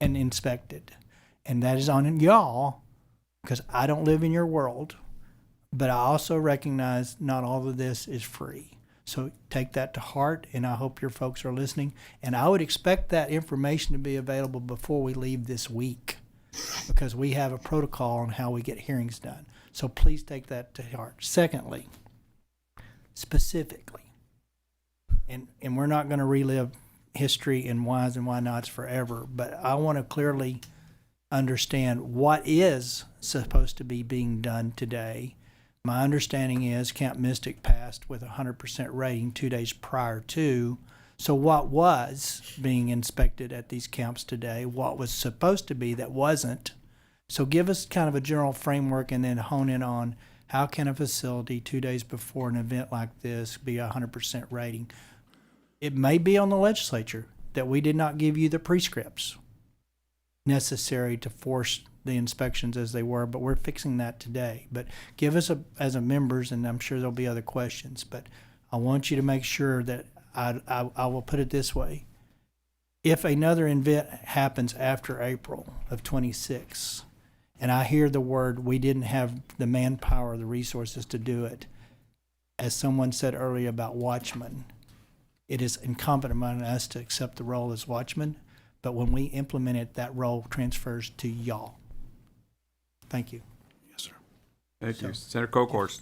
and inspected. And that is on y'all, because I don't live in your world, but I also recognize not all of this is free. So take that to heart, and I hope your folks are listening. And I would expect that information to be available before we leave this week, because we have a protocol on how we get hearings done. So please take that to heart. Secondly, specifically, And we're not going to relive history and whys and why nots forever, but I want to clearly understand what is supposed to be being done today. My understanding is Camp Mystic passed with a 100% rating 2 days prior to. So what was being inspected at these camps today? What was supposed to be that wasn't? So give us kind of a general framework and then hone in on how can a facility 2 days before an event like this be a 100% rating? It may be on the legislature that we did not give you the prescripts necessary to force the inspections as they were, but we're fixing that today. But give us, as a members, and I'm sure there'll be other questions, but I want you to make sure that I will put it this way. If another event happens after April of 26, and I hear the word, we didn't have the manpower, the resources to do it, as someone said earlier about watchmen, it is incumbent upon us to accept the role as watchmen, but when we implement it, that role transfers to y'all. Thank you. Yes, sir. Thank you. Senator Colcourse.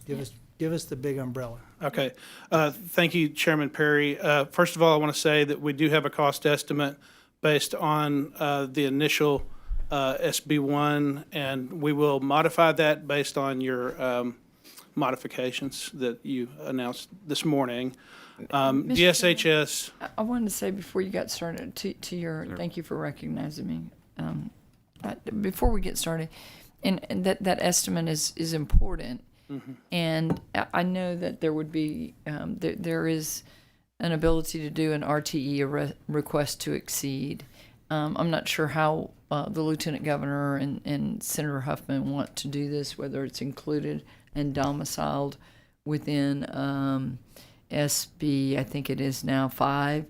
Give us the big umbrella. Okay. Thank you, Chairman Perry. First of all, I want to say that we do have a cost estimate based on the initial SB1, and we will modify that based on your modifications that you announced this morning. DSHS. I wanted to say before you got started, to your, thank you for recognizing me. Before we get started, and that estimate is important. Mm-hmm. And I know that there would be, there is an ability to do an RTE, a request to exceed. I'm not sure how the Lieutenant Governor and Senator Huffman want to do this, whether it's included and domiciled within SB, I think it is now 5,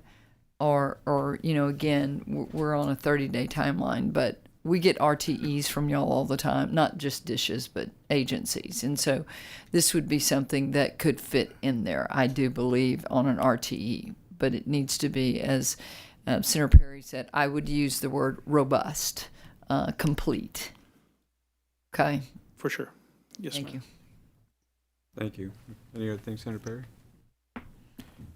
or again, we're on a 30-day timeline, but we get RTEs from y'all all the time, not just dishes, but agencies. And so this would be something that could fit in there, I do believe, on an RTE. But it needs to be, as Senator Perry said, I would use the word robust, complete. Okay? For sure. Yes, Thank ma'am. you. Thank you. Any other things, Senator Perry?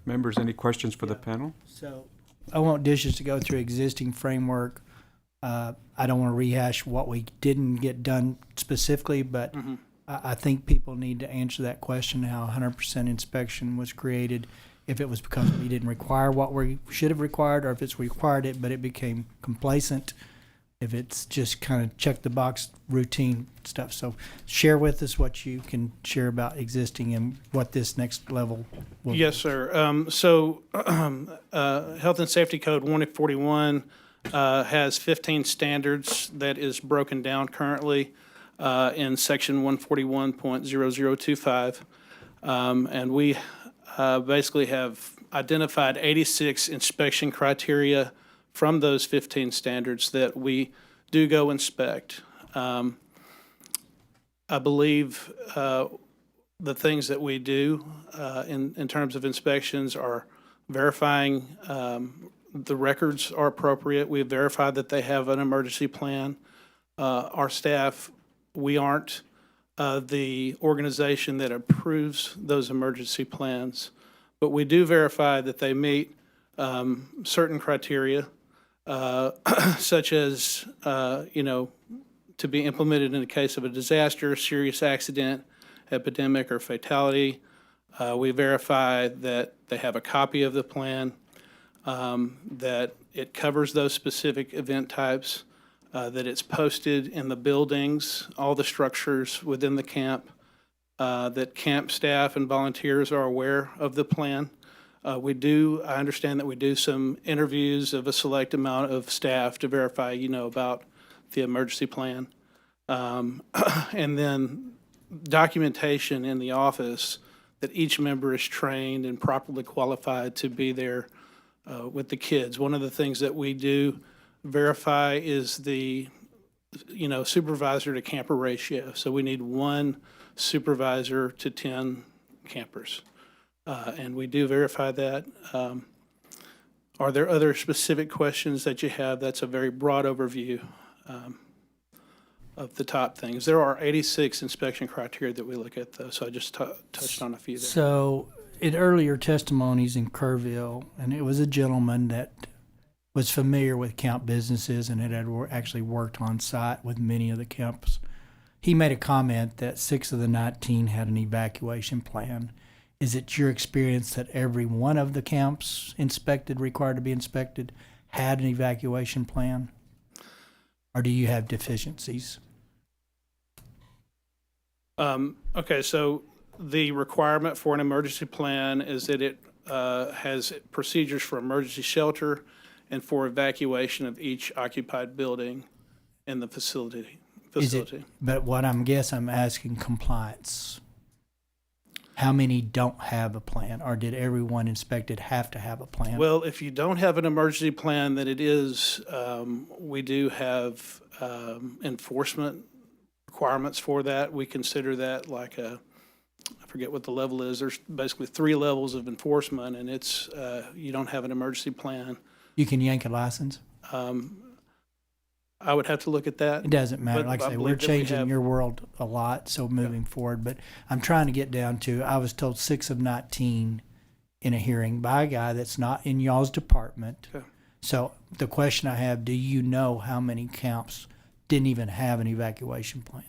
Members, any questions for the panel? So I want dishes to go through existing framework. I don't want to rehash what we didn't get done specifically, but I think people need to answer that question, how 100% inspection was created, if it was because we didn't require what we should have required, or if it's required it, but it became complacent, if it's just kind of check the box routine stuff. So share with us what you can share about existing and what this next level will be. Yes, sir. Health and Safety Code 141 has 15 standards that is broken down currently in section 141.0025. And we basically have identified 86 inspection criteria from those 15 standards that we do go inspect. I believe the things that we do in terms of inspections are verifying the records are appropriate. We've verified that they have an emergency plan. Our staff, we aren't the organization that approves those emergency plans, but we do verify that they meet certain criteria, such as, to be implemented in the case of a disaster, serious accident, epidemic, or fatality. We verify that they have a copy of the plan, that it covers those specific event types, that it's posted in the buildings, all the structures within the camp, that camp staff and volunteers are aware of the plan. I understand that we do some interviews of a select amount of staff to verify, about the emergency plan. And then documentation in the office that each member is trained and properly qualified to be there with the kids. One of the things that we do verify is the, supervisor to camper ratio. So we need 1 supervisor to 10 campers. And we do verify that. Are there other specific questions that you have? That's a very broad overview of the top things. There are 86 inspection criteria that we look at, though, so I just touched on a few there. So in earlier testimonies in Kerrville, and it was a gentleman that was familiar with camp businesses and had actually worked on site with many of the camps. He made a comment that 6 of the 19 had an evacuation plan. Is it your experience that every one of the camps required to be inspected, had an evacuation plan? Or do you have deficiencies? Okay, so the requirement for an emergency plan is that it has procedures for emergency shelter and for evacuation of each occupied building in the facility. But what I'm asking compliance. How many don't have a plan, or did everyone inspected have to have a plan? Well, if you don't have an emergency plan, then it is, we do have enforcement requirements for that. We consider that like I forget what the level is. There's basically 3 levels of enforcement, and it's, you don't have an emergency plan. You can yank a license? I would have to look at that. It doesn't matter. But Like I say, believe we're that we changing have- your world a lot, so moving forward. But I'm trying to get down to, I was told 6 of 19 in a hearing by a guy that's not in y'all's department. Okay. So the question I have, do you know how many camps didn't even have an evacuation plan?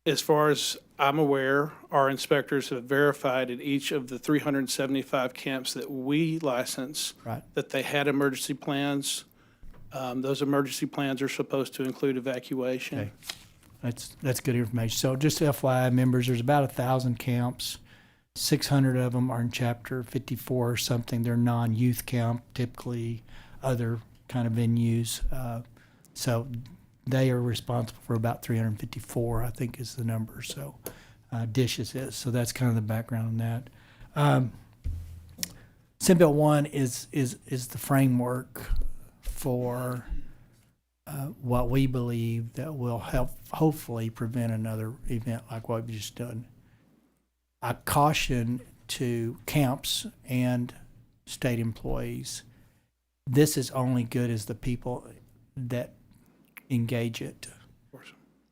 As far as I'm aware, our inspectors have verified at each of the 375 camps that we license Right. that they had emergency plans. Those emergency plans are supposed to include evacuation. Okay. That's good information. So just FYI members, there's about 1,000 camps. 600 of them are in Chapter 54 or something. They're non-youth camp, typically other kind of venues. So they are responsible for about 354, I think is the number. So Dishes is. So that's kind of the background on that. Senate Bill 1 is the framework for what we believe that will help hopefully prevent another event like what we've just done. I caution to camps and state employees, this is only good as the people that engage it.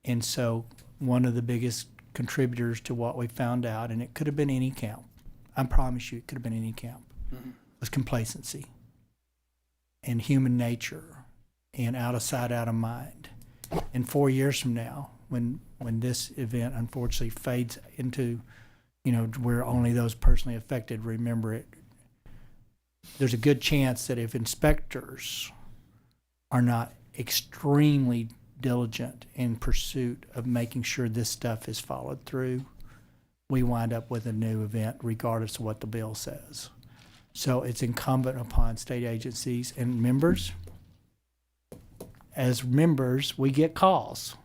And so one of the biggest contributors to what we found out, and it could have been any camp, I promise you it could have been any camp, was complacency and human nature and out of sight, out of mind. And 4 years from now, when this event unfortunately fades into, where only those personally affected remember it, there's a good chance that if inspectors are not extremely diligent in pursuit of making sure this stuff is followed through, we wind up with a new event regardless of what the bill says. So it's incumbent upon state agencies and members. As members, we get calls.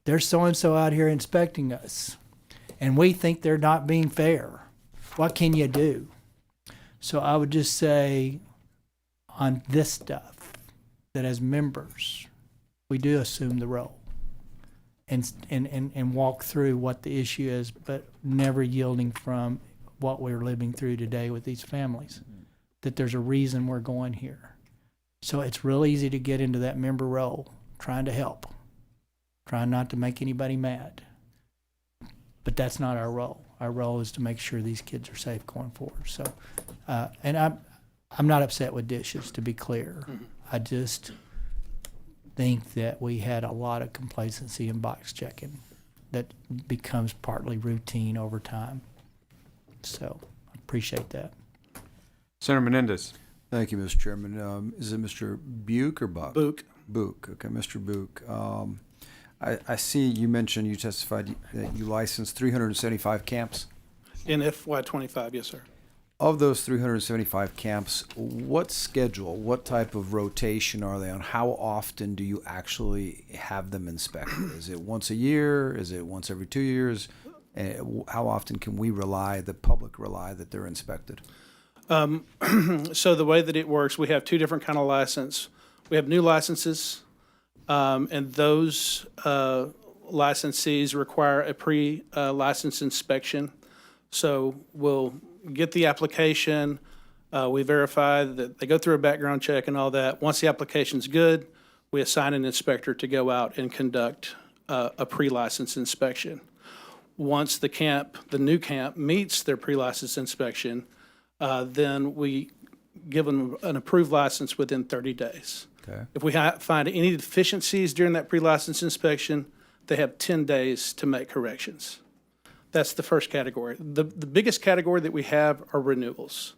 There's so-and-so out here inspecting us, and we think they're not being fair. What can you do? So I would just say on this stuff, that as members, we do assume the role and walk through what the issue is, but never yielding from what we're living through today with these families, that there's a reason we're going here. So it's real easy to get into that member role, trying to help, trying not to make anybody mad. But that's not our role. Our role is to make sure these kids are safe going forward. So, and I'm not upset with Dishes, to be clear. I just think that we had a lot of complacency and box checking that becomes partly routine over time. So I appreciate that. Senator Menendez. Thank you, Mr. Chairman. Is it Mr. Buick or Buck? Buick. Buick. Okay, Mr. Buick. I see you mentioned you testified that you licensed 375 camps. In FY25, yes, sir. Of those 375 camps, what schedule, what type of rotation are they on? How often do you actually have them inspected? Is it once a year? Is it once every 2 years? How often can we the public rely that they're inspected? So the way that it works, we have 2 different kind of license. We have new licenses, and those licensees require a pre-license inspection. So we'll get the application, we verify that they go through a background check and all that. Once the application's good, we assign an inspector to go out and conduct a pre-license inspection. once the new camp meets their pre-license inspection, then we give them an approved license within 30 days. Okay. If we find any deficiencies during that pre-license inspection, they have 10 days to make corrections. That's the first category. The biggest category that we have are renewals.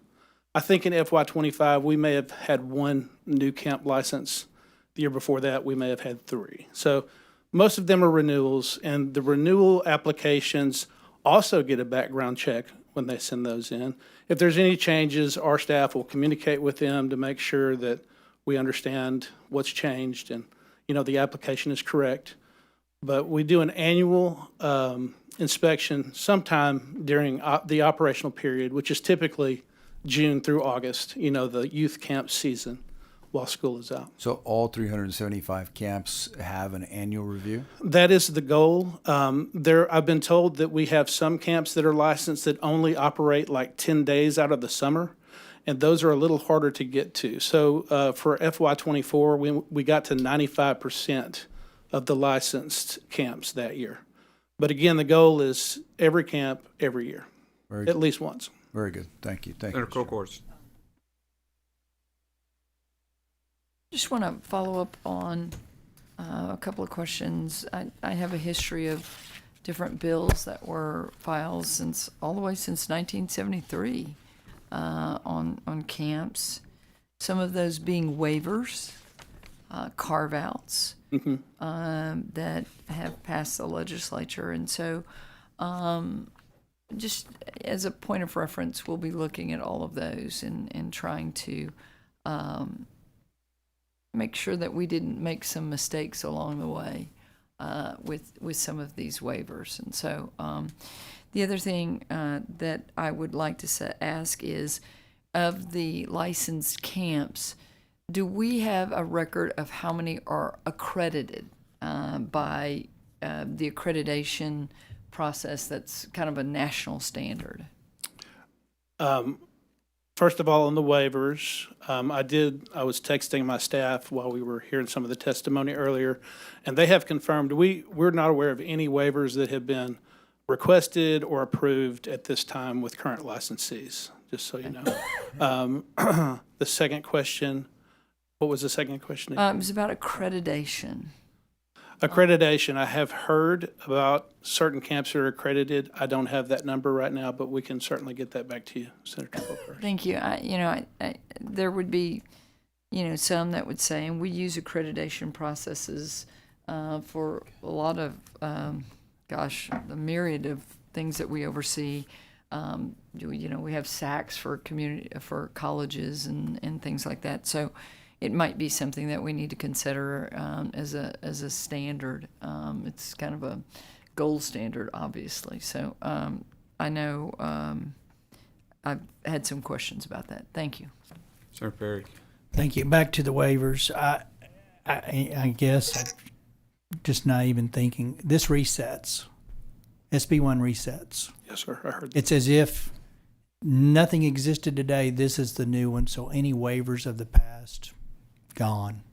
I think in FY25, we may have had one new camp license. The year before that, we may have had 3. So most of them are renewals, and the renewal applications also get a background check when they send those in. If there's any changes, our staff will communicate with them to make sure that we understand what's changed and, the application is correct. But we do an annual inspection sometime during the operational period, which is typically June through August, the youth camp season while school is out. So all 375 camps have an annual review? That is the goal. I've been told that we have some camps that are licensed that only operate like 10 days out of the summer, and those are a little harder to get to. So for FY24, we got to 95% of the licensed camps that year. But again, the goal is every camp, every year, at least once. Very good. Thank you. Thank Senator you. Kokorz. Just want to follow up on a couple of questions. I have a history of different bills that were filed all the way since 1973 on camps. Some of those being waivers, carve-outs that have passed the legislature. And so just as a point of reference, we'll be looking at all of those and trying to make sure that we didn't make some mistakes along the way with some of these waivers. And so the other thing that I would like to ask is, of the licensed camps, do we have a record of how many are accredited by the accreditation process that's kind of a national standard? First of all, on the waivers, I was texting my staff while we were hearing some of the testimony earlier, and they have confirmed we're not aware of any waivers that have been requested or approved at this time with current licensees, just so you know. The second question, what was the second question? It was about accreditation. Accreditation, I have heard about certain camps that are accredited. I don't have that number right now, but we can certainly get that back to you, Senator Coker. Thank you. There would be, some that would say, and we use accreditation processes for a lot of, the myriad of things that we oversee. We have SACs for colleges and things like that. So it might be something that we need to consider as a standard. It's kind of a gold standard, obviously. So I know I've had some questions about that. Thank you. Senator Perry. Thank you. Back to the waivers. I guess I'm just not even thinking. This resets. SB1 resets. Yes, sir. I heard that. It's as if nothing existed today. This is the new one. So any waivers of the past, gone.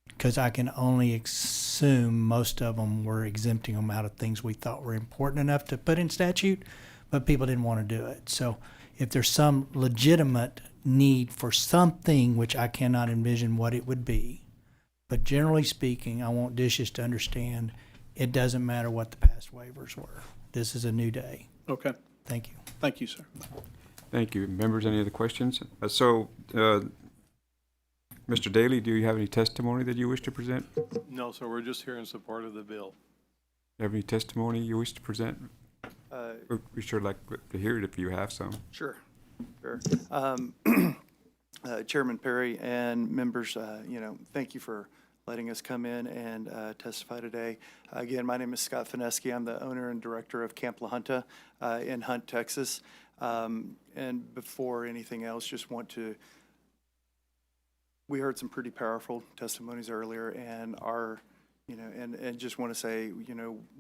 Because I can only assume most of them were exempting them out of things we thought were important enough to put in statute, but people didn't want to do it. So if there's some legitimate need for something, which I cannot envision what it would be, but generally speaking, I want dishes to understand it doesn't matter what the past waivers were. This is a new day. Okay. Thank you. Thank you, sir. Thank you. Members, any other questions? Mr. Daly, do you have any testimony that you wish to present? No, sir. We're just here in support of the bill. You have any testimony you wish to present? We sure like to hear it if you have some. Sure. Chairman Perry and members, thank you for letting us come in and testify today. Again, my name is Scott Fineski. I'm the owner and director of Camp La Junta in Hunt, Texas. And before anything else, we heard some pretty powerful testimonies earlier, and and just want to say,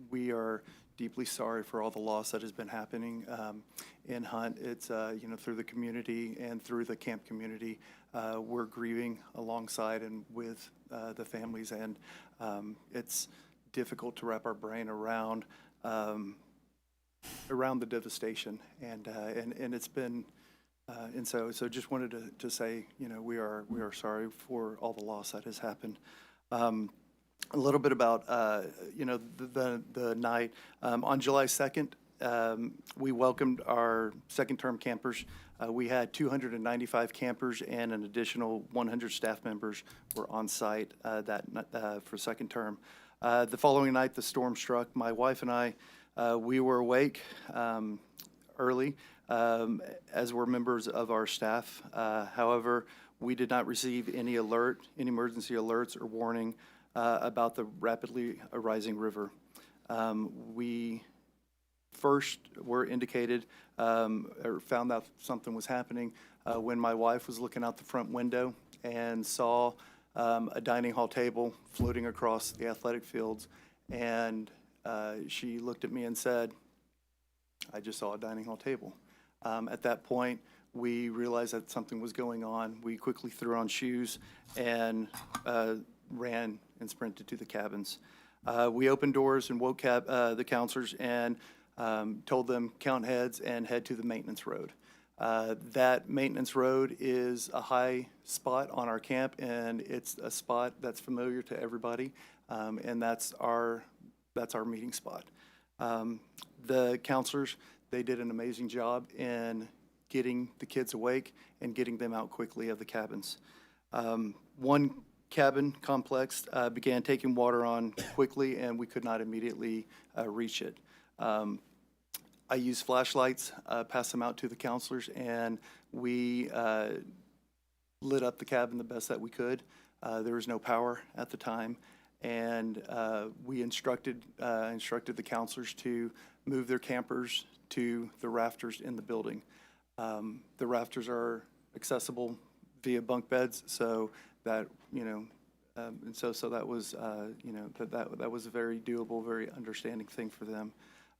we are deeply sorry for all the loss that has been happening in Hunt. It's, through the community and through the camp community, we're grieving alongside and with the families, and it's difficult to wrap our brain around around the devastation, and it's been, and so just wanted to say, we are sorry for all the loss that has happened. A little bit about, the night. On July 2nd, we welcomed our second-term campers. We had 295 campers and an additional 100 staff members were on site for second term. The following night, the storm struck. My wife and I, we were awake early, as were members of our staff. However, we did not receive any emergency alerts or warning about the rapidly rising river. We first were indicated or found out something was happening when my wife was looking out the front window and saw a dining hall table floating across the athletic fields. And she looked at me and said, "I just saw a dining hall table." At that point, we realized that something was going on. We quickly threw on shoes and ran and sprinted to the cabins. We opened doors and woke the counselors and told them count heads and head to the maintenance road. That maintenance road is a high spot on our camp, and it's a spot that's familiar to everybody, and that's our meeting spot. The counselors, they did an amazing job in getting the kids awake and getting them out quickly of the cabins. One cabin complex began taking water on quickly, and we could not immediately reach it. I used flashlights, passed them out to the counselors, and we lit up the cabin the best that we could. There was no power at the time, and we instructed the counselors to move their campers to the rafters in the building. The rafters are accessible via bunk beds, so that, and so that was, that was a very doable, very understanding thing for them.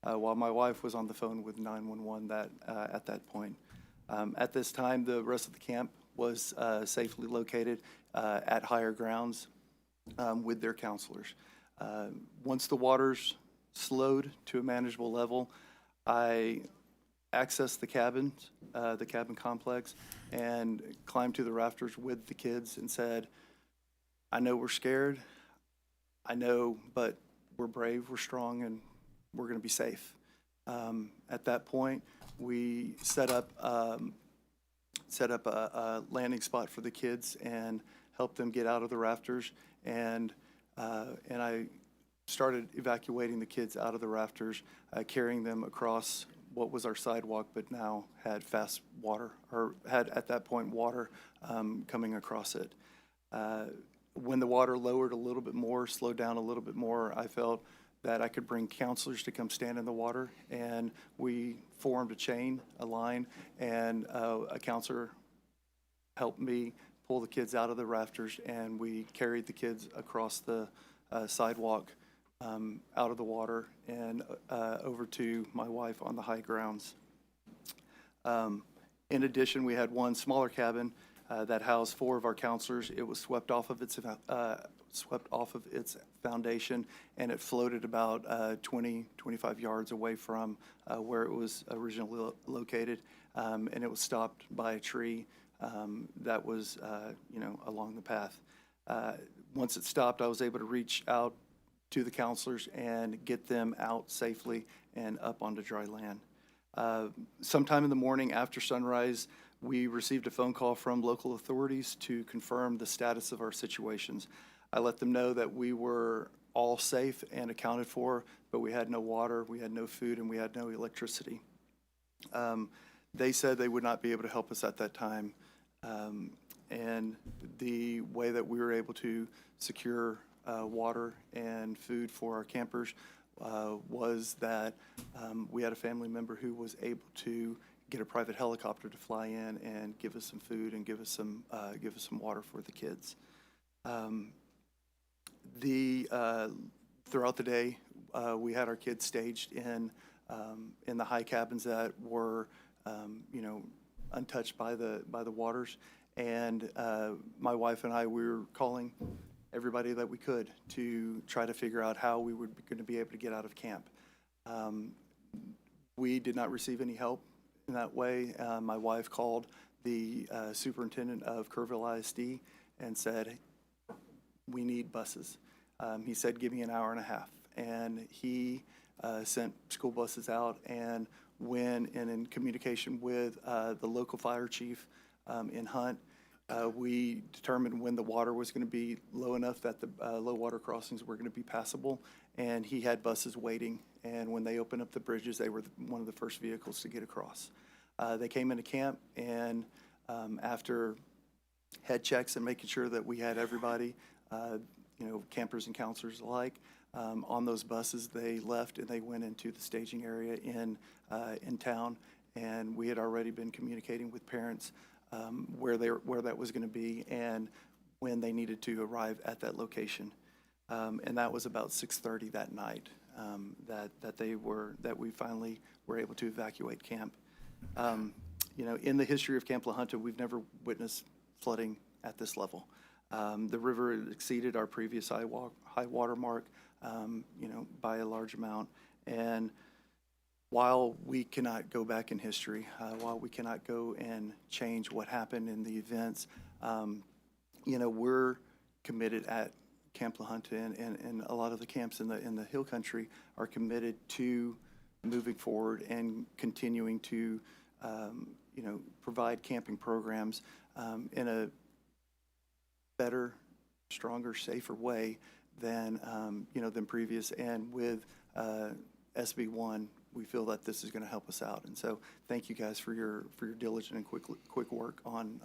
While my wife was on the phone with 911 at that point. At this time, the rest of the camp was safely located at higher grounds with their counselors. Once the waters slowed to a manageable level, I accessed the cabin complex, and climbed to the rafters with the kids and said, "I know we're scared, I know, but we're brave, we're strong, and we're going to be safe." At that point, we set up a landing spot for the kids and helped them get out of the rafters, and I started evacuating the kids out of the rafters, carrying them across what was our sidewalk, but now had fast water, or had at that point water coming across it. When the water lowered a little bit more, slowed down a little bit more, I felt that I could bring counselors to come stand in the water, and we formed a line, and a counselor helped me pull the kids out of the rafters, and we carried the kids across the sidewalk out of the water and over to my wife on the high grounds. In addition, we had one smaller cabin that housed 4 of our counselors. It was swept off of its foundation, and it floated about 25 yards away from where it was originally located, and it was stopped by a tree that was along the path. Once it stopped, I was able to reach out to the counselors and get them out safely and up onto dry land. Sometime in the morning after sunrise, we received a phone call from local authorities to confirm the status of our situations. I let them know that we were all safe and accounted for, but we had no water, we had no food, and we had no electricity. They said they would not be able to help us at that time. And the way that we were able to secure water and food for our campers was that we had a family member who was able to get a private helicopter to fly in and give us some food and give us some water for the kids. Throughout the day, we had our kids staged in the high cabins that were untouched by the waters, and my wife and I, we were calling everybody that we could to try to figure out how we were going to be able to get out of camp. We did not receive any help in that way. My wife called the superintendent of Kerrville ISD and said, we need buses. He said, give me an hour and a half. And he sent school buses out, and when in communication with the local fire chief in Hunt, we determined when the water was going to be low enough that the low water crossings were going to be passable, and he had buses waiting. And when they opened up the bridges, they were one of the first vehicles to get across. They came into camp, and after head checks and making sure that we had everybody, campers and counselors alike, on those buses, they left and they went into the staging area in town. And we had already been communicating with parents where that was going to be and when they needed to arrive at that location. And that was about 6:30 that night that we finally were able to evacuate camp. In the history of Camp La Junta, we've never witnessed flooding at this level. The river exceeded our previous high water mark, by a large amount. And while we cannot go back in history, while we cannot go and change what happened in the events, we're committed at Camp La Junta, and a lot of the camps in the Hill Country are committed to moving forward and continuing to, provide camping programs in a better, stronger, safer way than previous. And with SB 1, we feel that this is going to help us out. And so, thank you guys for your diligent and quick work on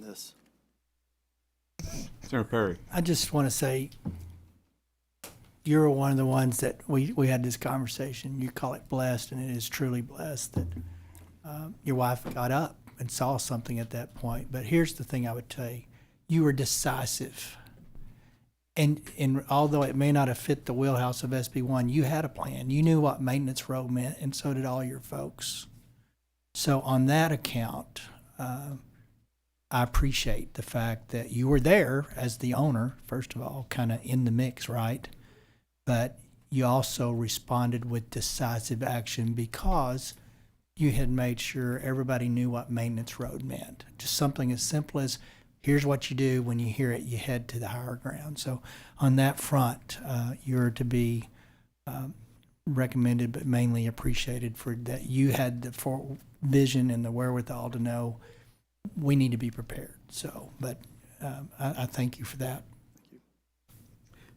this. Senator Perry. I just want to say, you're one of the ones that we had this conversation. You call it blessed, and it is truly blessed that your wife got up and saw something at that point. But here's the thing I would tell you. You were decisive. And although it may not have fit the wheelhouse of SB 1, you had a plan. You knew what maintenance road meant, and so did all your folks. So on that account, I appreciate the fact that you were there as the owner, first of all, kind of in the mix, right? But you also responded with decisive action because you had made sure everybody knew what maintenance road meant. Just something as simple as, here's what you do. When you hear it, you head to the higher ground. So on that front, you're to be recommended, but mainly appreciated for that. You had the vision and the wherewithal to know we need to be prepared. So, but I thank you for that.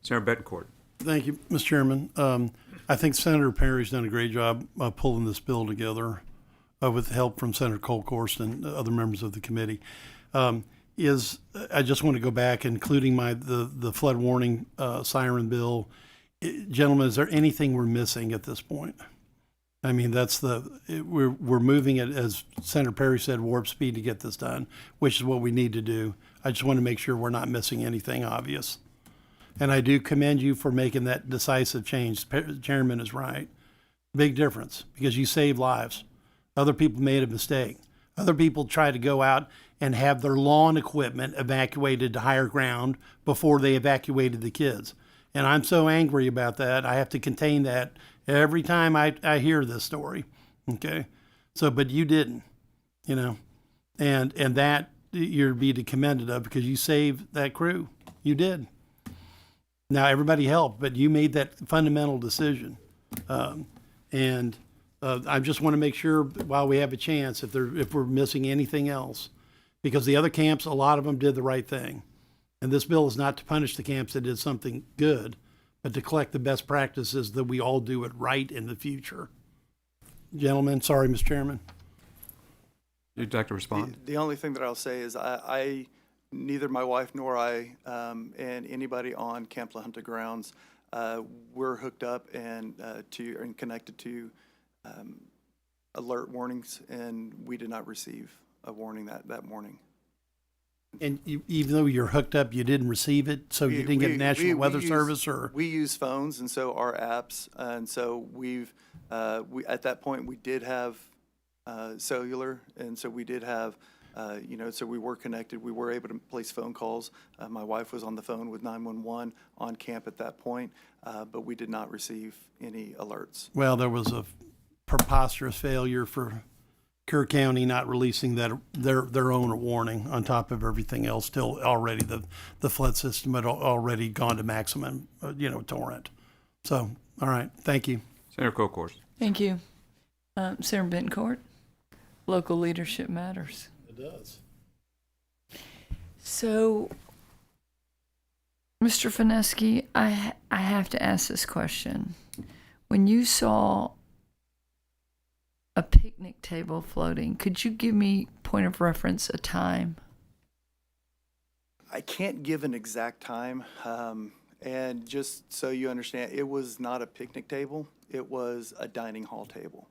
Senator Betancourt. Thank you, Mr. Chairman. I think Senator Perry's done a great job pulling this bill together with help from Senator Colkhorst and other members of the committee. I just want to go back, including the flood warning siren bill. Gentlemen, is there anything we're missing at this point? I mean, we're moving it, as Senator Perry said, warp speed to get this done, which is what we need to do. I just want to make sure we're not missing anything obvious. And I do commend you for making that decisive change. The chairman is right. Big difference, because you save lives. Other people made a mistake. Other people tried to go out and have their lawn equipment evacuated to higher ground before they evacuated the kids. And I'm so angry about that. I have to contain that every time I hear this story. Okay. So, but you didn't, and that you're to be commended of, because you saved that crew. You did. Now everybody helped, but you made that fundamental decision. I just want to make sure while we have a chance, if we're missing anything else, because the other camps, a lot of them did the right thing. And this bill is not to punish the camps that did something good, but to collect the best practices that we all do it right in the future. Gentlemen, sorry, Mr. Chairman. You'd like to respond? The only thing that I'll say is I neither my wife nor I and anybody on Camp La Junta grounds, we're hooked up and connected to alert warnings, and we did not receive a warning that morning. And even though you're hooked up, you didn't receive it, so you didn't get National Weather Service, or we use phones, and so our apps, and so we've at that point we did have cellular, and so we did have so we were connected. We were able to place phone calls. My wife was on the phone with 911 on camp at that point, but we did not receive any alerts. Well, there was a preposterous failure for Kerr County not releasing their own warning on top of everything else till already the flood system had already gone to maximum, torrent. So, all right, thank you. Senator Colcourt. Thank you. Senator Bencourt, local leadership matters. It does. So, Mr. Fineski, I have to ask this question. When you saw a picnic table floating, could you give me, point of reference, a time? I can't give an exact time. And just so you understand, it was not a picnic table. It was a dining hall table.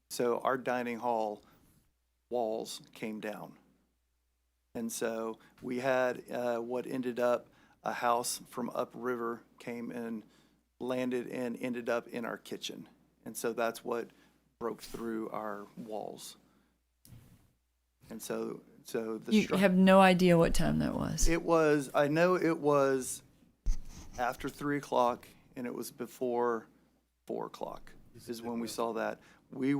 So our dining hall walls came down. And so we had what ended up a house from upriver came and landed and ended up in our kitchen. And so that's what broke through our walls. And so You have no idea what time that was. I know it was after 3 o'clock and it was before 4 o'clock is when we saw that. We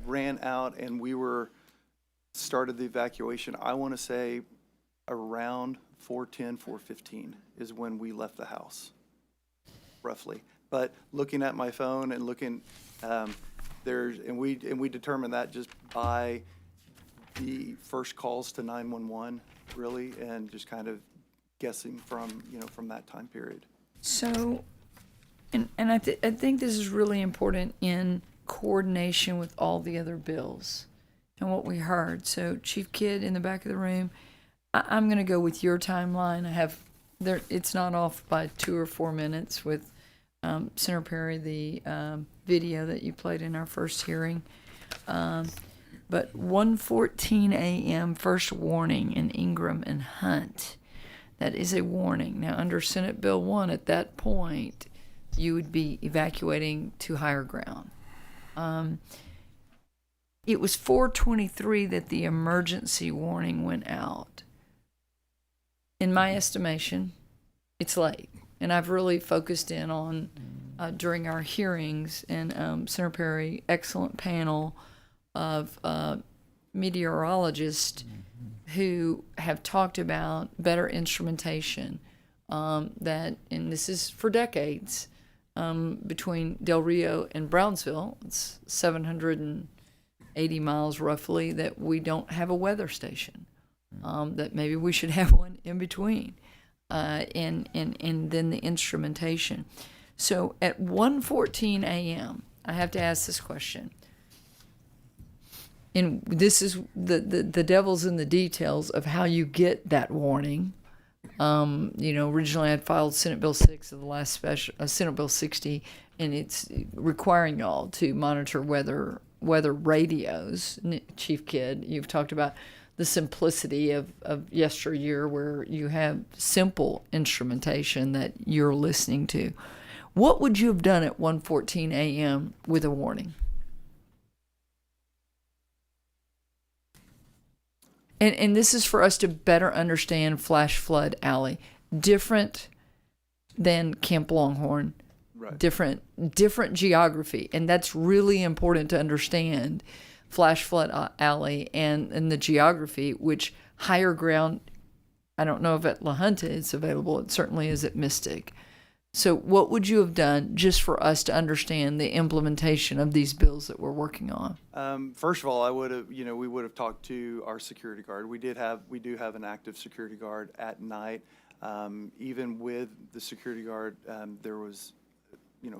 ran out and started the evacuation. I want to say around 4:10, 4:15 is when we left the house, roughly. But looking at my phone and looking, we determined that just by the first calls to 911, really, and just kind of guessing from that time period. So, and I think this is really important in coordination with all the other bills and what we heard. So, Chief Kidd in the back of the room, I'm going to go with your timeline. It's not off by 2 or 4 minutes with Senator Perry, the video that you played in our first hearing. But 1:14 a.m. first warning in Ingram and Hunt. That is a warning. Now, under Senate Bill 1, at that point, you would be evacuating to higher ground. It was 4:23 that the emergency warning went out. In my estimation, it's late. And I've really focused in on, during our hearings, and Senator Perry, excellent panel of meteorologists who have talked about better instrumentation, and this is for decades, between Del Rio and Brownsville, it's 780 miles roughly, that we don't have a weather station, that maybe we should have one in between, and then the instrumentation. So at 1:14 a.m., I have to ask this question. And this is the devil's in the details of how you get that warning. Originally I'd filed Senate Bill 6 of the last special, Senate Bill 60, and it's requiring y'all to monitor weather radios. Chief Kidd, you've talked about the simplicity of yesteryear where you have simple instrumentation that you're listening to. What would you have done at 1:14 a.m. with a warning? And this is for us to better understand Flash Flood Alley. Different than Camp Longhorn. Right. Different geography. And that's really important to understand Flash Flood Alley and the geography, which higher ground, I don't know if at La Junta it's available. It certainly is at Mystic. So what would you have done just for us to understand the implementation of these bills that we're working on? First of all, I would have, we would have talked to our security guard. We do have an active security guard at night. Even with the security guard, there was,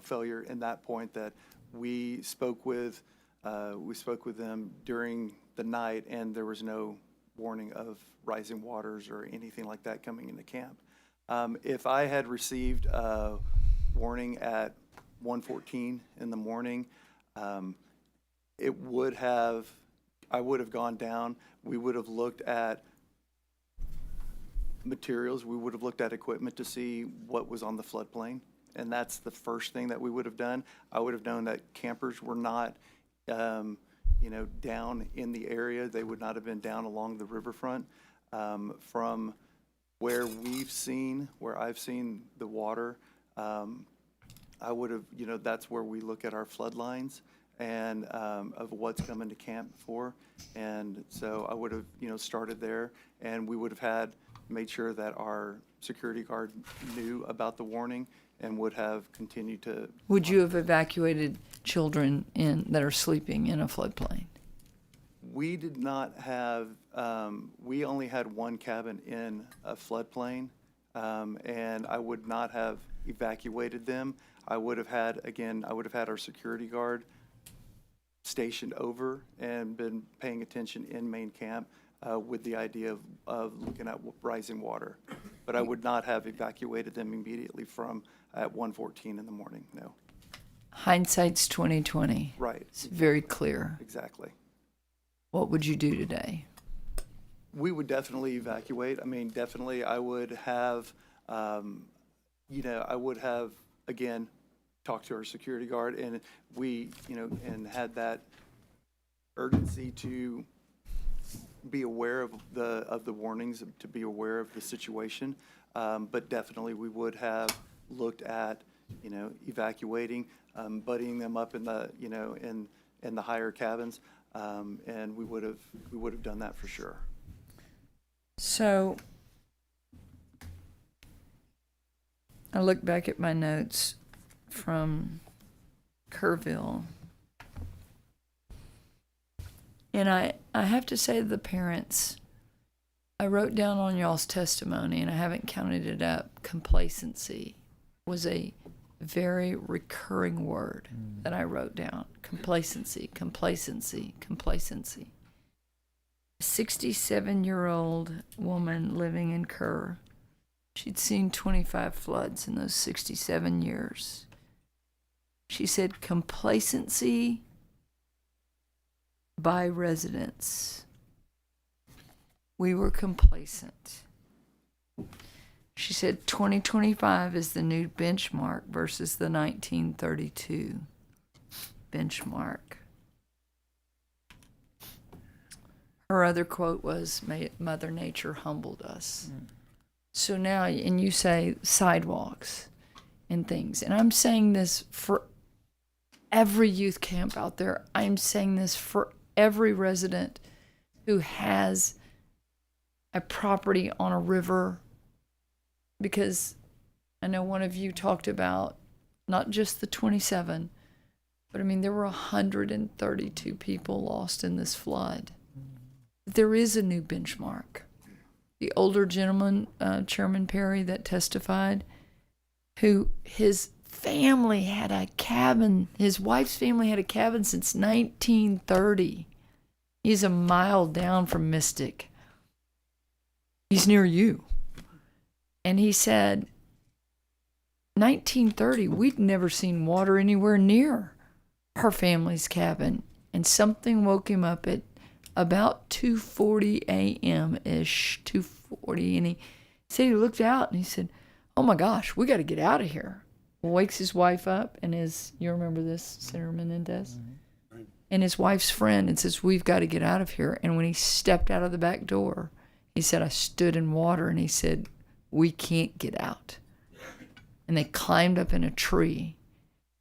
failure in that point that we spoke with them during the night, and there was no warning of rising waters or anything like that coming into camp. If I had received a warning at 1:14 in the morning, I would have gone down. We would have looked at materials. We would have looked at equipment to see what was on the floodplain. And that's the first thing that we would have done. I would have known that campers were not, down in the area. They would not have been down along the riverfront. From where I've seen the water, I would have, that's where we look at our flood lines and of what's coming to camp for. And so I would have, started there, and we would have made sure that our security guard knew about the warning and would have continued to. Would you have evacuated children that are sleeping in a floodplain? We did not have, we only had one cabin in a floodplain, and I would not have evacuated them. I would have had our security guard stationed over and been paying attention in main camp with the idea of looking at rising water. But I would not have evacuated them immediately from at 1:14 in the morning, no. Hindsight's 20/20. Right. It's very clear. Exactly. What would you do today? We would definitely evacuate. I mean, definitely I would have, again, talked to our security guard, and we, and had that urgency to be aware of the warnings, to be aware of the situation. But definitely we would have looked at, evacuating, buddying them up in the, in the higher cabins. And we would have done that for sure. So I look back at my notes from Kerrville, and I have to say to the parents, I wrote down on y'all's testimony, and I haven't counted it up, complacency was a very recurring word that I wrote down. Complacency, complacency, complacency. A 67-year-old woman living in Kerr. She'd seen 25 floods in those 67 years. She said complacency by residents. We were complacent. She said 2025 is the new benchmark versus the 1932 benchmark. Her other quote was, Mother Nature humbled us. So now, and you say sidewalks and things, and I'm saying this for every youth camp out there. I'm saying this for every resident who has a property on a river, because I know one of you talked about not just the 27, but I mean, there were 132 people lost in this flood. There is a new benchmark. The older gentleman, Chairman Perry, that testified, who his family had a cabin, his wife's family had a cabin since 1930. He's a mile down from Mystic. He's near you. And he said, 1930, we'd never seen water anywhere near her family's cabin. And something woke him up at about 2:40 a.m.-ish, 2:40. And he said he looked out and he said, oh my gosh, we got to get out of here. Wakes his wife up and you remember this, Senator Menendez? Mm-hmm. And his wife's friend, and says, we've got to get out of here. And when he stepped out of the back door, he said, I stood in water, and he said, we can't get out. And they climbed up in a tree,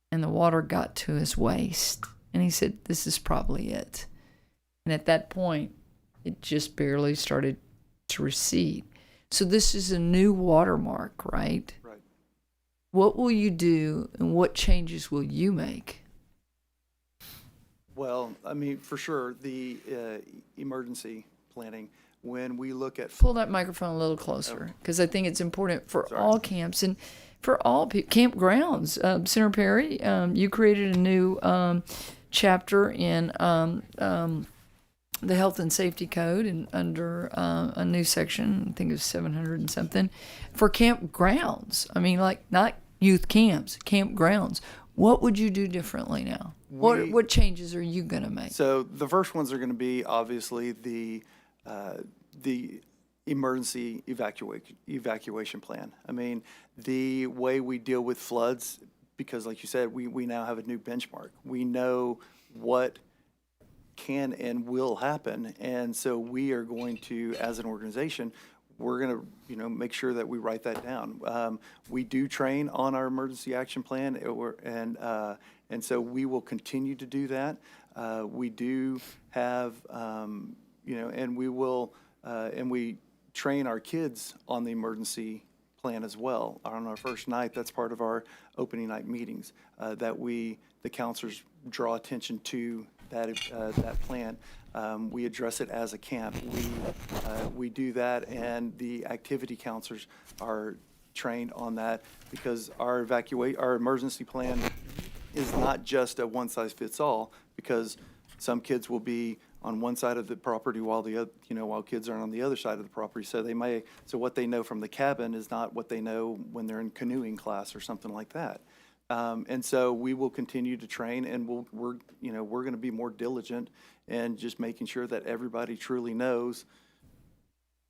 and the water got to his waist. And he said, this is probably it. And at that point, it just barely started to recede. So this is a new watermark, right? Right. What will you do, and what changes will you make? Well, I mean, for sure, the emergency planning, when we look at... Pull that microphone a little closer, because I think it's important for all camps and for all campgrounds. Senator Perry, you created a new chapter in the Health and Safety Code, and under a new section, I think it was 700 and something, for campgrounds. I mean, like not youth camps, campgrounds. What would you do differently now? What changes are you going to make? So the first ones are going to be obviously the emergency evacuation plan. I mean, the way we deal with floods, because like you said, we now have a new benchmark. We know what can and will happen. And so we are going to, as an organization, we're going to, make sure that we write that down. We do train on our emergency action plan, and so we will continue to do that. We do have, and we will, and we train our kids on the emergency plan as well. On our first night, that's part of our opening night meetings, that the counselors draw attention to that plan. We address it as a camp. We do that, and the activity counselors are trained on that, because our emergency plan is not just a one-size-fits-all, because some kids will be on one side of the property while while kids are on the other side of the property. So what they know from the cabin is not what they know when they're in canoeing class or something like that. And so we will continue to train, and we're going to be more diligent and just making sure that everybody truly knows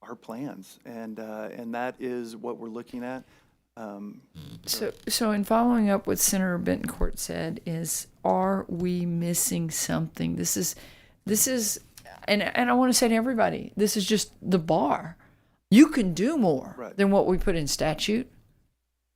our plans, and that is what we're looking at. So in following up what Senator Bentoncourt said is, are we missing something? This is, and I want to say to everybody, this is just the bar. You can do more than what we put in statute.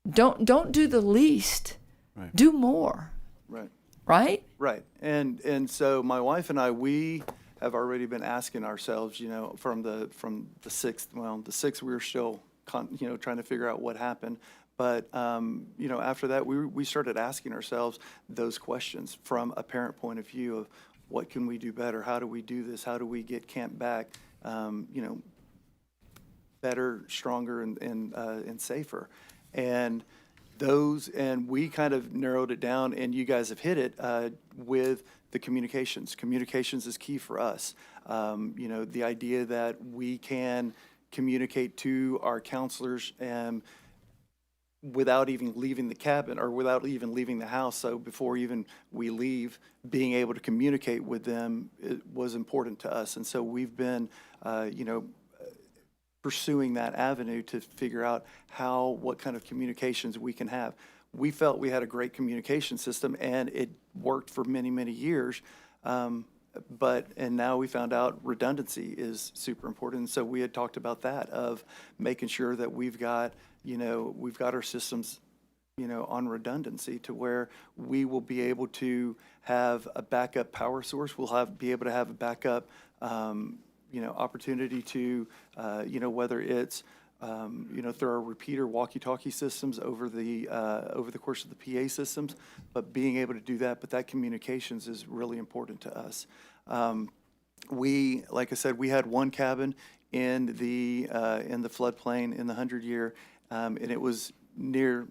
Don't do the least. Right. Do more. Right. Right? Right. And so my wife and I, we have already been asking ourselves, from the 6th, the 6th we were still trying to figure out what happened. But, after that, we started asking ourselves those questions from a parent point of view of, what can we do better? How do we do this? How do we get camp back, better, stronger, and safer? And we kind of narrowed it down, and you guys have hit it with the communications. Communications is key for us. The idea that we can communicate to our counselors without even leaving the cabin or without even leaving the house. So before even we leave, being able to communicate with them was important to us. And so we've been, pursuing that avenue to figure out what kind of communications we can have. We felt we had a great communication system, and it worked for many, many years. And now we found out redundancy is super important. And so we had talked about that, of making sure that we've got our systems, on redundancy, to where we will be able to have a backup power source. We'll be able to have a backup, opportunity to, whether it's, through our repeater walkie-talkie systems over the course of the PA systems, but being able to do that. But that communications is really important to us. Like I said, we had one cabin in the floodplain in the 100-year, and it was near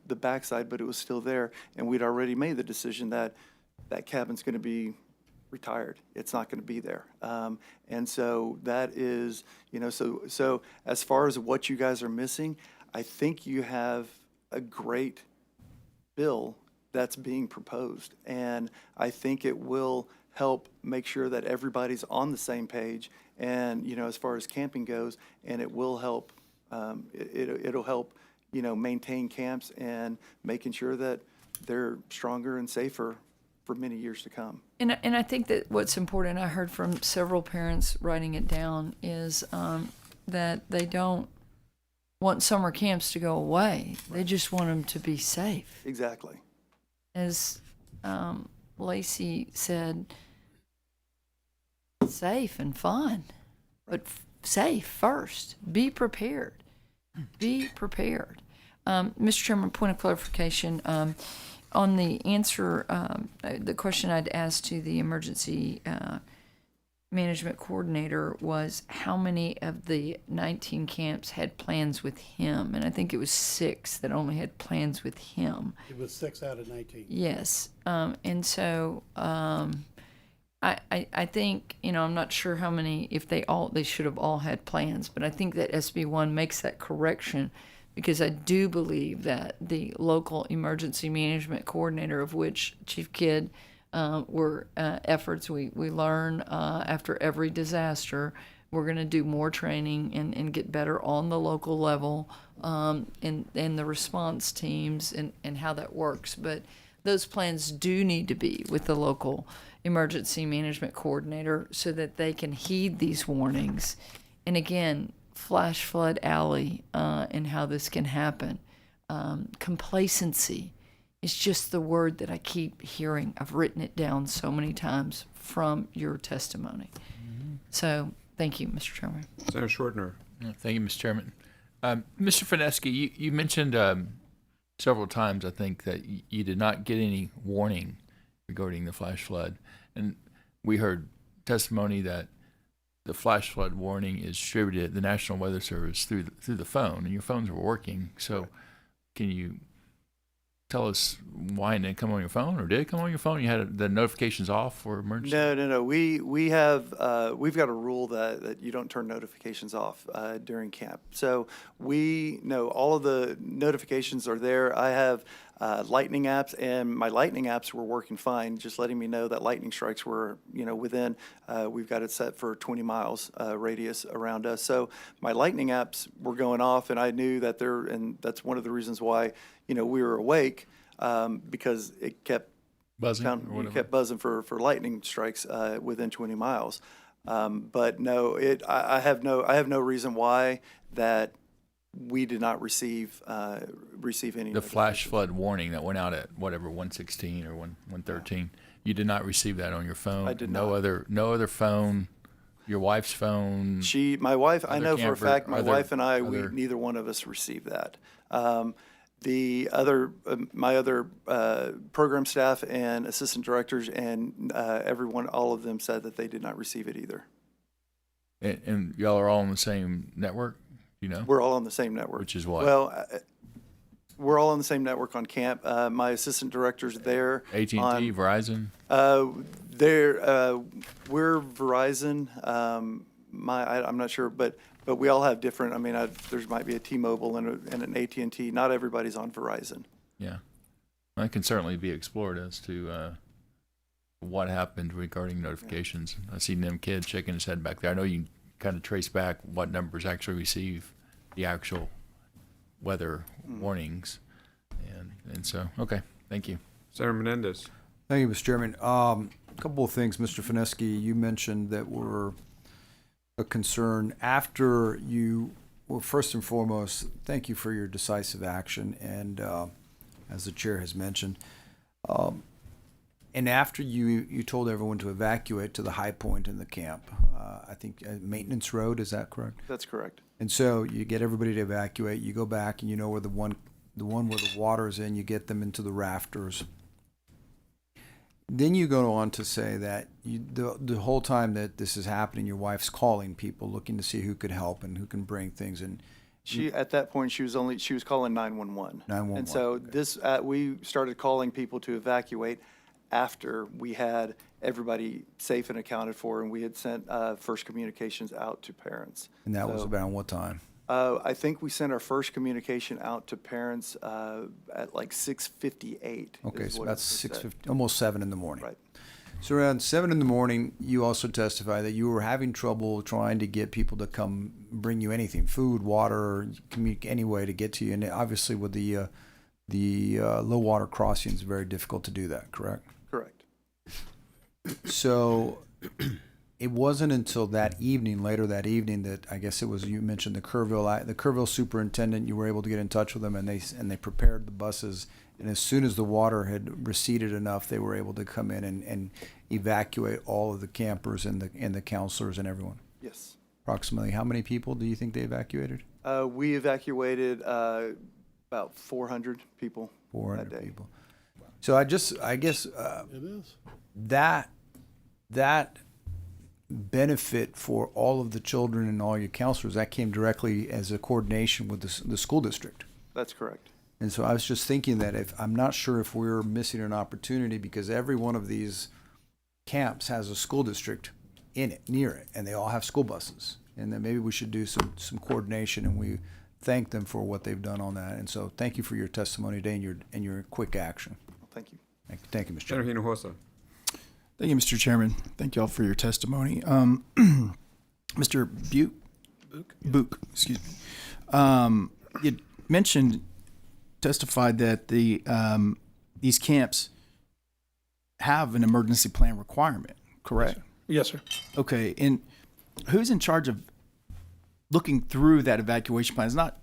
the backside, but it was still there. And we'd already made the decision that cabin's going to be retired. It's not going to be there. And so that is, so as far as what you guys are missing, I think you have a great bill that's being proposed. And I think it will help make sure that everybody's on the same page. And, as far as camping goes, and it will help, it'll help, maintain camps and making sure that they're stronger and safer for many years to come. And I think that what's important, I heard from several parents writing it down, is that they don't want summer camps to go away. They just want them to be safe. Exactly. As Lacey said, safe and fun, but safe first. Be prepared. Be prepared. Mr. Chairman, point of clarification. On the answer, the question I'd asked to the emergency management coordinator was how many of the 19 camps had plans with him, and I think it was 6 that only had plans with him. It was 6 out of 19. Yes, and so I think, I'm not sure how many, if they should have all had plans, but I think that SB1 makes that correction, because I do believe that the local emergency management coordinator, of which Chief Kidd were efforts we learn after every disaster. We're going to do more training and get better on the local level and the response teams and how that works. But those plans do need to be with the local emergency management coordinator so that they can heed these warnings. And again, flash flood alley and how this can happen. Complacency is just the word that I keep hearing. I've written it down so many times from your testimony. So thank you, Mr. Chairman. Senator Shortner. Thank you, Mr. Chairman. Mr. Fineski, you mentioned several times, I think, that you did not get any warning regarding the flash flood. And we heard testimony that the flash flood warning is distributed, the National Weather Service, through the phone, and your phones were working. So can you tell us why it didn't come on your phone, or did it come on your phone? You had the notifications off for emergency? No. We have we've got a rule that you don't turn notifications off during camp. So we know all of the notifications are there. I have lightning apps, and my lightning apps were working fine, just letting me know that lightning strikes were within. We've got it set for 20 miles radius around us. So my lightning apps were going off, and I knew that and that's one of the reasons why we were awake, because it kept buzzing. It kept buzzing for lightning strikes within 20 miles. But no, I have no reason why that we did not receive any. The flash flood warning that went out at whatever 116 or 113. You did not receive that on your phone. I did no not. No other phone. Your wife's phone. My wife. I know for a fact. My wife and I. other- Neither one of us received that. The other, my other program staff and assistant directors and everyone, all of them said that they did not receive it either. And y'all are all on the same network, We're all on the same network. Which is what? Well, we're all on the same network on camp. My assistant director's there. AT&T, Verizon. We're Verizon. I'm not sure, but we all have different. I mean, there might be a T-Mobile and an AT&T. Not everybody's on Verizon. Yeah, that can certainly be explored as to what happened regarding notifications. I see Nim Kid shaking his head back there. I know you can kind of trace back what numbers actually receive the actual weather warnings, and so okay, thank you, Senator Menendez. Thank you, Mr. Chairman. A couple of things, Mr. Fineski. You mentioned that were a concern after you. Well, first and foremost, thank you for your decisive action, and as the chair has mentioned, and after you told everyone to evacuate to the high point in the camp, I think Maintenance Road, is that correct? That's correct. And so you get everybody to evacuate. You go back, and you know where the one where the water's in. You get them into the rafters. Then you go on to say that the whole time that this is happening, your wife's calling people, looking to see who could help and who can bring things. And At that point she was calling 911. 911. And so we started calling people to evacuate after we had everybody safe and accounted for, and we had sent first communications out to parents. And that was about what time? I think we sent our first communication out to parents at like 6:58. Okay, so that's 6:50, almost 7 in the morning. Right. So around 7 in the morning, you also testified that you were having trouble trying to get people to come bring you anything, food, water, any way to get to you. And obviously with the low water crossings, very difficult to do that, correct? Correct. So it wasn't until later that evening, that I guess it was, you mentioned the Kerrville superintendent, you were able to get in touch with them, and they prepared the buses. And as soon as the water had receded enough, they were able to come in and evacuate all of the campers and the counselors and everyone. Yes. Approximately how many people do you think they evacuated? We evacuated about 400 people 400 that day. people. So I guess It is. that benefit for all of the children and all your counselors, that came directly as a coordination with the school district. That's correct. And so I was just thinking that I'm not sure if we're missing an opportunity, because every one of these camps has a school district in it, near it, and they all have school buses. And then maybe we should do some coordination, and we thank them for what they've done on that. And so thank you for your testimony today and your quick action. Thank you. Thank you, Mr. Senator Chairman. Hinojosa. Thank you, Mr. Chairman. Thank you all for your testimony. Mr. Book, excuse me. You testified that these camps have an emergency plan requirement, correct? Yes, sir. Okay, and who's in charge of looking through that evacuation plan is not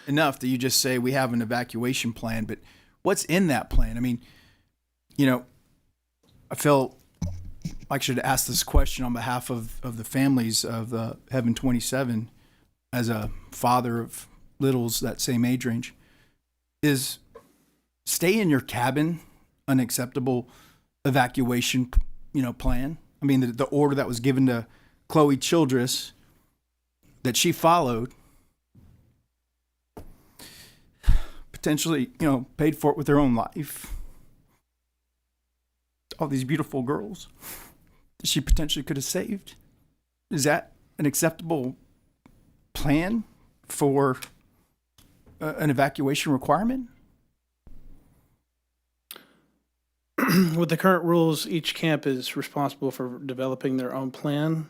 enough that you just say we have an evacuation plan, but what's in that plan? I mean, I feel like I should ask this question on behalf of the families of Heaven 27 as a father of littles that same age range. Is stay in your cabin an acceptable evacuation, plan? I mean, the order that was given to Chloe Childress that she followed, potentially, paid for it with her own life. All these beautiful girls that she potentially could have saved. Is that an acceptable plan for an evacuation requirement? With the current rules, each camp is responsible for developing their own plan.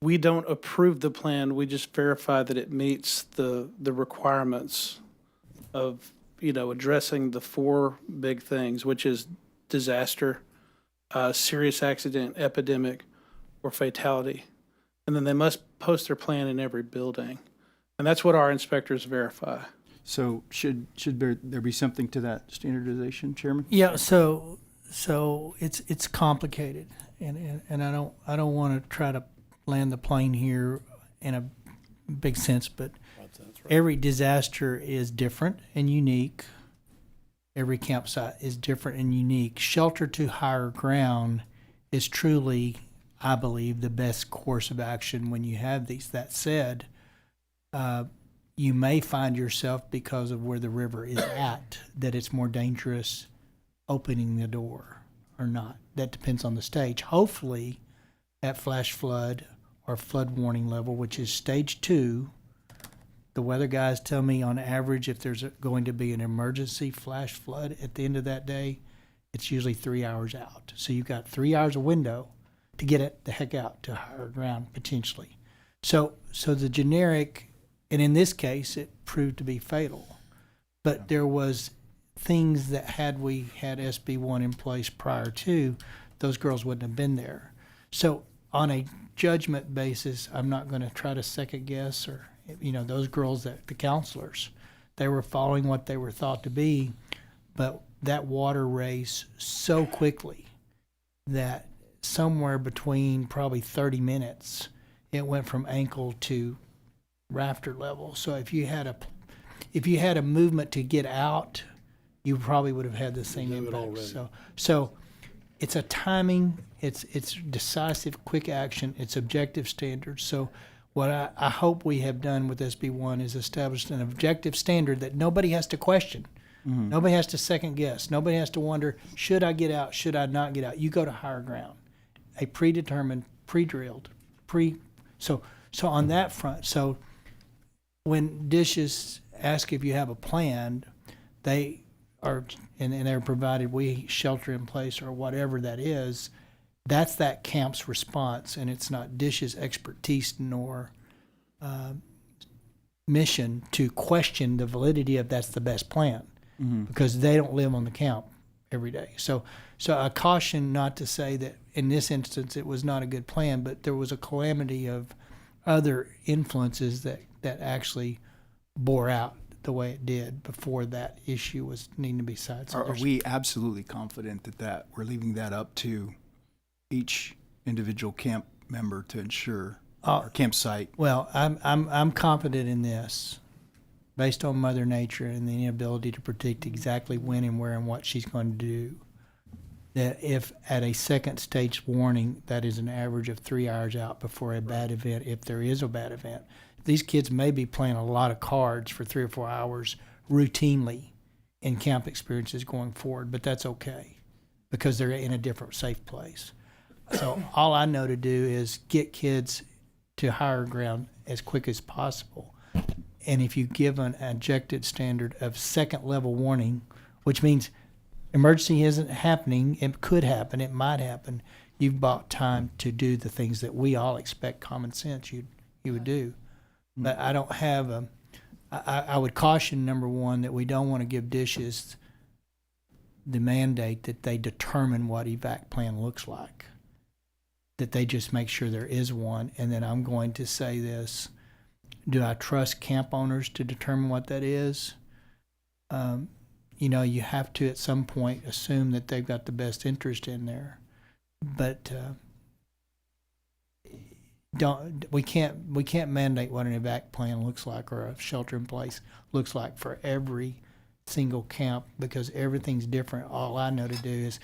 We don't approve the plan. We just verify that it meets the requirements of, addressing the four big things, which is disaster, serious accident, epidemic, or fatality. And then they must post their plan in every building. And that's what our inspectors verify. So should there be something to that standardization, Chairman? Yeah, so it's complicated, and I don't want to try to land the plane here in a big sense, but every disaster is different and unique. Every campsite is different and unique. Shelter to higher ground is truly, I believe, the best course of action when you have these. That said, you may find yourself, because of where the river is at, that it's more dangerous opening the door or not. That depends on the stage. Hopefully, at flash flood or flood warning level, which is stage 2, the weather guys tell me on average if there's going to be an emergency flash flood at the end of that day, it's usually 3 hours out. So you've got 3 hours of window to get it the heck out to higher ground potentially. So the generic, and in this case, it proved to be fatal. But there was things that had we had SB1 in place prior to, those girls wouldn't have been there. So on a judgment basis, I'm not going to try to second guess or, those girls, the counselors, they were following what they were thought to be, but that water raised so quickly that somewhere between probably 30 minutes, it went from ankle to rafter level. So if you had a movement to get out, you probably would have had the same impact. So it's a timing, it's decisive, quick action, it's objective standards. So what I hope we have done with SB1 is established an objective standard that nobody has to question. Mm-hmm. Nobody has to second guess. Nobody has to wonder, should I get out, should I not get out? You go to higher ground. A predetermined, pre-drilled, so on that front, so when dishes ask if you have a plan, they are, and they're provided we shelter in place or whatever that is, that's that camp's response, and it's not dishes' expertise nor mission to question the validity of that's the best plan, because they don't live on the camp every day. So I caution not to say that in this instance it was not a good plan, but there was a calamity of other influences that actually bore out the way it did before that issue was needing to be cited. So are we absolutely confident that we're leaving that up to each individual camp member to ensure our campsite? Well, I'm confident in this, based on Mother Nature and the inability to predict exactly when and where and what she's going to do, that if at a second stage warning, that is an average of 3 hours out before a bad event, if there is a bad event. These kids may be playing a lot of cards for 3 or 4 hours routinely in camp experiences going forward, but that's okay because they're in a different safe place. So all I know to do is get kids to higher ground as quick as possible. And if you give an objective standard of second level warning, which means emergency isn't happening, it could happen, it might happen, you've bought time to do the things that we all expect common sense you would do. But I don't have I would caution, number one, that we don't want to give dishes the mandate that they determine what evac plan looks like. that they just make sure there is one. And then I'm going to say this: do I trust camp owners to determine what that is? You know, you have to at some point assume that they've got the best interest in there, but we can't mandate what an evac plan looks like or a shelter in place looks like for every single camp, because everything's different. All I know to do is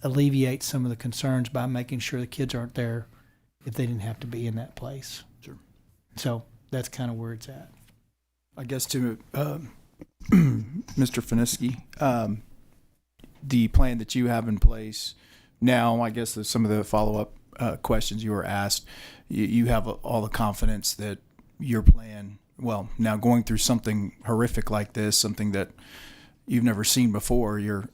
alleviate some of the concerns by making sure the kids aren't there if they didn't have to be in that place. Sure. So that's kind of where it's at. I guess to Mr. Fineski, the plan that you have in place now, I guess some of the follow-up questions you were asked, you have all the confidence that your plan, well, now going through something horrific like this, something that you've never seen before, you're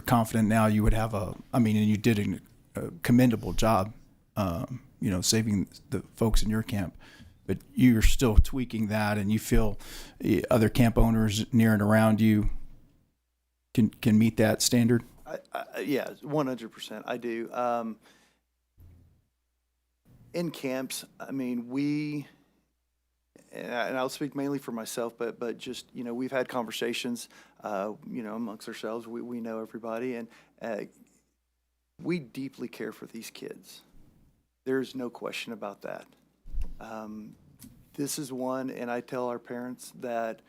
confident now you would have and you did a commendable job, saving the folks in your camp. But you're still tweaking that, and you feel other camp owners near and around you can meet that standard? Yeah, 100%. I do. In camps, I mean, and I'll speak mainly for myself, but just, we've had conversations, amongst ourselves. We know everybody, and we deeply care for these kids. There's no question about that. This is one, and I tell our parents that,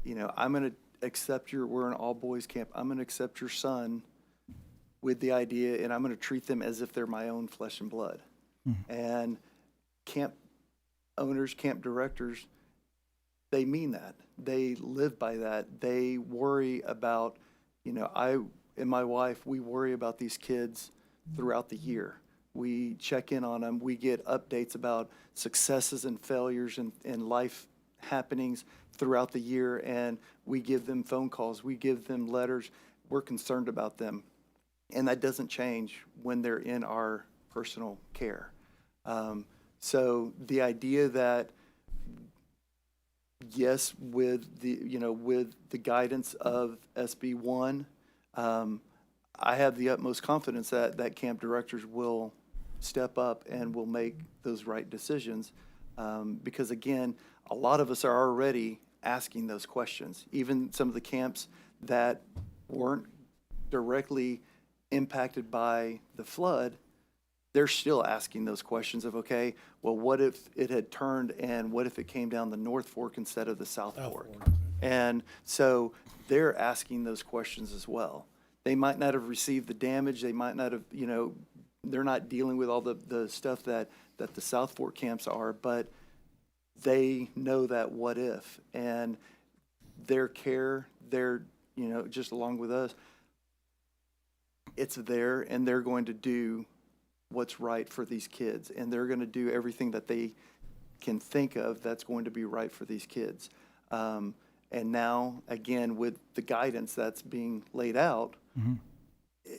I'm going to accept we're an all-boys camp. I'm going to accept your son with the idea, and I'm going to treat them as if they're my own flesh and blood. And camp owners, camp directors, they mean that. They live by that. They worry about, I and my wife, we worry about these kids throughout the year. We check in on them. We get updates about successes and failures and life happenings throughout the year, and we give them phone calls. We give them letters. We're concerned about them. And that doesn't change when they're in our personal care. So the idea that, yes, with the guidance of SB 1, I have the utmost confidence that camp directors will step up and will make those right decisions. Because again, a lot of us are already asking those questions. Even some of the camps that weren't directly impacted by the flood, they're still asking those questions of, okay, well, what if it had turned, and what if it came down the North Fork instead of the South Fork? And so they're asking those questions as well. They might not have received the damage. They might not have, they're not dealing with all the stuff that the South Fork camps are, but they know that what if. And their care, just along with us, it's there, and they're going to do what's right for these kids, and they're going to do everything that they can think of that's going to be right for these kids. And now, again, with the guidance that's being laid out,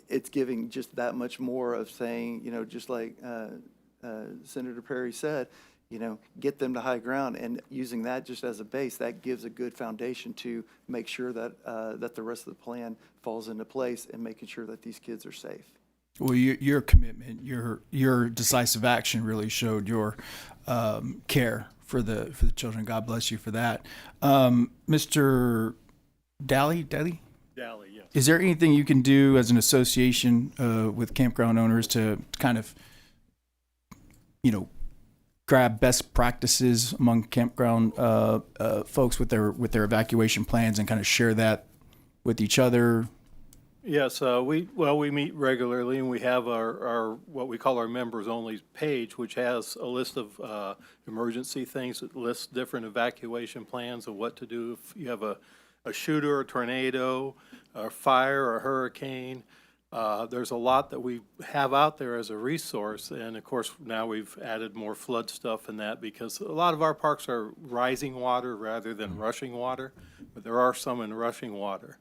it's giving just that much more of saying, just like Senator Perry said, get them to high ground, and using that just as a base, that gives a good foundation to make sure that that the rest of the plan falls into place, and making sure that these kids are safe. Well, your commitment, your decisive action really showed your care for the children. God bless you for that. Mr. Daly, yes. Is there anything you can do as an association with campground owners to kind of, grab best practices among campground folks with their evacuation plans and kind of share that with each other? Yes, we meet regularly, and we have our what we call our members only page, which has a list of emergency things. It lists different evacuation plans of what to do if you have a shooter, a tornado, a fire, a hurricane. There's a lot that we have out there as a resource, and of course now we've added more flood stuff in that, because a lot of our parks are rising water rather than rushing water, but there are some in rushing water.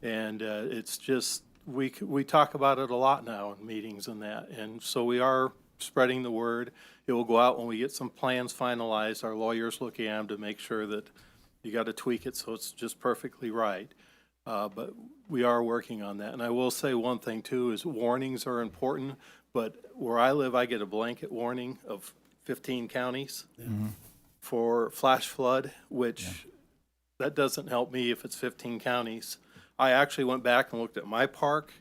And it's just, we talk about it a lot now in meetings and that. And so we are spreading the word. It will go out when we get some plans finalized. Our lawyers look at them to make sure that you got to tweak it so it's just perfectly right. But we are working on that. And I will say one thing too, is warnings are important, but where I live, I get a blanket warning of 15 counties for flash flood, which that doesn't help me if it's 15 counties. I actually went back and looked at my park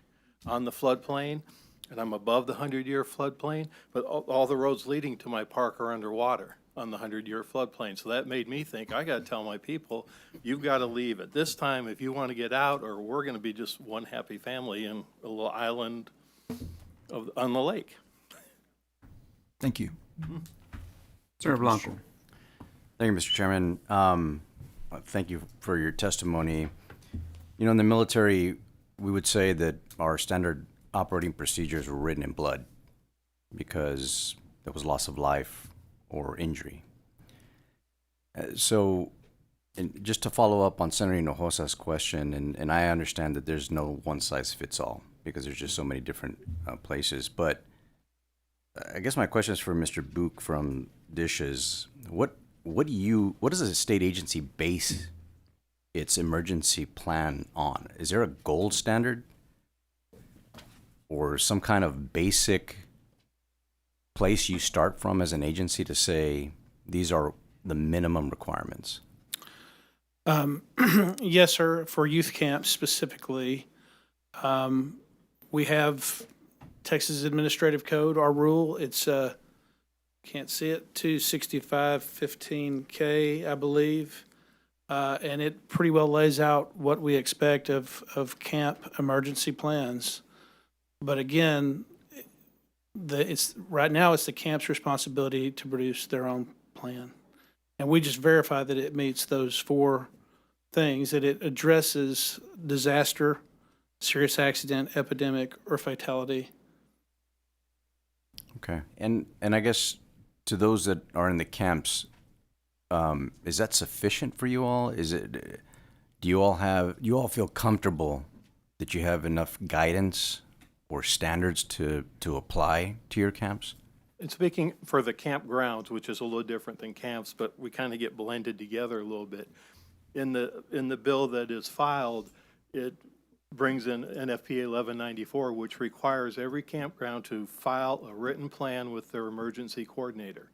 on the floodplain, and I'm above the 100-year floodplain, but all the roads leading to my park are underwater on the 100-year floodplain. So that made me think, I got to tell my people, you've got to leave at this time if you want to get out, or we're going to be just one happy family in a little island on the lake. Thank you. Senator Blanco. Thank you, Mr. Chairman. Thank you for your testimony. You know, in the military, we would say that our standard operating procedures were written in blood because there was loss of life or injury. So, just to follow up on Senator Hinojosa's question, and I understand that there's no one-size-fits-all because there's just so many different places, but I guess my question is for Mr. Book from Dishes. What does a state agency base its emergency plan on? Is there a gold standard or some kind of basic place you start from as an agency to say these are the minimum requirements? Yes, sir. For youth camps specifically, we have Texas Administrative Code, our rule. It's can't see it, 265-15K, I believe. And it pretty well lays out what we expect of camp emergency plans. But again, right now it's the camp's responsibility to produce their own plan. And we just verify that it meets those 4 things, that it addresses disaster, serious accident, epidemic, or fatality. Okay. And I guess to those that are in the camps, is that sufficient for you all? Do you all feel comfortable that you have enough guidance or standards to apply to your camps? And speaking for the campgrounds, which is a little different than camps, but we kind of get blended together a little bit. In the bill that is filed, it brings in NFPA 1194, which requires every campground to file a written plan with their emergency coordinator.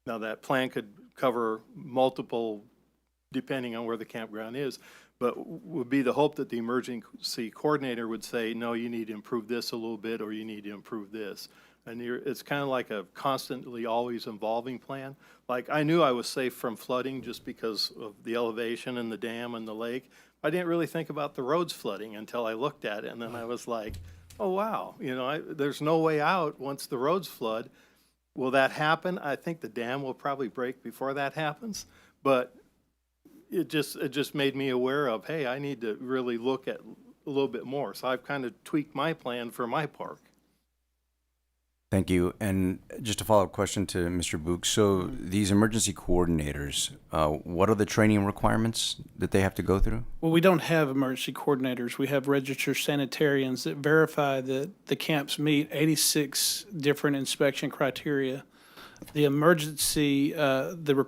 Now, that plan could cover multiple, depending on where the campground is, but would be the hope that the emergency coordinator would say, no, you need to improve this a little bit, or you need to improve this. And it's kind of like a constantly always evolving plan. Like, I knew I was safe from flooding just because of the elevation and the dam and the lake. I didn't really think about the roads flooding until I looked at it, and then I was like, oh, wow, there's no way out once the roads flood. Will that happen? I think the dam will probably break before that happens, but it just made me aware of, hey, I need to really look at a little bit more. So I've kind of tweaked my plan for my park. Thank you. And just a follow-up question to Mr. Book. So these emergency coordinators, what are the training requirements that they have to go through? Well, we don't have emergency coordinators. We have registered sanitarians that verify that the camps meet 86 different inspection criteria. The emergency, the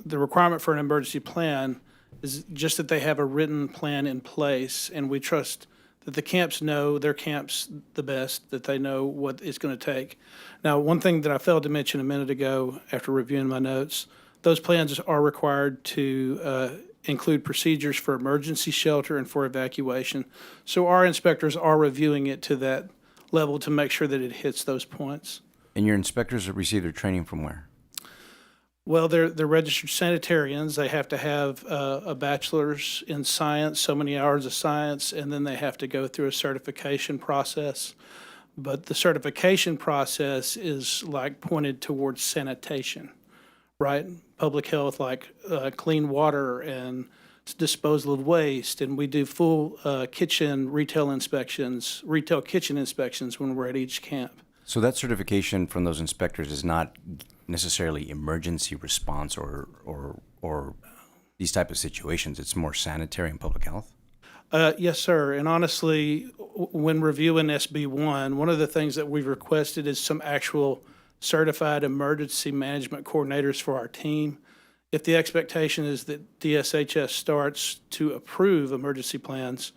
requirement for an emergency plan is just that they have a written plan in place, and we trust that the camps know their camps the best, that they know what it's going to take. Now, one thing that I failed to mention a minute ago after reviewing my notes, those plans are required to include procedures for emergency shelter and for evacuation. So our inspectors are reviewing it to that level to make sure that it hits those points. And your inspectors receive their training from where? Well, they're registered sanitarians. They have to have a bachelor's in science, so many hours of science, and then they have to go through a certification process. But the certification process is like pointed towards sanitation, right? Public health, like clean water and disposal of waste, and we do full retail kitchen inspections when we're at each camp. So that certification from those inspectors is not necessarily emergency response or these type of situations. It's more sanitary and public health? Yes, sir. And honestly, when reviewing SB1, one of the things that we've requested is some actual certified emergency management coordinators for our team. If the expectation is that DSHS starts to approve emergency plans,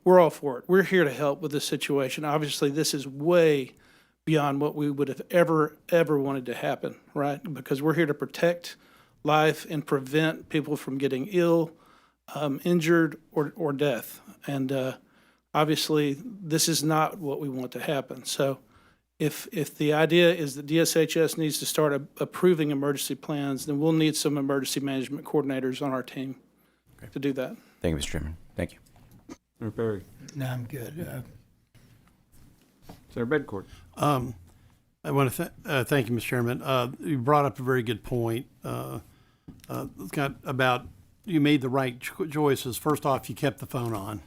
we're all for it. We're here to help with this situation. Obviously, this is way beyond what we would have ever wanted to happen, right? Because we're here to protect life and prevent people from getting ill, injured, or death. And obviously, this is not what we want to happen. So if the idea is that DSHS needs to start approving emergency plans, then we'll need some emergency management coordinators on our team to do that. Thank you, Mr. Chairman. Thank you. Senator Perry. No, I'm good. Senator Bedcourt. I want to thank you, Mr. Chairman. You brought up a very good point. About you made the right choices. First off, you kept the phone on,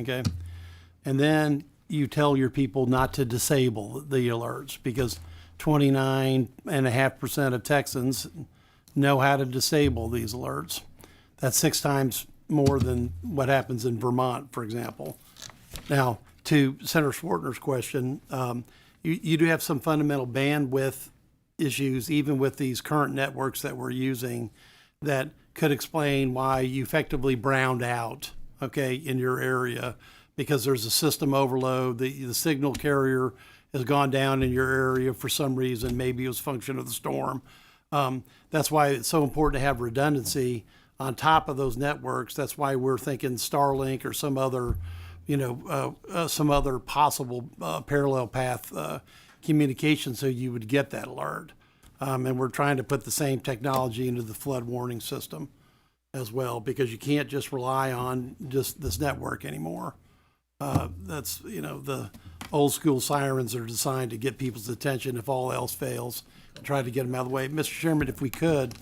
okay, and then you tell your people not to disable the alerts because 29.5% of Texans know how to disable these alerts. That's 6 times more than what happens in Vermont, for example. Now, to Senator Swartner's question, you do have some fundamental bandwidth issues, even with these current networks that we're using, that could explain why you effectively browned out, okay, in your area, because there's a system overload. The signal carrier has gone down in your area for some reason. Maybe it was a function of the storm. That's why it's so important to have redundancy on top of those networks. That's why we're thinking Starlink or some other, some other possible parallel path communication so you would get that alert. And we're trying to put the same technology into the flood warning system as well, because you can't just rely on just this network anymore. That's, the old school sirens are designed to get people's attention if all else fails, and try to get them out of the way. Mr. Chairman, if we could,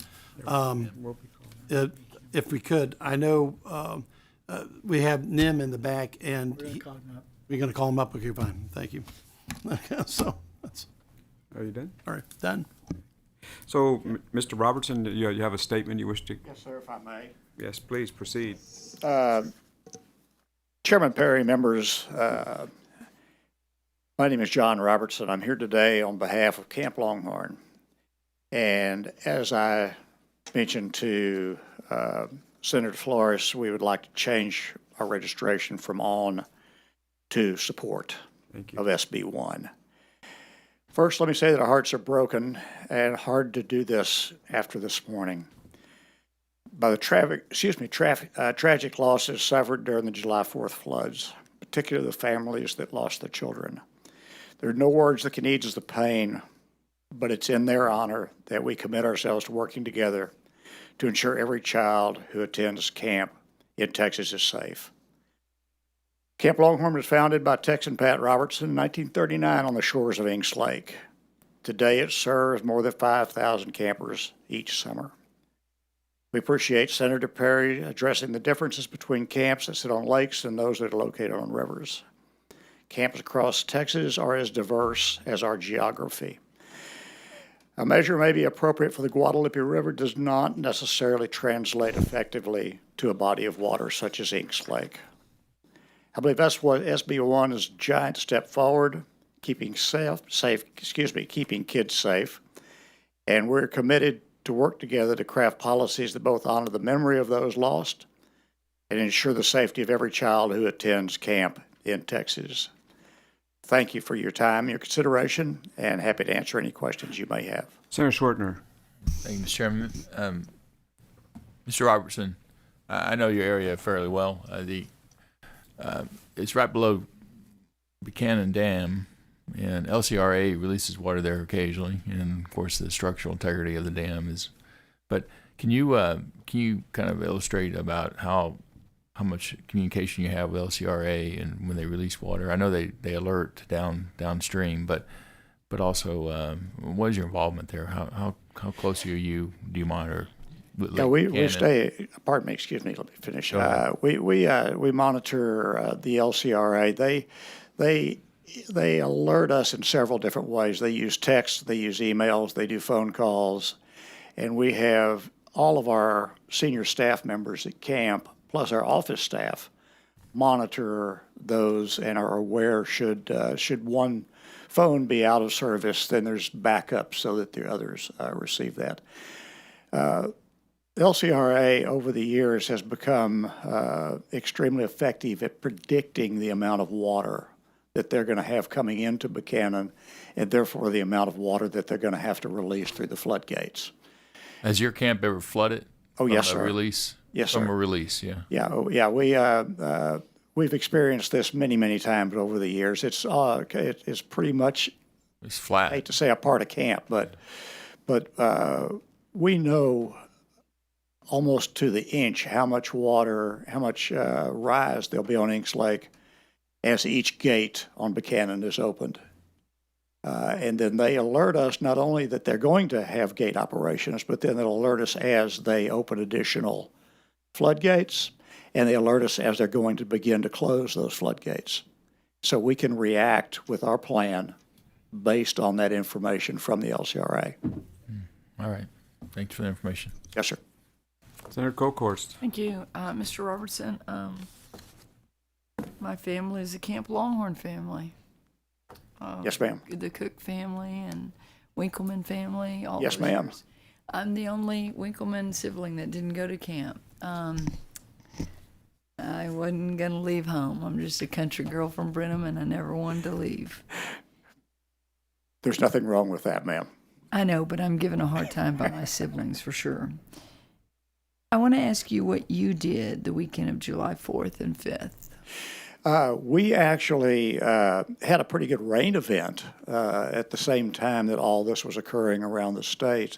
I know we have Nim in the back, and we're going to call him up. Okay, fine. Thank you. So that's. Are you done? All right, done. So, Mr. Robertson, you have a statement you wish to? Yes, sir, if I may. Yes, please proceed. Chairman Perry, members, my name is John Robertson. I'm here today on behalf of Camp Longhorn. And as I mentioned to Senator Flores, we would like to change our registration from on to support of SB 1. First, let me say that our hearts are broken and hard to do this after this morning by the tragic losses suffered during the July 4th floods, particularly the families that lost their children. There are no words that can ease the pain, but it's in their honor that we commit ourselves to working together to ensure every child who attends camp in Texas is safe. Camp Longhorn was founded by Texan Pat Robertson in 1939 on the shores of Inks Lake. Today it serves more than 5,000 campers each summer. We appreciate Senator Perry addressing the differences between camps that sit on lakes and those that are located on rivers. Camps across Texas are as diverse as our geography. A measure may be appropriate for the Guadalupe River does not necessarily translate effectively to a body of water such as Inks Lake. I believe that's what SB 1 is a giant step forward, keeping kids safe, and we're committed to work together to craft policies that both honor the memory of those lost and ensure the safety of every child who attends camp in Texas. Thank you for your time and your consideration, and happy to answer any questions you may have. Senator Schwartner. Thank you, Mr. Chairman. Mr. Robertson, I know your area fairly well. It's right below Buchanan Dam, and LCRA releases water there occasionally, and of course the structural integrity of the dam is. But can you kind of illustrate about how much communication you have with LCRA and when they release water? I know they alert downstream, but also what is your involvement there? How close are you? Do you monitor? Yeah, we stay. Pardon me. Excuse me. Let me finish. We monitor the LCRA. They alert us in several different ways. They use text. They use emails. They do phone calls, and we have all of our senior staff members at camp, plus our office staff, monitor those and are aware should one phone be out of service, then there's backup so that the others receive that. LCRA over the years has become extremely effective at predicting the amount of water that they're going to have coming into Buchanan, and therefore the amount of water that they're going to have to release through the floodgates. Has your camp ever flooded? Oh, yes, From a sir. release? Yes, From sir. a release, yeah. Yeah, oh, yeah. We've experienced this many times over the years. It's pretty much, it's flat. I hate to say a part of camp, but we know almost to the inch how much water, how much rise there'll be on Inks Lake as each gate on Buchanan is opened. And then they alert us not only that they're going to have gate operations, but then they'll alert us as they open additional floodgates, and they alert us as they're going to begin to close those floodgates. So we can react with our plan based on that information from the LCRA. All right. Thanks for the information. Yes, sir. Senator Colkhorst. Thank you, Mr. Robertson. My family is a Camp Longhorn family. Yes, ma'am. The Cook family and Winkleman family. All Yes, those ma'am. years. I'm the only Winkleman sibling that didn't go to camp. I wasn't going to leave home. I'm just a country girl from Brenham, and I never wanted to leave. There's nothing wrong with that, ma'am. I know, but I'm given a hard time by my siblings for sure. I want to ask you what you did the weekend of July 4th and 5th. We actually had a pretty good rain event at the same time that all this was occurring around the state.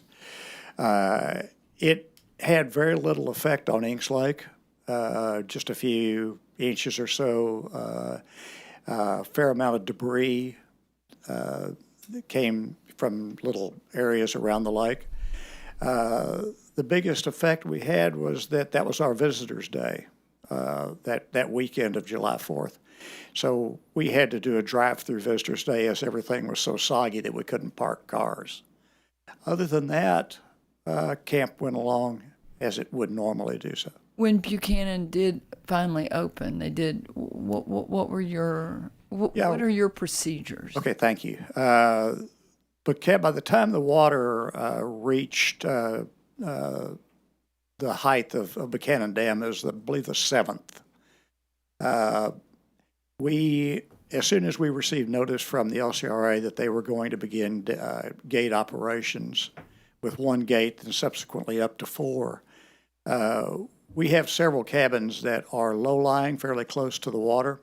It had very little effect on Inks Lake, just a few inches or so, a fair amount of debris that came from little areas around the lake. The biggest effect we had was that was our Visitors' Day, that weekend of July 4th. So we had to do a drive-through Visitors' Day as everything was so soggy that we couldn't park cars. Other than that, camp went along as it would normally do so. When Buchanan did finally open, they did. What were your what are your procedures? Okay, thank you. But by the time the water reached the height of Buchanan Dam, it was, I believe, the 7th. As soon as we received notice from the LCRA that they were going to begin gate operations with one gate and subsequently up to 4, we have several cabins that are low-lying, fairly close to the water.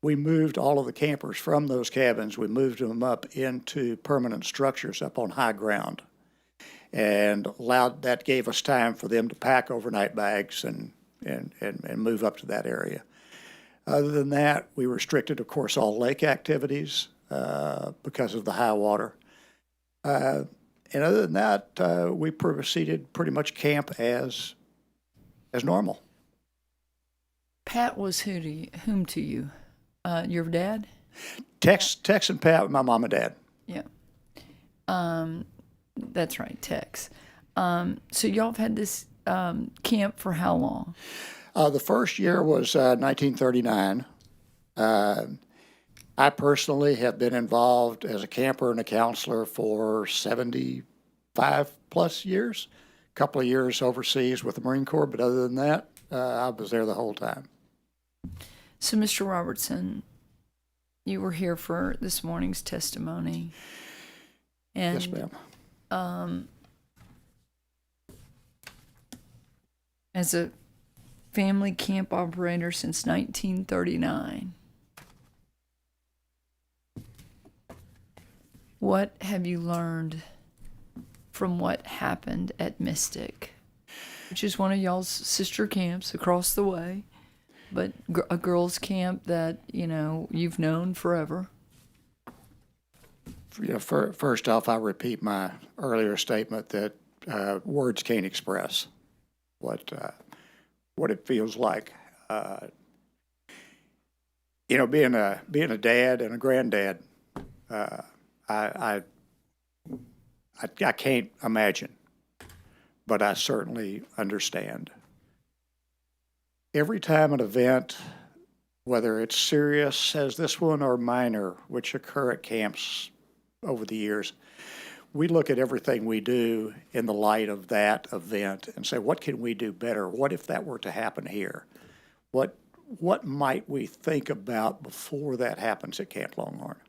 We moved all of the campers from those cabins. We moved them up into permanent structures up on high ground, and that gave us time for them to pack overnight bags and move up to that area. Other than that, we restricted, of course, all lake activities because of the high water. And other than that, we proceeded pretty much camp as normal. Pat was whom to you? Your dad? Tex and Pat, my mom and dad. Yeah. That's right, Tex. So y'all have had this camp for how long? The first year was 1939. I personally have been involved as a camper and a counselor for 75 plus years. A couple of years overseas with the Marine Corps, but other than that, I was there the whole time. So, Mr. Robertson, you were here for this morning's testimony. And, yes, ma'am. As a family camp operator since 1939, what have you learned from what happened at Mystic, which is one of y'all's sister camps across the way, but a girls' camp that, you've known forever? First off, I repeat my earlier statement that words can't express what it feels like. Being a dad and a granddad, I can't imagine, but I certainly understand. Every time an event, whether it's serious as this one or minor, which occur at camps over the years, we look at everything we do in the light of that event and say, what can we do better? What if that were to happen here? What what might we think about before that happens at Camp Longhorn?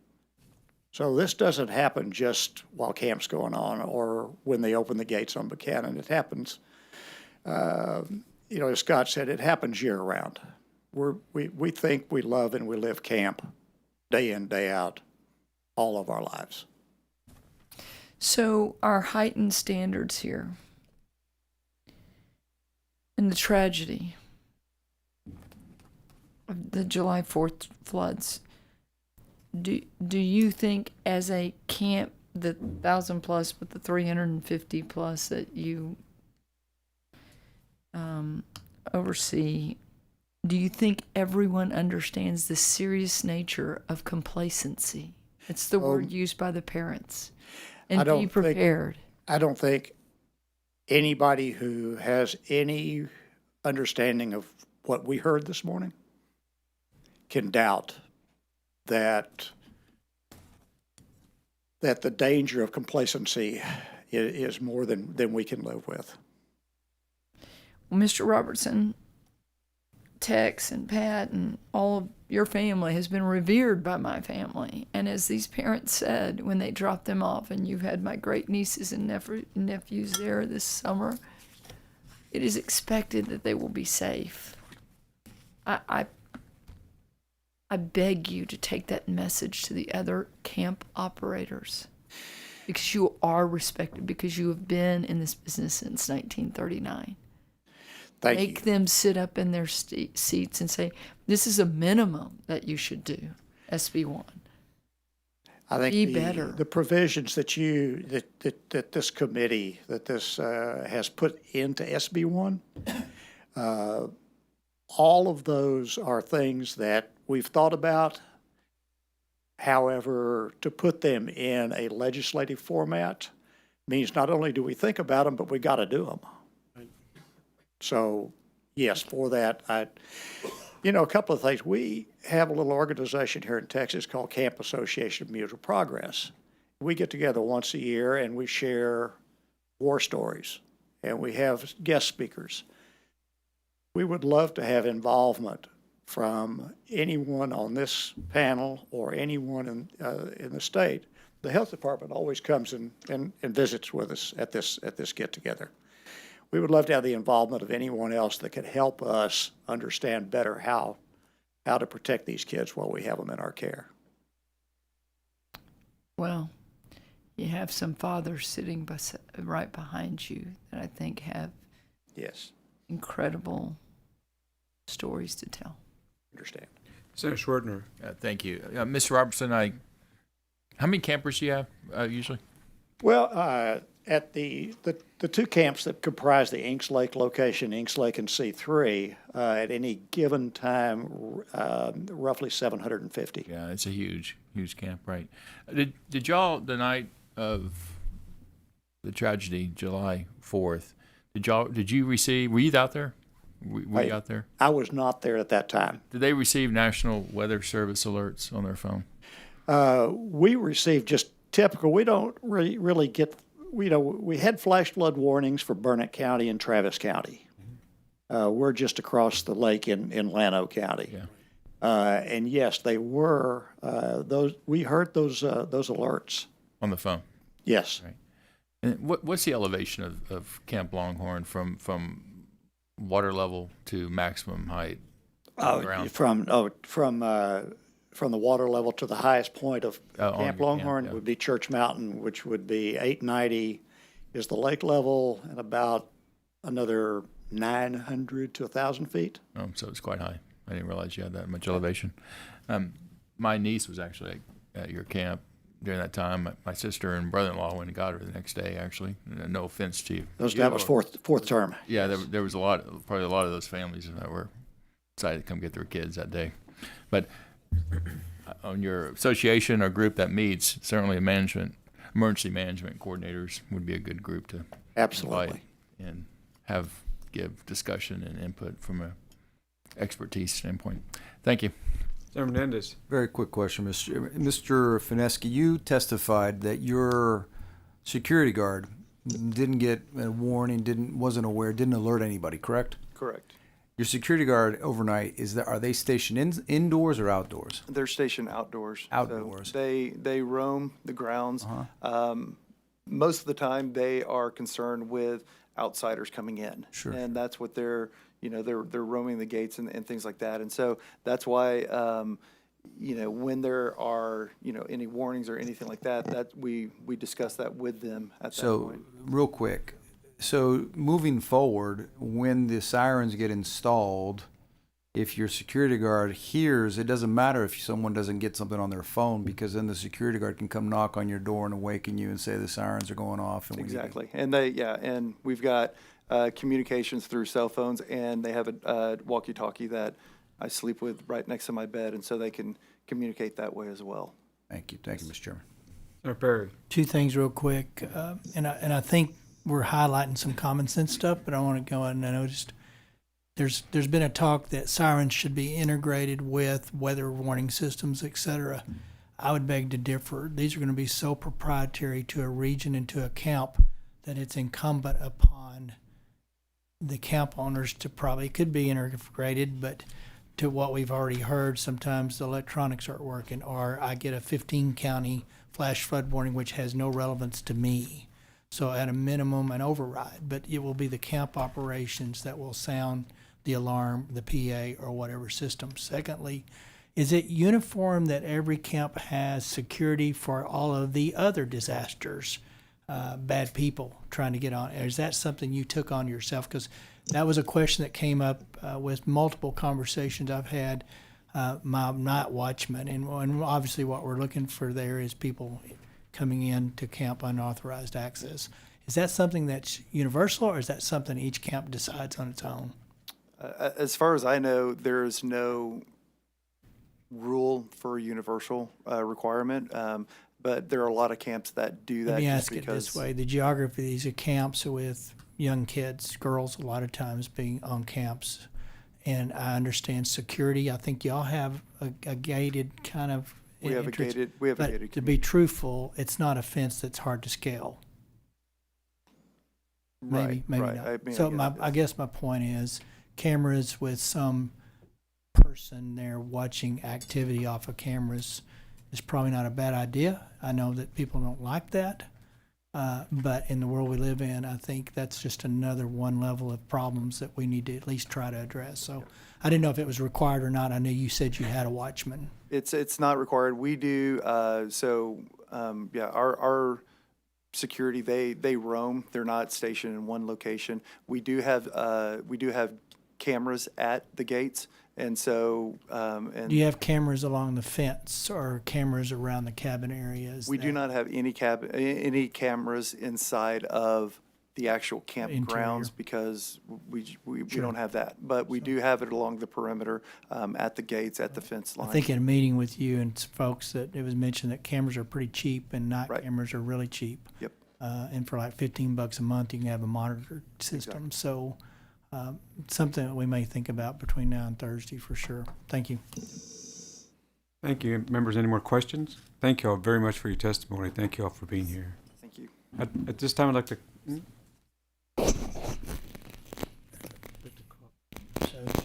So this doesn't happen just while camp's going on or when they open the gates on Buchanan. It happens, as Scott said, it happens year round. We think we love and we live camp day in, day out, all of our lives. So our heightened standards here and the tragedy of the July 4th floods, do you think as a camp, the 1,000 plus with the 350 plus that you oversee, do you think everyone understands the serious nature of complacency? It's the word used by the parents. And be prepared. I don't think anybody who has any understanding of what we heard this morning can doubt that the danger of complacency is more than we can live with. Well, Mr. Robertson, Tex and Pat and all of your family has been revered by my family. And as these parents said when they dropped them off, and you've had my great nieces and nephews there this summer, it is expected that they will be safe. I beg you to take that message to the other camp operators, because you are respected, because you have been in this business since 1939. Make them sit up in their seats and say, this is a minimum that you should do, SB1. I think Be better. The provisions that this committee, has put into SB1, all of those are things that we've thought about. However, to put them in a legislative format means not only do we think about them, but we got to do them. So, yes, for that, a couple of things. We have a little organization here in Texas called Camp Association of Mutual Progress. We get together once a year and we share war stories, and we have guest speakers. We would love to have involvement from anyone on this panel or anyone in the state. The health department always comes and visits with us at this get-together. We would love to have the involvement of anyone else that could help us understand better how to protect these kids while we have them in our care. Well, you have some fathers sitting right behind you that I think have incredible stories to tell. Understand. Senator Schwertner. Thank you. Mr. Robertson, how many campers do you have usually? Well, at the two camps that comprise the Inks Lake location, Inks Lake and C3, at any given time, roughly 750. Yeah, it's a huge camp, right? Did y'all, the night of the tragedy, July 4th, did you receive, were you out there? Were you out there? I was not there at that time. Did they receive National Weather Service alerts on their phone? We received just typical. We don't really get, we had flash flood warnings for Burnett County and Travis County. We're just across the lake in Llano County. Yeah. And yes, they were, we heard those alerts. On the phone? Yes. Right. And what's the elevation of Camp Longhorn from water level to maximum height? From the water level to the highest point of Camp Longhorn would be Church Mountain, which would be 890 is the lake level, and about another 900 to 1,000 feet. Oh, so it's quite high. I didn't realize you had that much elevation. My niece was actually at your camp during that time. My sister and brother-in-law went and got her the next day, actually. No offense to you. That was fourth term. Yeah, there was probably a lot of those families that were excited to come get their kids that day. But on your association or group that meets, certainly emergency management coordinators would be a good group to absolutely invite and give discussion and input from a expertise standpoint. Thank you. Senator Menendez. Very quick question, Mr. Fineski. You testified that your security guard didn't get a warning, didn't alert anybody, correct? Correct. Your security guard overnight, are they stationed indoors or outdoors? They're stationed outdoors. Outdoors. So they roam the grounds. Most of the time, they are concerned with outsiders coming in. Sure. And that's what they're roaming the gates and things like that. And so that's why, when there are, any warnings or anything like that we discuss that with them at that point. So, real quick, so moving forward, when the sirens get installed, if your security guard hears, it doesn't matter if someone doesn't get something on their phone, because then the security guard can come knock on your door and awaken you and say the sirens are going off. And Exactly. And we've got communications through cell phones, and they have a walkie-talkie that I sleep with right next to my bed, and so they can communicate that way as well. Thank you, Mr. Chairman. Senator Perry. Two things real quick, and I think we're highlighting some common sense stuff, but I want to go on, and I noticed there's been a talk that sirens should be integrated with weather warning systems, et cetera. I would beg to differ. These are going to be so proprietary to a region and to a camp that it's incumbent upon the camp owners to probably could be integrated, but to what we've already heard, sometimes the electronics aren't working, or I get a 15 county flash flood warning which has no relevance to me. So at a minimum, an override, but it will be the camp operations that will sound the alarm, the PA, or whatever system. Secondly, is it uniform that every camp has security for all of the other disasters, bad people trying to get on? Is that something you took on yourself? Because that was a question that came up with multiple conversations I've had, my night watchman, and obviously what we're looking for there is people coming in to camp unauthorized access. Is that something that's universal, or is that something each camp decides on its own? As far as I know, there is no rule for a universal requirement, but there are a lot of camps that do that. Let me just ask it because this way. The geography of these are camps with young kids, girls a lot of times being on camps, and I understand security. I think y'all have a gated kind of we have entrance, a but gated to be truthful, it's not a fence that's hard to scale. Maybe right. not. I guess my point is cameras with some person there watching activity off of cameras is probably not a bad idea. I know that people don't like that, but in the world we live in, I think that's just another one level of problems that we need to at least try to address. So I didn't know if it was required or not. I know you said you had a watchman. It's not required. We do. Our security, they roam. They're not stationed in one location. We do have cameras at the gates, and so do you have cameras along the fence or cameras around the cabin areas? We do not have any cameras inside of the actual campgrounds because we don't have that. But we do have it along the perimeter, at the gates, at the fence line. I think in a meeting with you and folks that it was mentioned that cameras are pretty cheap and night cameras are really cheap. Yep. And for like $15 a month, you can have a monitored system. Exactly. So something that we may think about between now and Thursday for sure. Thank you. Thank you. Members, any more questions? Thank you all very much for your testimony. Thank you all for being here. Thank you. At this time, I'd like to... So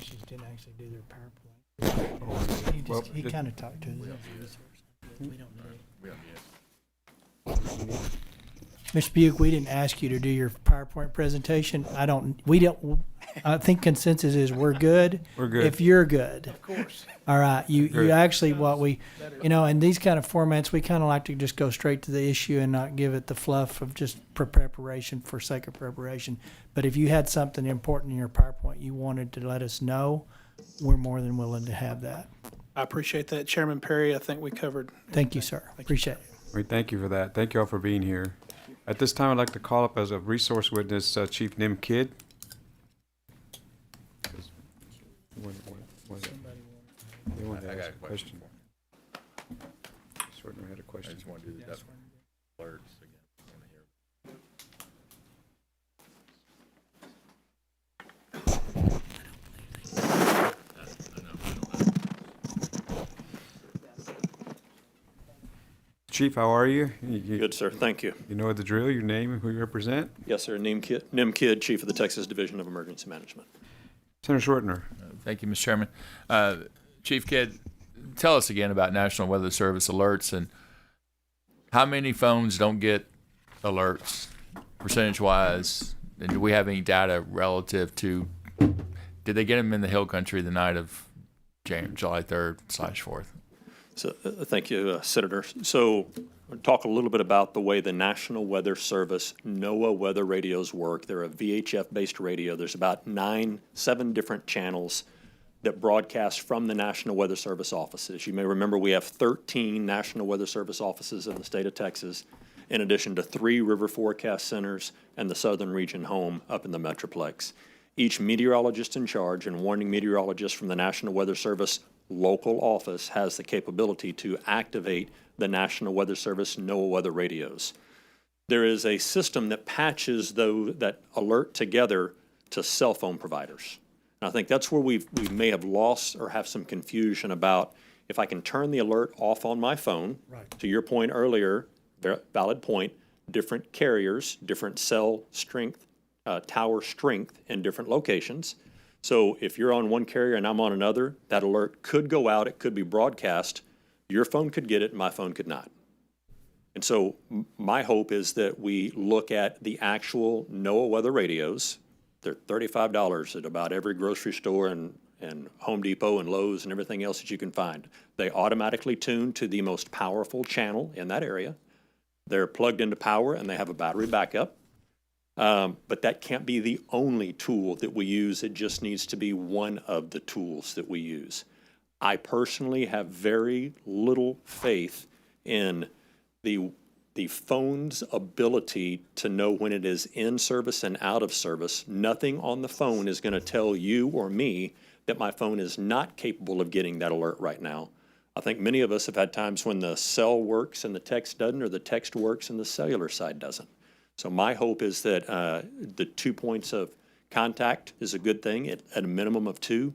she didn't actually do their PowerPoint. He kind of talked to us. We don't know. Mr. Buick, we didn't ask you to do your PowerPoint presentation. I think consensus is we're good. We're good. If you're good. Of course. All right. You actually, in these kind of formats, we kind of like to just go straight to the issue and not give it the fluff of just preparation for sake of preparation. But if you had something important in your PowerPoint you wanted to let us know, we're more than willing to have that. I appreciate that, Chairman Perry. I think we covered. Thank you, sir. Appreciate it. We thank you for that. Thank you all for being here. At this time, I'd like to call up as a resource witness Chief Nim Kidd. I got a question. Certainly had a question. I just want to do the alerts again. Chief, how are you? Good, sir. Thank you. You know the drill, your name and who you represent? Yes, sir. Nim Kidd, Chief of the Texas Division of Emergency Management. Senator Schwartner. Thank you, Mr. Chairman. Chief Kidd, tell us again about National Weather Service alerts and how many phones don't get alerts percentage-wise, and do we have any data relative to, did they get them in the Hill Country the night of July 3rd/4th? So, thank you, Senator. So, I'll talk a little bit about the way the National Weather Service NOAA weather radios work. They're a VHF-based radio. There's about 7 different channels that broadcast from the National Weather Service offices. You may remember we have 13 National Weather Service offices in the state of Texas, in addition to 3 river forecast centers and the southern region home up in the Metroplex. Each meteorologist in charge and warning meteorologist from the National Weather Service local office has the capability to activate the National Weather Service NOAA weather radios. There is a system that patches that alert together to cell phone providers. And I think that's where we may have lost or have some confusion about if I can turn the alert off on my phone. Right. To your point earlier, valid point, different carriers, different cell strength, tower strength in different locations. So if you're on one carrier and I'm on another, that alert could go out, it could be broadcast. Your phone could get it, my phone could not. And so my hope is that we look at the actual NOAA weather radios. They're $35 at about every grocery store and Home Depot and Lowe's and everything else that you can find. They automatically tune to the most powerful channel in that area. They're plugged into power and they have a battery backup. But that can't be the only tool that we use. It just needs to be one of the tools that we use. I personally have very little faith in the phone's ability to know when it is in service and out of service. Nothing on the phone is going to tell you or me that my phone is not capable of getting that alert right now. I think many of us have had times when the cell works and the text doesn't, or the text works and the cellular side doesn't. So my hope is that the 2 points of contact is a good thing at a minimum of 2.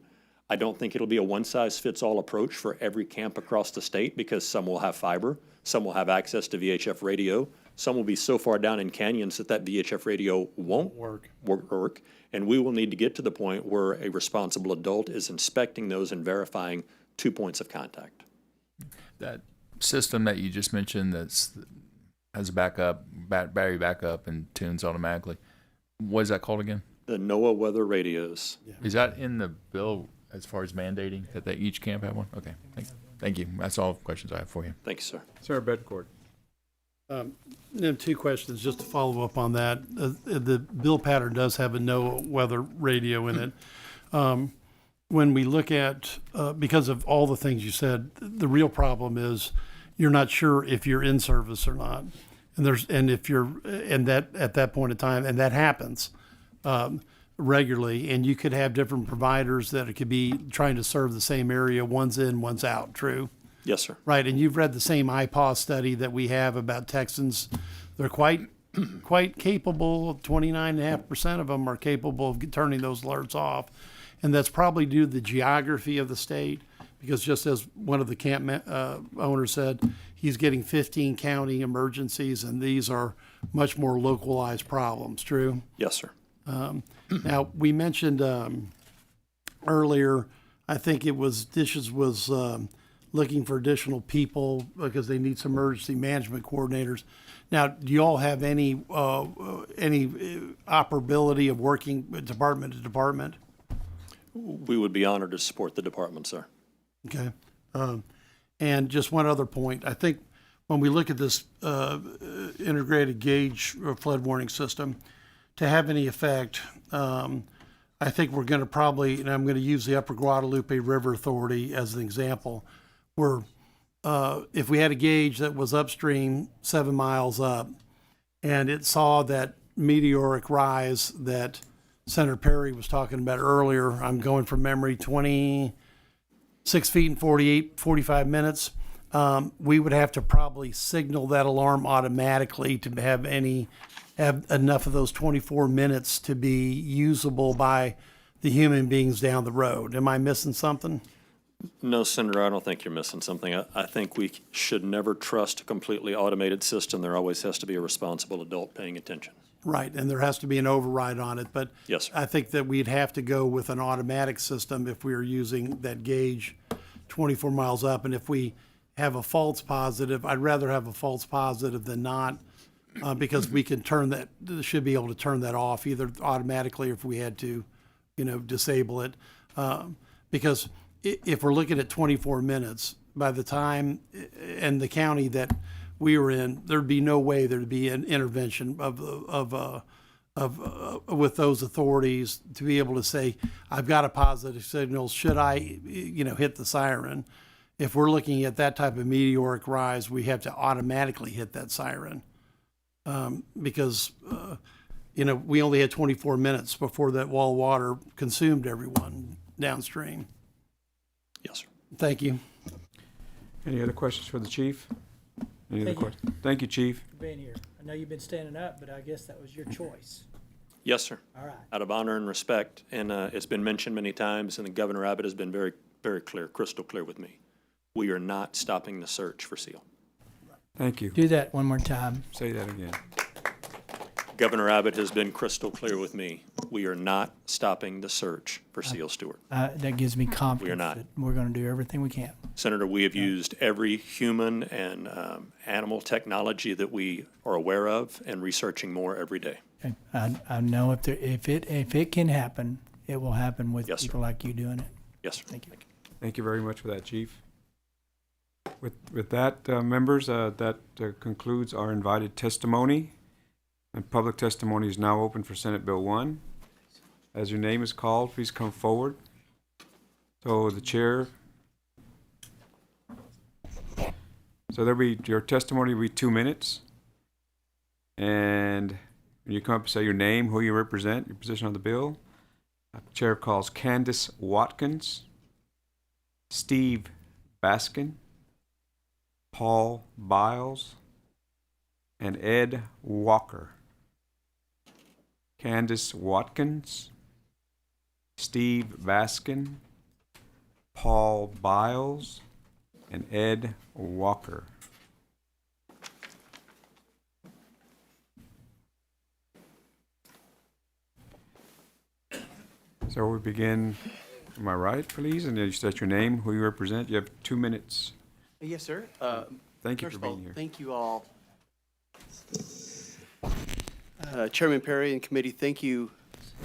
I don't think it'll be a one-size-fits-all approach for every camp across the state because some will have fiber, some will have access to VHF radio, some will be so far down in canyons that VHF radio won't work, and we will need to get to the point where a responsible adult is inspecting those and verifying 2 points of contact. That system that you just mentioned has a backup, battery backup, and tunes automatically. What is that called again? The NOAA weather radios. Yeah. Is that in the bill as far as mandating that each camp have one? Okay, thank you. That's all questions I have for you. Thank you, sir. Sarah Bedcourt. Then 2 questions just to follow up on that. The bill pattern does have a NOAA weather radio in it. When we look at, because of all the things you said, the real problem is you're not sure if you're in service or not. And if you're, and that at that point in time, and that happens regularly, and you could have different providers that it could be trying to serve the same area, one's in, one's out, true? Yes, sir. Right, and you've read the same IPAW study that we have about Texans. They're quite capable, 29.5% of them are capable of turning those alerts off. And that's probably due to the geography of the state, because just as one of the camp owners said, he's getting 15 county emergencies, and these are much more localized problems, true? Yes, sir. Now, we mentioned earlier, I think it was Dishes was looking for additional people because they need some emergency management coordinators. Now, do you all have any operability of working department to department? We would be honored to support the department, sir. Okay. And just one other point. I think when we look at this integrated gauge flood warning system, to have any effect, I think we're going to probably, and I'm going to use the Upper Guadalupe River Authority as an example, where if we had a gauge that was upstream 7 miles up and it saw that meteoric rise that Senator Perry was talking about earlier, I'm going from memory, 26 feet in 45 minutes, we would have to probably signal that alarm automatically to have enough of those 24 minutes to be usable by the human beings down the road. Am I missing something? No, Senator, I don't think you're missing something. I think we should never trust a completely automated system. There always has to be a responsible adult paying attention. Right, and there has to be an override on it, but Yes, sir. I think that we'd have to go with an automatic system if we were using that gauge 24 miles up. And if we have a false positive, I'd rather have a false positive than not, because we can should be able to turn that off either automatically or if we had to, disable it. Because if we're looking at 24 minutes, by the time, and the county that we were in, there'd be no way there'd be an intervention with those authorities to be able to say, I've got a positive signal, should I, hit the siren? If we're looking at that type of meteoric rise, we have to automatically hit that siren. Because, we only had 24 minutes before that wall of water consumed everyone downstream. Yes, sir. Thank you. Any other questions for the chief? Any other Thank you. questions? Thank you, chief. For being here. I know you've been standing up, but I guess that was your choice. Yes, sir. All right. Out of honor and respect, and it's been mentioned many times, and Governor Abbott has been very, very clear, crystal clear with me. We are not stopping the search for seal. Thank you. Do that one more time. Say that again. Governor Abbott has been crystal clear with me. We are not stopping the search for Seal Stewart. That gives me confidence We are not. that we're going to do everything we can. Senator, we have used every human and animal technology that we are aware of and researching more every day. Okay. I know if it can happen, it will happen with Yes, sir. people like you doing it. Yes, sir. Thank you. Thank you very much for that, chief. With that, members, that concludes our invited testimony. And public testimony is now open for Senate Bill 1. As your name is called, please come forward. So the chair. So your testimony will be 2 minutes. And when you come up, say your name, who you represent, your position on the bill. The chair calls Candace Watkins, Steve Baskin, Paul Biles, and Ed Walker. Candace Watkins, Steve Baskin, Paul Biles, and Ed Walker. So we begin, am I right, please? And then you state your name, who you represent. You have 2 minutes. Yes, sir. Thank you First for of all, being here. thank you all. Chairman Perry and committee, thank you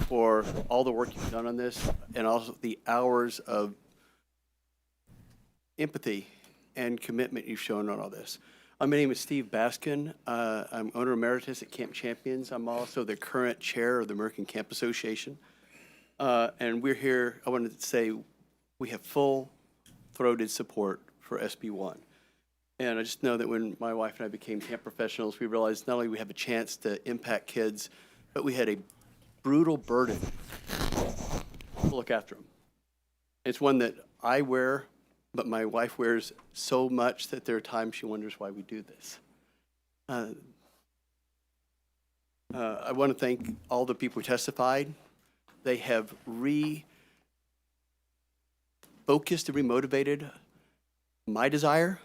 for all the work you've done on this and also the hours of empathy and commitment you've shown on all this. My name is Steve Baskin. I'm owner emeritus at Camp Champions. I'm also the current chair of the American Camp Association. And we're here, I wanted to say, we have full-throated support for SB 1. And I just know that when my wife and I became camp professionals, we realized not only we have a chance to impact kids, but we had a brutal burden to look after them. It's one that I wear, but my wife wears so much that there are times she wonders why we do this. I want to thank all the people who testified. They have refocused and remotivated my desire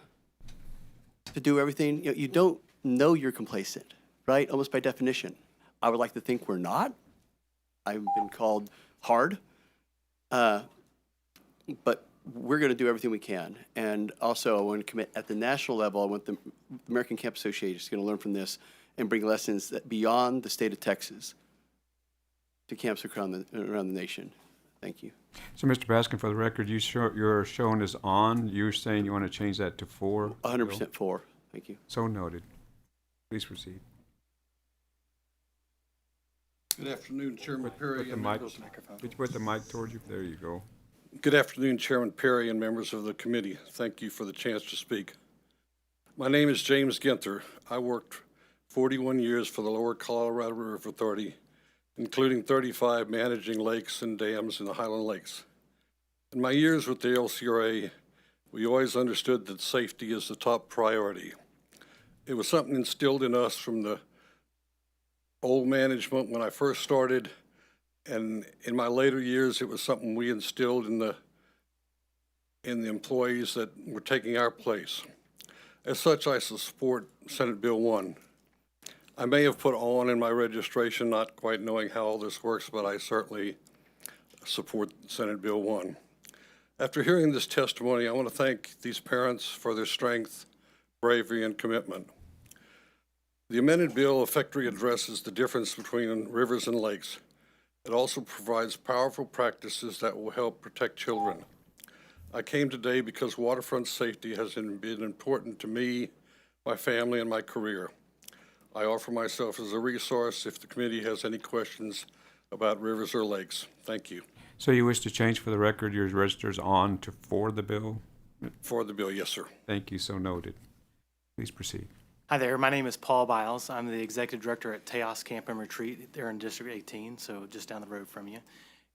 to do everything. You don't know you're complacent, right? Almost by definition. I would like to think we're not. I've been called hard, but we're going to do everything we can. And also, I want to commit at the national level. I want the American Camp Association is going to learn from this and bring lessons that beyond the state of Texas to camps around the nation. Thank you. So, Mr. Baskin, for the record, you're shown as on. You're saying you want to change that to 4? 100% for. Thank you. So noted. Please proceed. Good afternoon, Chairman Perry. Put the and mic, members- could you put the mic towards you? There you go. Good afternoon, Chairman Perry and members of the committee. Thank you for the chance to speak. My name is James Ginther. I worked 41 years for the Lower Colorado River Authority, including 35 managing lakes and dams in the Highland Lakes. In my years with the LCRA, we always understood that safety is the top priority. It was something instilled in us from the old management when I first started, and in my later years, it was something we instilled in the employees that were taking our place. As such, I support Senate Bill 1. I may have put on in my registration, not quite knowing how all this works, but I certainly support Senate Bill 1. After hearing this testimony, I want to thank these parents for their strength, bravery, and commitment. The amended bill effectively addresses the difference between rivers and lakes. It also provides powerful practices that will help protect children. I came today because waterfront safety has been important to me, my family, and my career. I offer myself as a resource if the committee has any questions about rivers or lakes. Thank you. So you wish to change for the record your registers on to for the bill? For the bill, yes, sir. Thank you, so noted. Please proceed. Hi there, my name is Paul Biles. I'm the Executive Director at Teos Camp and Retreat there in District 18, so just down the road from you.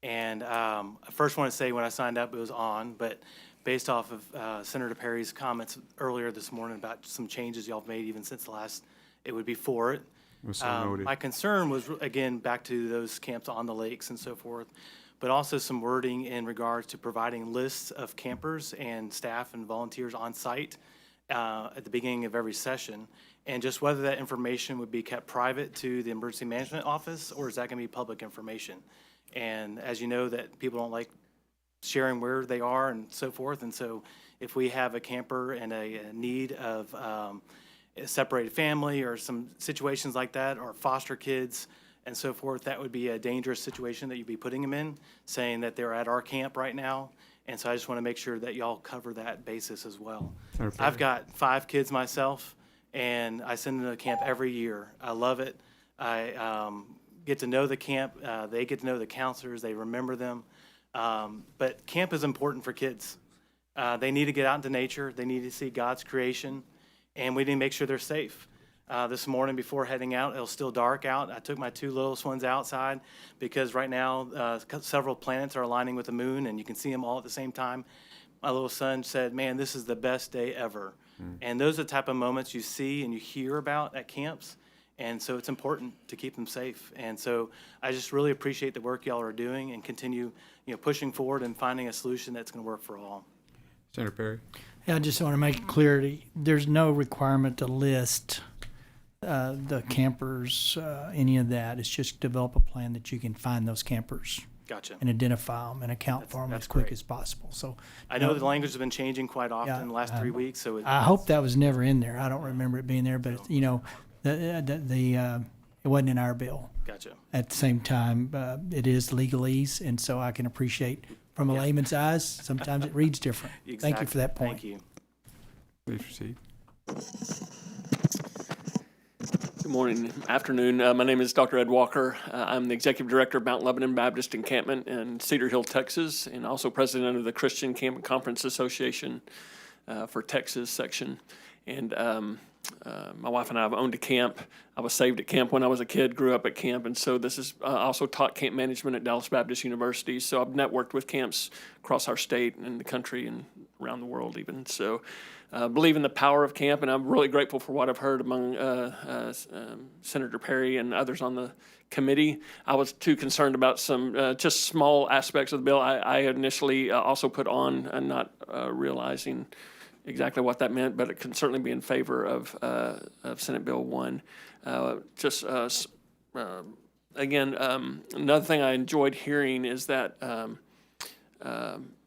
And I first want to say when I signed up, it was on, but based off of Senator Perry's comments earlier this morning about some changes y'all have made even since the last, it would be for it. So noted. My concern was, again, back to those camps on the lakes and so forth, but also some wording in regards to providing lists of campers and staff and volunteers on site at the beginning of every session, and just whether that information would be kept private to the emergency management office, or is that going to be public information? And as you know, that people don't like sharing where they are and so forth, and so if we have a camper and a need of a separated family or some situations like that, or foster kids and so forth, that would be a dangerous situation that you'd be putting them in, saying that they're at our camp right now. And so I just want to make sure that y'all cover that basis as well. Senator I've got 5 kids myself, and I send them to camp every year. I love it. I get to know the camp. They get to know the counselors. They remember them. But camp is important for kids. They need to get out into nature. They need to see God's creation, and we need to make sure they're safe. This morning before heading out, it was still dark out. I took my 2 littlest ones outside because right now several planets are aligning with the moon, and you can see them all at the same time. My little son said, "Man, this is the best day ever." And those are the type of moments you see and you hear about at camps, and so it's important to keep them safe. And so I just really appreciate the work y'all are doing, and continue, pushing forward and finding a solution that's going to work for all. Senator Perry? Yeah, I just want to make it clear, there's no requirement to list the campers, any of that. It's just develop a plan that you can find those campers. Gotcha. And identify them and account for them as quick as possible. So I know the language has been changing quite often in the last 3 weeks. So I hope that was never in there. I don't remember it being there, but it wasn't in our bill. Gotcha. At the same time, it is legalese, and so I can appreciate from a layman's eyes. Sometimes it reads different. Exactly. Thank you for that point. Thank you. Please proceed. Good morning, afternoon. My name is Dr. Ed Walker. I'm the Executive Director of Mount Lebanon Baptist Encampment in Cedar Hill, Texas, and also President of the Christian Camp and Conference Association for Texas section. And my wife and I have owned a camp. I was saved at camp when I was a kid, grew up at camp, and so this is also taught camp management at Dallas Baptist University. So I've networked with camps across our state and the country and around the world even. So believe in the power of camp, and I'm really grateful for what I've heard among Senator Perry and others on the committee. I was too concerned about some just small aspects of the bill. I initially also put on, and not realizing exactly what that meant, but it can certainly be in favor of Senate Bill 1. Again, another thing I enjoyed hearing is that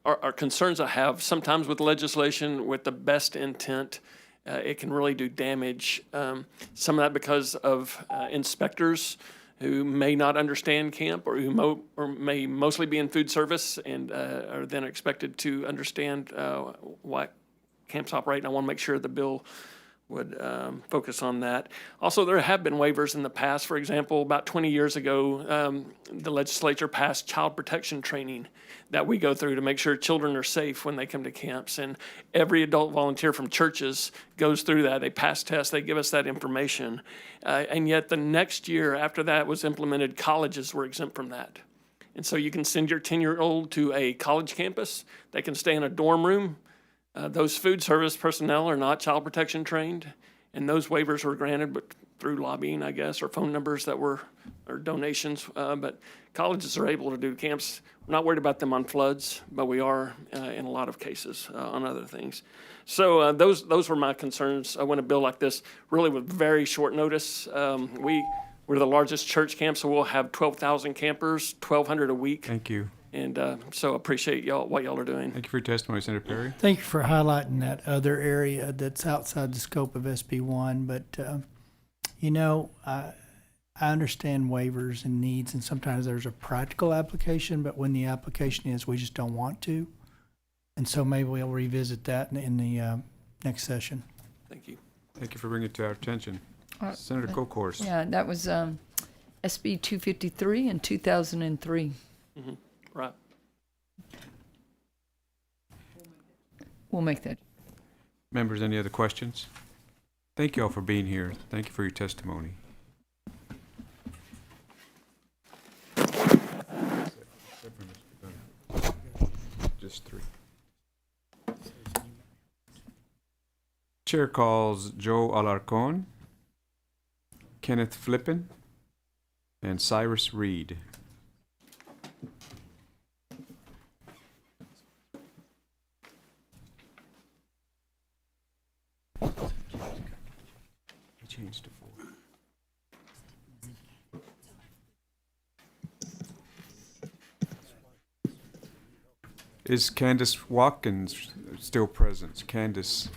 our concerns I have sometimes with legislation with the best intent, it can really do damage. Some of that because of inspectors who may not understand camp, or who may mostly be in food service and are then expected to understand what camps operate. And I want to make sure the bill would focus on that. Also, there have been waivers in the past. For example, about 20 years ago, the legislature passed child protection training that we go through to make sure children are safe when they come to camps. And every adult volunteer from churches goes through that. They pass tests. They give us that information. And yet the next year after that was implemented, colleges were exempt from that. And so you can send your 10-year-old to a college campus. They can stay in a dorm room. Those food service personnel are not child protection trained, and those waivers were granted, but through lobbying, I guess, or phone numbers that were, or donations. But colleges are able to do camps. We're not worried about them on floods, but we are in a lot of cases on other things. So those were my concerns when a bill like this, really with very short notice. We're the largest church camp, so we'll have 12,000 campers, 1,200 a week. Thank you. And so appreciate what y'all are doing. Thank you for your testimony, Senator Perry. Thank you for highlighting that other area that's outside the scope of SB1. But, I understand waivers and needs, and sometimes there's a practical application, but when the application is we just don't want to. And so maybe we'll revisit that in the next session. Thank you. Thank you for bringing it to our attention. Senator Kokhorst. Yeah, that was SB 253 in 2003. Mm-hmm. Right. We'll make that. Members, any other questions? Thank you all for being here. Thank you for your testimony. Just three. Chair calls Joe Alarcon, Kenneth Flippin, and Cyrus Reed. Changed to 4. Is Candace Watkins still present? Candace.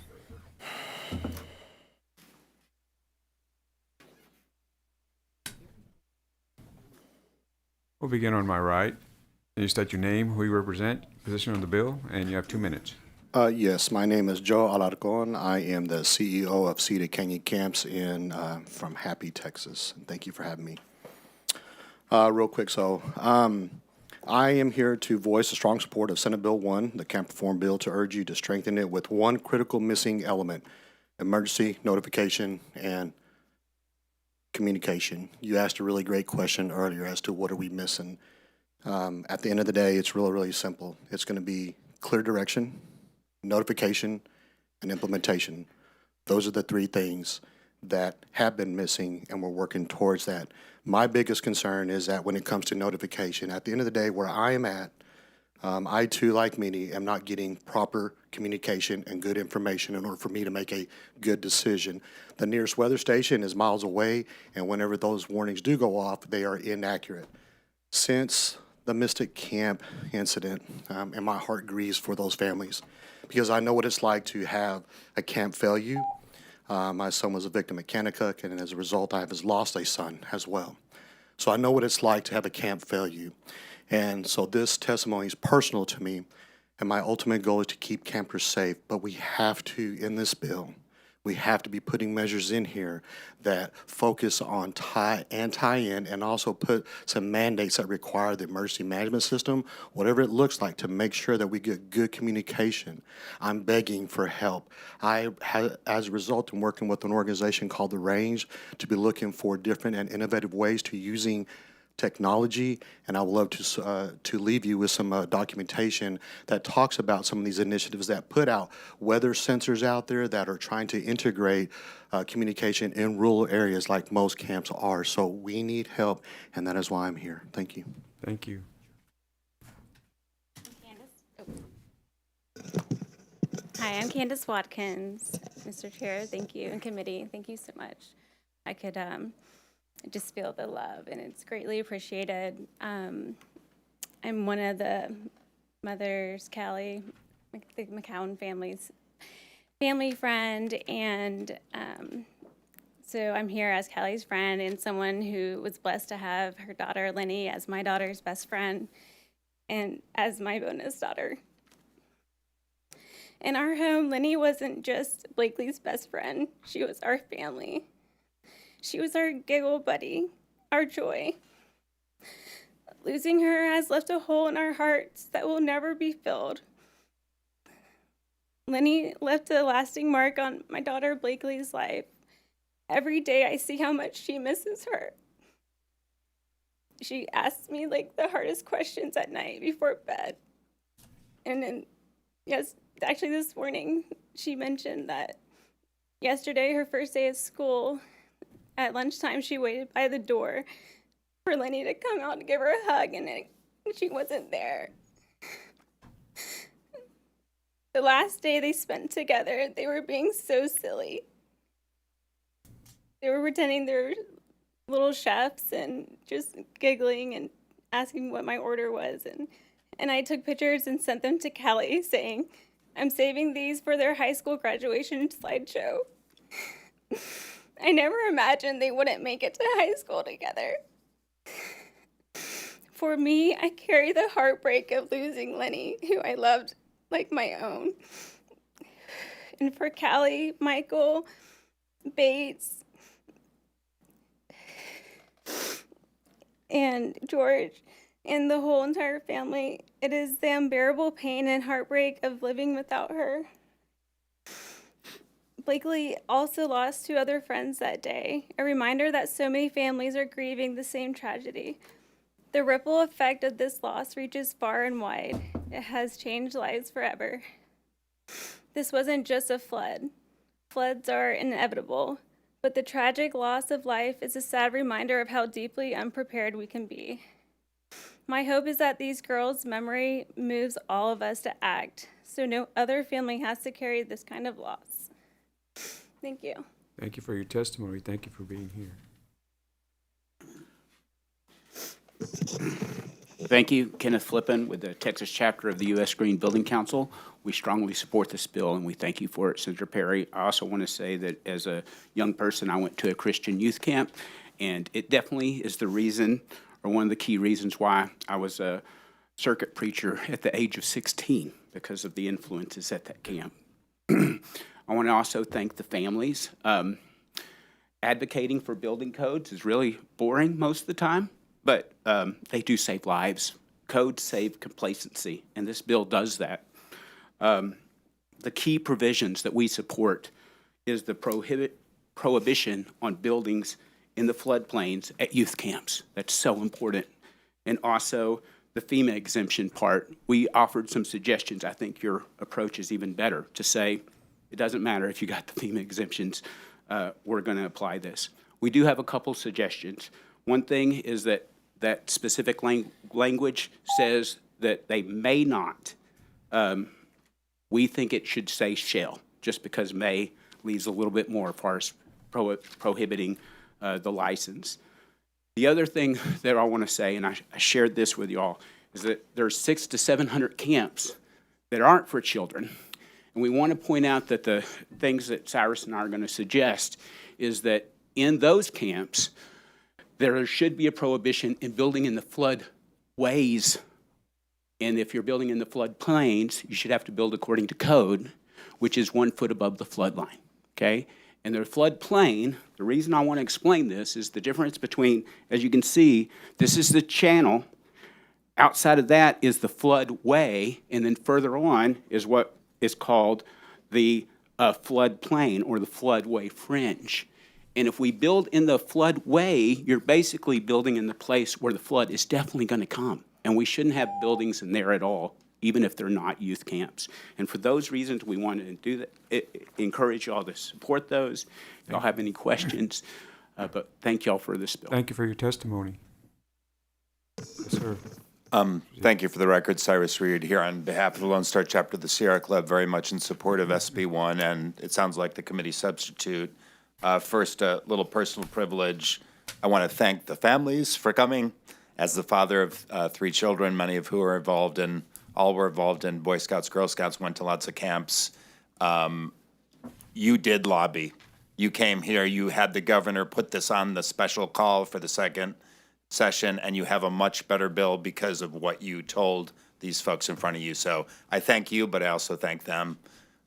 We'll begin on my right. Can you state your name, who you represent, position on the bill, and you have 2 minutes. Yes, my name is Joe Alarcon. I am the CEO of Cedar Canyon Camps from Happy, Texas. And thank you for having me. Real quick, I am here to voice a strong support of Senate Bill 1, the Camp Reform Bill, to urge you to strengthen it with one critical missing element: emergency notification and communication. You asked a really great question earlier as to what are we missing. At the end of the day, it's really, really simple. It's going to be clear direction, notification, and implementation. Those are the 3 things that have been missing, and we're working towards that. My biggest concern is that when it comes to notification, at the end of the day, where I am at, I too, like many, am not getting proper communication and good information in order for me to make a good decision. The nearest weather station is miles away, and whenever those warnings do go off, they are inaccurate. Since the Mystic Camp incident, and my heart grieves for those families, because I know what it's like to have a camp failure. My son was a victim at Kanakuk, and as a result, I have lost a son as well. So I know what it's like to have a camp failure. And so this testimony is personal to me, and my ultimate goal is to keep campers safe. But we have to, in this bill, we have to be putting measures in here that focus on tie in, and also put some mandates that require the emergency management system, whatever it looks like, to make sure that we get good communication. I'm begging for help. As a result, I'm working with an organization called The Range to be looking for different and innovative ways to using technology, and I would love to leave you with some documentation that talks about some of these initiatives that put out weather sensors out there that are trying to integrate communication in rural areas like most camps are. So we need help, and that is why I'm here. Thank you. Thank you. Hi, I'm Candace Watkins. Mr. Chair, thank you, and committee, thank you so much. I could just feel the love, and it's greatly appreciated. I'm one of the mothers, Callie, the McCowan family's family friend, and so I'm here as Callie's friend and someone who was blessed to have her daughter, Lenny, as my daughter's best friend and as my bonus daughter. In our home, Lenny wasn't just Blakely's best friend. She was our family. She was our giggle buddy, our joy. Losing her has left a hole in our hearts that will never be filled. Lenny left a lasting mark on my daughter Blakely's life. Every day I see how much she misses her. She asks me like the hardest questions at night before bed. And then, yes, actually this morning, she mentioned that yesterday, her first day of school, At lunchtime, she waited by the door for Lenny to come out to give her a hug, and she wasn't there. The last day they spent together, they were being so silly. They were pretending they were little chefs and just giggling and asking what my order was. And I took pictures and sent them to Callie saying, I'm saving these for their high school graduation slideshow. I never imagined they wouldn't make it to high school together. For me, I carry the heartbreak of losing Lenny, who I loved like my own. And for Callie, Michael, Bates, and George, and the whole entire family, it is the unbearable pain and heartbreak of living without her. Blakely also lost 2 other friends that day, a reminder that so many families are grieving the same tragedy. The ripple effect of this loss reaches far and wide. It has changed lives forever. This wasn't just a flood. Floods are inevitable, but the tragic loss of life is a sad reminder of how deeply unprepared we can be. My hope is that these girls' memory moves all of us to act, so no other family has to carry this kind of loss. Thank you. Thank you for your testimony. Thank you for being here. Thank you, Kenneth Flippin with the Texas chapter of the U.S. Green Building Council. We strongly support this bill, and we thank you for it, Senator Perry. I also want to say that as a young person, I went to a Christian youth camp, and it definitely is the reason, or one of the key reasons why I was a circuit preacher at the age of 16, because of the influences at that camp. I want to also thank the families. Advocating for building codes is really boring most of the time, but they do save lives. Codes save complacency, and this bill does that. The key provisions that we support is the prohibition on buildings in the floodplains at youth camps. That's so important. And also the FEMA exemption part. We offered some suggestions. I think your approach is even better to say, it doesn't matter if you got the FEMA exemptions, we're going to apply this. We do have a couple suggestions. One thing is that specific language says that they may not. We think it should say shall, just because may leaves a little bit more as far as prohibiting the license. The other thing that I want to say, and I shared this with you all, is that there's 600 to 700 camps that aren't for children. And we want to point out that the things that Cyrus and I are going to suggest is that in those camps, there should be a prohibition in building in the floodways. And if you're building in the floodplains, you should have to build according to code, which is 1 foot above the flood line, okay? And the floodplain, the reason I want to explain this is the difference between, as you can see, this is the channel. Outside of that is the floodway, and then further on is what is called the floodplain or the floodway fringe. And if we build in the floodway, you're basically building in the place where the flood is definitely going to come. And we shouldn't have buildings in there at all, even if they're not youth camps. And for those reasons, we wanted to do that. Encourage y'all to support those. If y'all have any questions, but thank y'all for this bill. Thank you for your testimony. Yes, sir. Thank you. For the record, Cyrus Reed here on behalf of the Lone Star Chapter of the Sierra Club, very much in support of SB1, and it sounds like the committee substitute. First, a little personal privilege. I want to thank the families for coming. As the father of 3 children, many of who are involved in, all were involved in Boy Scouts, Girl Scouts, went to lots of camps. You did lobby. You came here, you had the governor put this on the special call for the second session, and you have a much better bill because of what you told these folks in front of you. So I thank you, but I also thank them,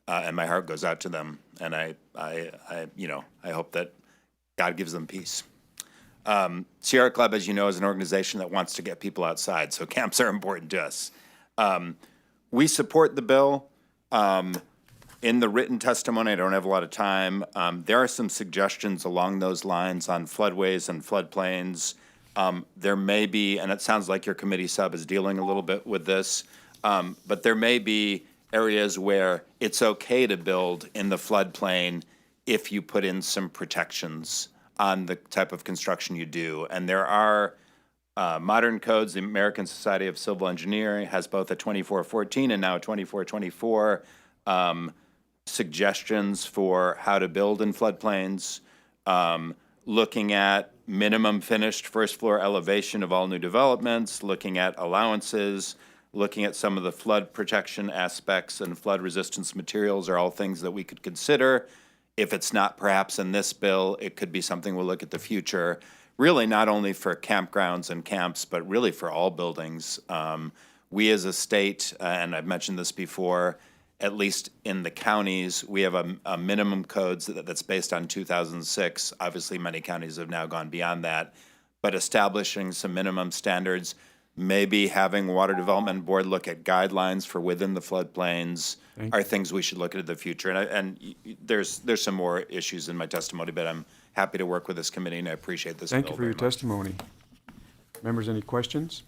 and my heart goes out to them. And I hope that God gives them peace. Sierra Club, as you know, is an organization that wants to get people outside, so camps are important to us. We support the bill. In the written testimony, I don't have a lot of time. There are some suggestions along those lines on floodways and floodplains. There may be, and it sounds like your committee sub is dealing a little bit with this, but there may be areas where it's okay to build in the floodplain if you put in some protections on the type of construction you do. And there are modern codes. The American Society of Civil Engineering has both a 2414 and now a 2424 suggestions for how to build in floodplains, looking at minimum finished first floor elevation of all new developments, looking at allowances, looking at some of the flood protection aspects and flood resistance materials are all things that we could consider. If it's not perhaps in this bill, it could be something we'll look at the future, really not only for campgrounds and camps, but really for all buildings. We as a state, and I've mentioned this before, at least in the counties, we have a minimum codes that's based on 2006. Obviously, many counties have now gone beyond that, but establishing some minimum standards, maybe having Water Development Board look at guidelines for within the floodplains are things we should look at in the future. And there's some more issues in my testimony, but I'm happy to work with this committee, and I appreciate this. Thank you for your testimony. Members, any questions?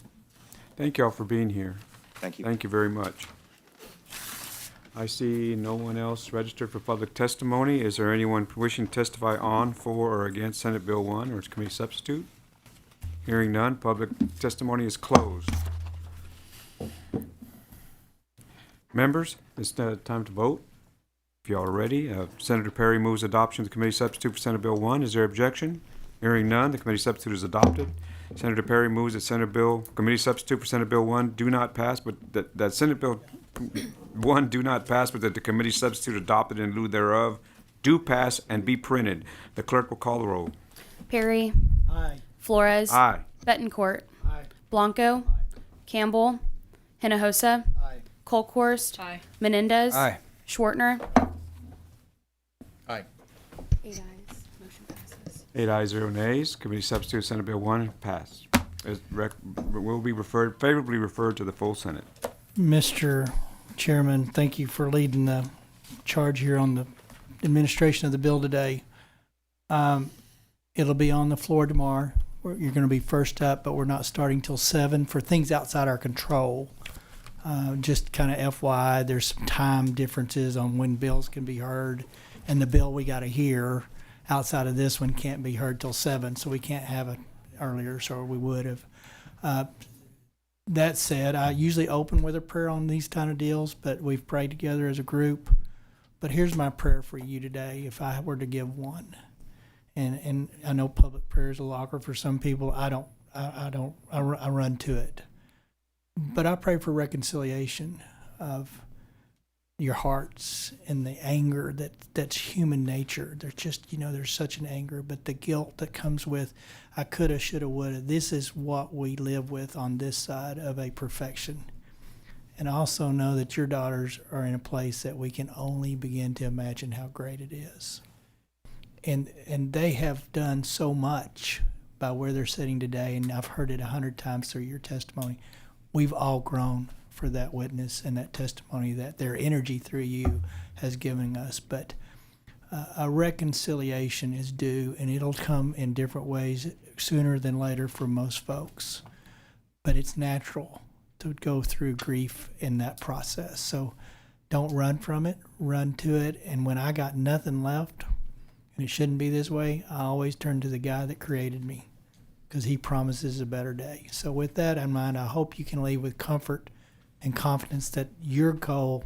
Thank you all for being here. Thank you. Thank you very much. I see no one else registered for public testimony. Is there anyone wishing to testify on, for, or against Senate Bill 1 or its committee substitute? Hearing none, public testimony is closed. Members, it's time to vote. If you all are ready, Senator Perry moves adoption of the committee substitute for Senate Bill 1. Is there objection? Hearing none, the committee substitute is adopted. Senator Perry moves that committee substitute for Senate Bill 1 do not pass, but that Senate Bill 1 do not pass, but that the committee substitute adopted in lieu thereof do pass and be printed. The clerk will call the roll. Perry. Aye. Flores. Aye. Betancourt. Aye. Blanco. Campbell. Hinojosa. Aye. Colkhorst. Aye. Menendez. Aye. Schwartner. Aye. 8 ayes. Motion passes. 8 ayes, 0 nays. Committee substitute Senate Bill 1 pass. Will be favorably referred to the full Senate. Mr. Chairman, thank you for leading the charge here on the administration of the bill today. It'll be on the floor tomorrow. You're going to be first up, but we're not starting till 7 for things outside our control. Just kind of FYI, there's some time differences on when bills can be heard, and the bill we got to hear outside of this one can't be heard till 7, so we can't have it earlier, so we would have. That said, I usually open with a prayer on these kind of deals, but we've prayed together as a group. But here's my prayer for you today, if I were to give one. And I know public prayer is a little awkward for some people. I run to it. But I pray for reconciliation of your hearts and the anger that's human nature. There's just, there's such an anger, but the guilt that comes with, I coulda, shoulda, woulda. This is what we live with on this side of a perfection. And I also know that your daughters are in a place that we can only begin to imagine how great it is. And they have done so much by where they're sitting today, and I've heard it 100 times through your testimony. We've all grown for that witness and that testimony that their energy through you has given us. But a reconciliation is due, and it'll come in different ways sooner than later for most folks. But it's natural to go through grief in that process. So don't run from it, run to it. And when I got nothing left, and it shouldn't be this way, I always turn to the guy that created me, because he promises a better day. So with that in mind, I hope you can leave with comfort and confidence that your goal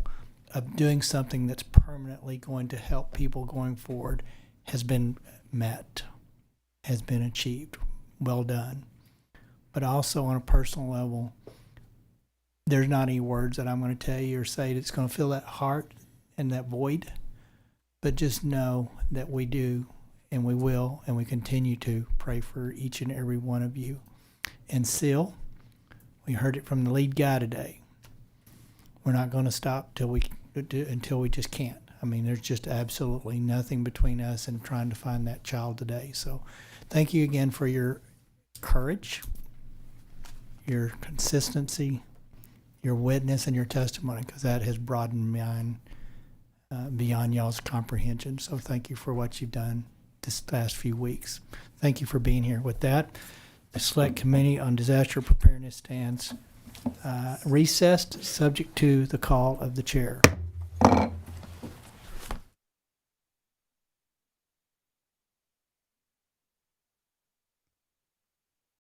of doing something that's permanently going to help people going forward has been met, has been achieved. Well done. But also on a personal level, there's not any words that I'm going to tell you or say that's going to fill that heart and that void. But just know that we do, and we will, and we continue to pray for each and every one of you. And still, we heard it from the lead guy today. We're not going to stop until we just can't. I mean, there's just absolutely nothing between us and trying to find that child today. So thank you again for your courage, your consistency, your witness, and your testimony, because that has broadened mine beyond y'all's comprehension. So thank you for what you've done this last few weeks. Thank you for being here. With that, the Select Committee on Disaster Preparedness stands recessed, subject to the call of the chair.